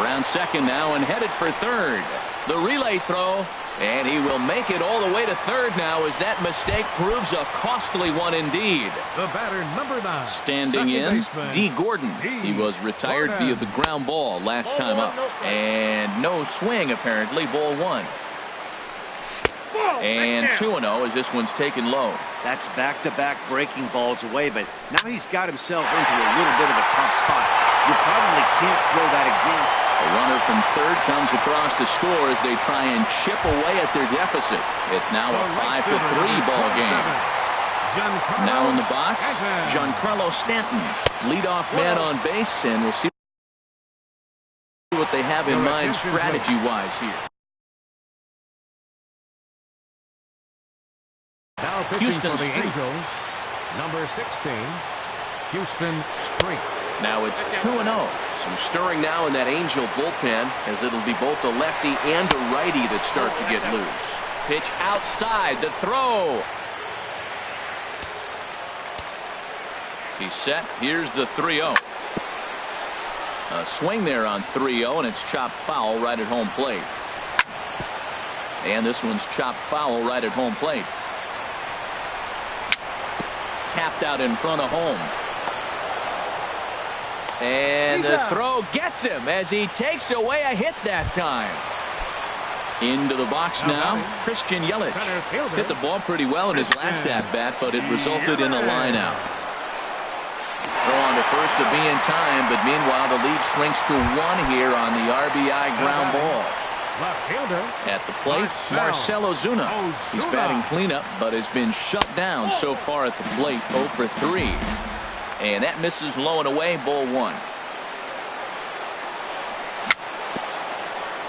Around second now and headed for third. The relay throw. And he will make it all the way to third now as that mistake proves a costly one indeed. The batter, number 9. Standing in, D. Gordon. He was retired via the ground ball last time up. And no swing, apparently. Ball 1. And 2-0 as this one's taken low. That's back-to-back breaking balls away, but now he's got himself into a little bit of a tough spot. You probably can't throw that again. A runner from third comes across to score as they try and chip away at their deficit. It's now a 5-3 ball game. Now in the box, Giancarlo Stanton, leadoff man on base, and we'll see what they have in mind strategy-wise here. Now Houston Street. Angels, number 16, Houston Street. Now it's 2-0. Some stirring now in that Angel bullpen as it'll be both a lefty and a righty that start to get loose. Pitch outside, the throw. He's set. Here's the 3-0. A swing there on 3-0, and it's chopped foul right at home plate. And this one's chopped foul right at home plate. Tapped out in front of home. And the throw gets him as he takes away a hit that time. Into the box now, Christian Yelich. Hit the ball pretty well in his last at-bat, but it resulted in a line-out. Throw on to first to be in time, but meanwhile the lead shrinks to 1 here on the RBI ground ball. At the plate, Marcell Ozuna. He's batting cleanup, but has been shut down so far at the plate, 0 for 3. And that misses low and away, ball 1.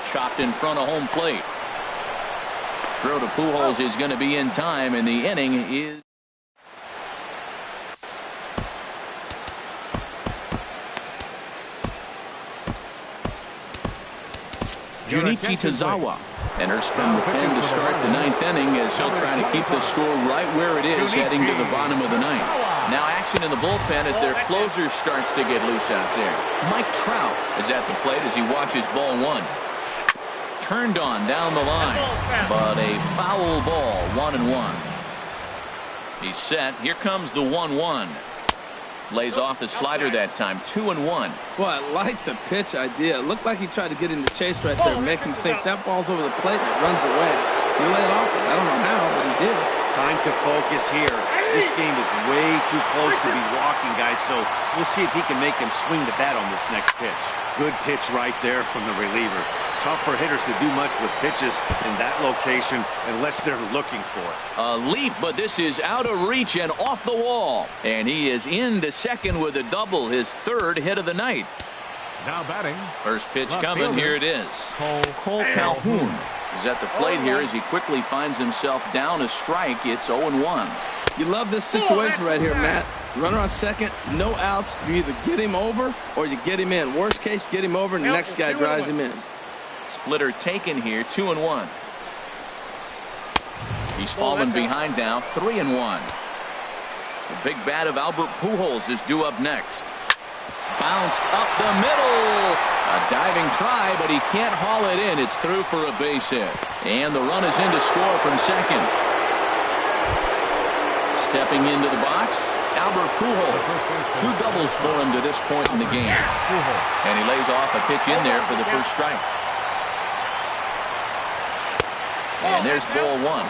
Chopped in front of home plate. Throw to Pujols is going to be in time, and the inning is... Junichi Tazawa enters from the pen to start the 9th inning as he'll try to keep the score right where it is heading to the bottom of the 9th. Now action in the bullpen as their closer starts to get loose out there. Mike Trout is at the plate as he watches ball 1. Turned on down the line, but a foul ball, 1-1. He's set. Here comes the 1-1. Lays off the slider that time, 2-1. Well, I like the pitch idea. It looked like he tried to get into chase right there, make him think that ball's over the plate and it runs away. He laid off it. I don't know how, but he did. Time to focus here. This game is way too close to be walking, guys, so we'll see if he can make him swing the bat on this next pitch. Good pitch right there from the reliever. Tough for hitters to do much with pitches in that location unless they're looking for it. A leap, but this is out of reach and off the wall. And he is into second with a double, his 3rd hit of the night. Now batting. First pitch coming. Here it is. Cole Calhoun is at the plate here as he quickly finds himself down a strike. It's 0-1. You love this situation right here, Matt. Runner on second, no outs. You either get him over or you get him in. Worst case, get him over and the next guy drives him in. Splitter taken here, 2-1. He's fallen behind now, 3-1. The big bat of Albert Pujols is due up next. Bounced up the middle. A diving try, but he can't haul it in. It's through for a base hit. And the run is in to score from second. Stepping into the box, Albert Pujols. 2 doubles for him to this point in the game. And he lays off a pitch in there for the first strike. And there's ball 1.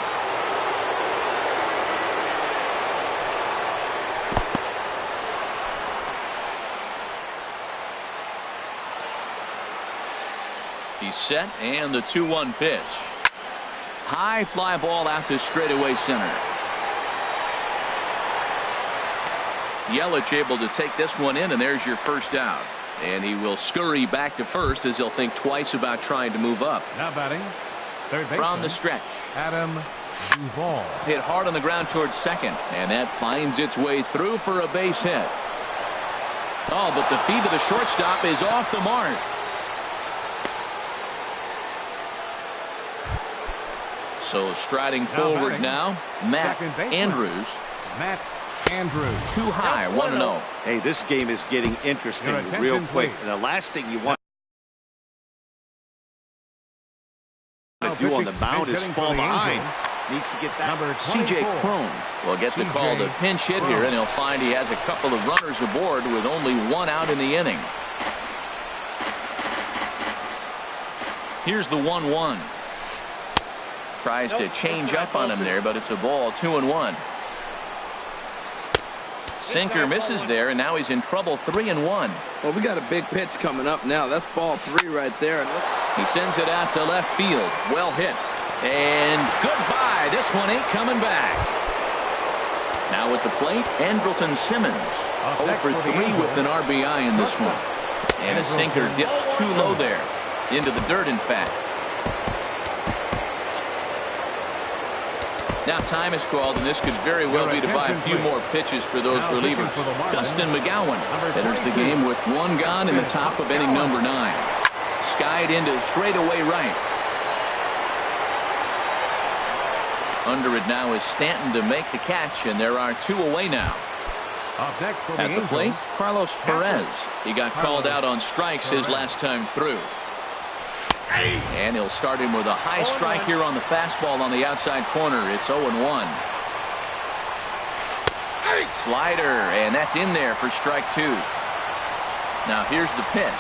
He's set, and the 2-1 pitch. High fly ball out to straightaway center. Yelich able to take this one in, and there's your first out. And he will scurry back to first as he'll think twice about trying to move up. Now batting, third baseman, From the stretch. Adam Duvall. Hit hard on the ground towards second, and that finds its way through for a base hit. Oh, but the feet of the shortstop is off the mark. So striding forward now, Matt Andrews. Matt Andrews. Too high, 1-0. Hey, this game is getting interesting Your attention, real quick. please. And the last thing you want Now to do on the pitching, mound is hitting fall for the behind. Angels. Needs to get that. Number C.J. 24. Cron will get the call to pinch hit here, and he'll find he has a couple of runners aboard with only one out in the inning. Here's the 1-1. Tries to change up on him there, but it's a ball, 2-1. Sinker misses there, and now he's in trouble, 3-1. Well, we got a big pitch coming up now. That's ball 3 right there. He sends it out to left field. Well hit. And goodbye. This one ain't coming back. Now at the plate, Andrelton Simmons. 0 for 3 with an RBI in this one. And a sinker dips too low there. Into the dirt, in fact. Now time is called, and this could very well be to buy a few more pitches for those relievers. Dustin McGowan enters the game with one gone in the top of inning number 9. Skied into straightaway right. Under it now is Stanton to make the catch, and there are 2 away now. Up next for At the plate, Carlos Perez. He got called out on strikes his last time through. And he'll start him with a high strike here on the fastball on the outside corner. It's 0-1. Slider, and that's in there for strike 2. Now here's the pitch.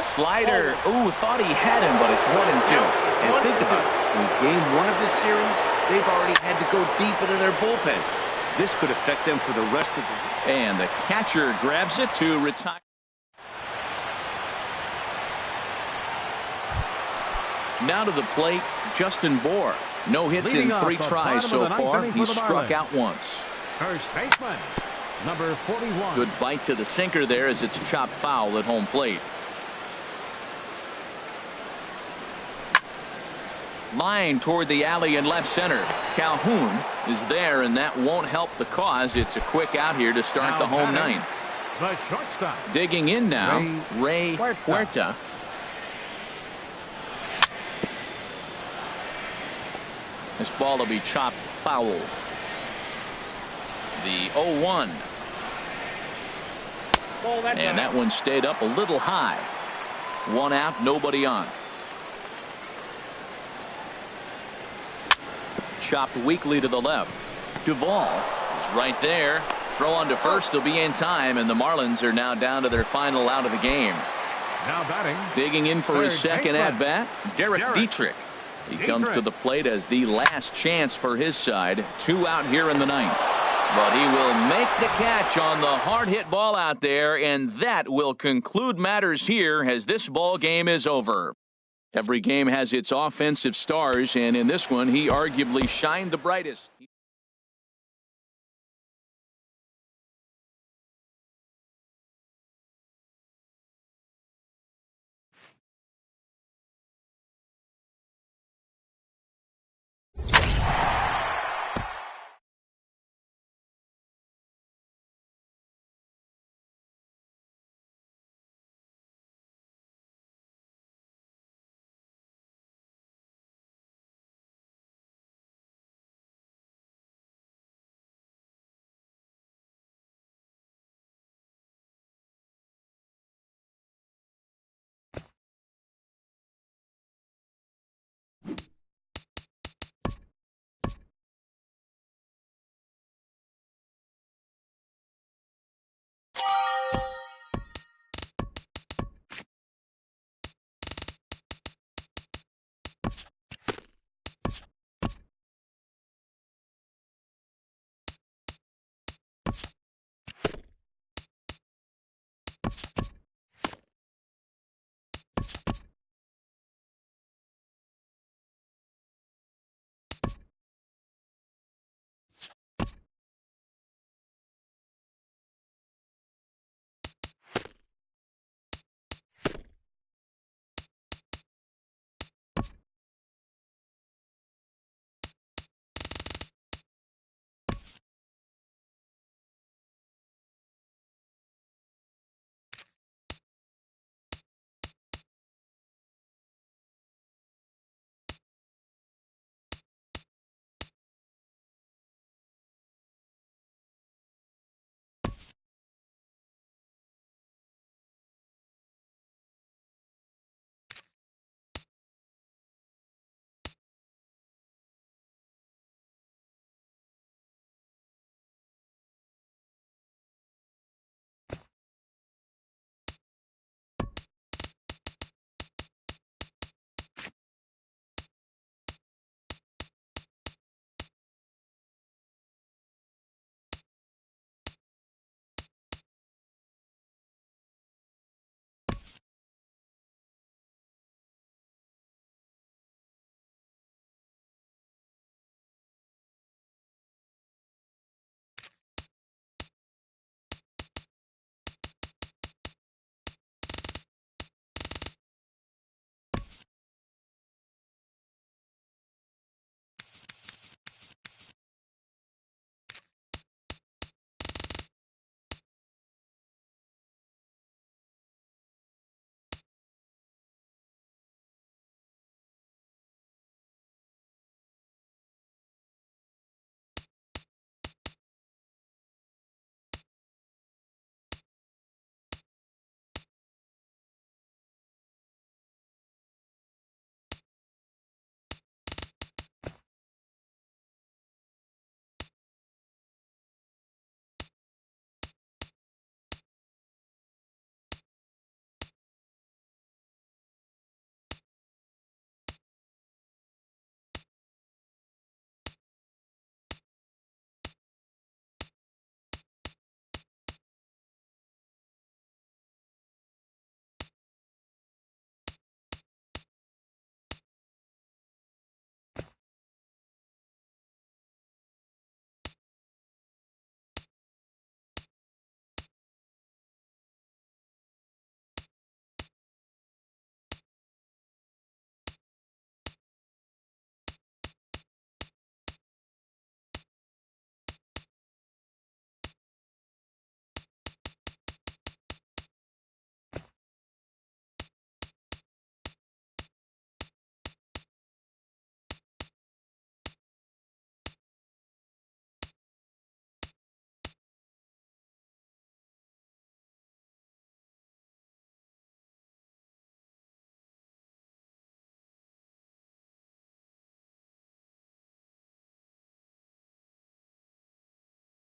Slider, ooh, thought he had him, but it's 1-2. And think about it. In game 1 of this series, they've already had to go deep into their bullpen. This could affect them for the rest of the... And the catcher grabs it to retire. Now to the plate, Justin Bohr. No hits in 3 tries so far. He's struck out once. First baseman, number 41. Good bite to the sinker there as it's chopped foul at home plate. Line toward the alley in left center. Calhoun is there, and that won't help the cause. It's a quick out here to start the home ninth. The shortstop. Digging in now, Ray Huerta. This ball will be chopped foul. The 0-1. And that one stayed up a little high. 1 out, nobody on. Chopped weakly to the left. Duvall is right there. Throw on to first will be in time, and the Marlins are now down to their final out of the game. Now batting. Digging in for his second at-bat, Derek Dietrich. He comes to the plate as the last chance for his side. 2 out here in the 9th. But he will make the catch on the hard hit ball out there, and that will conclude matters here as this ball game is over. Every game has its offensive stars, and in this one he arguably shined the brightest.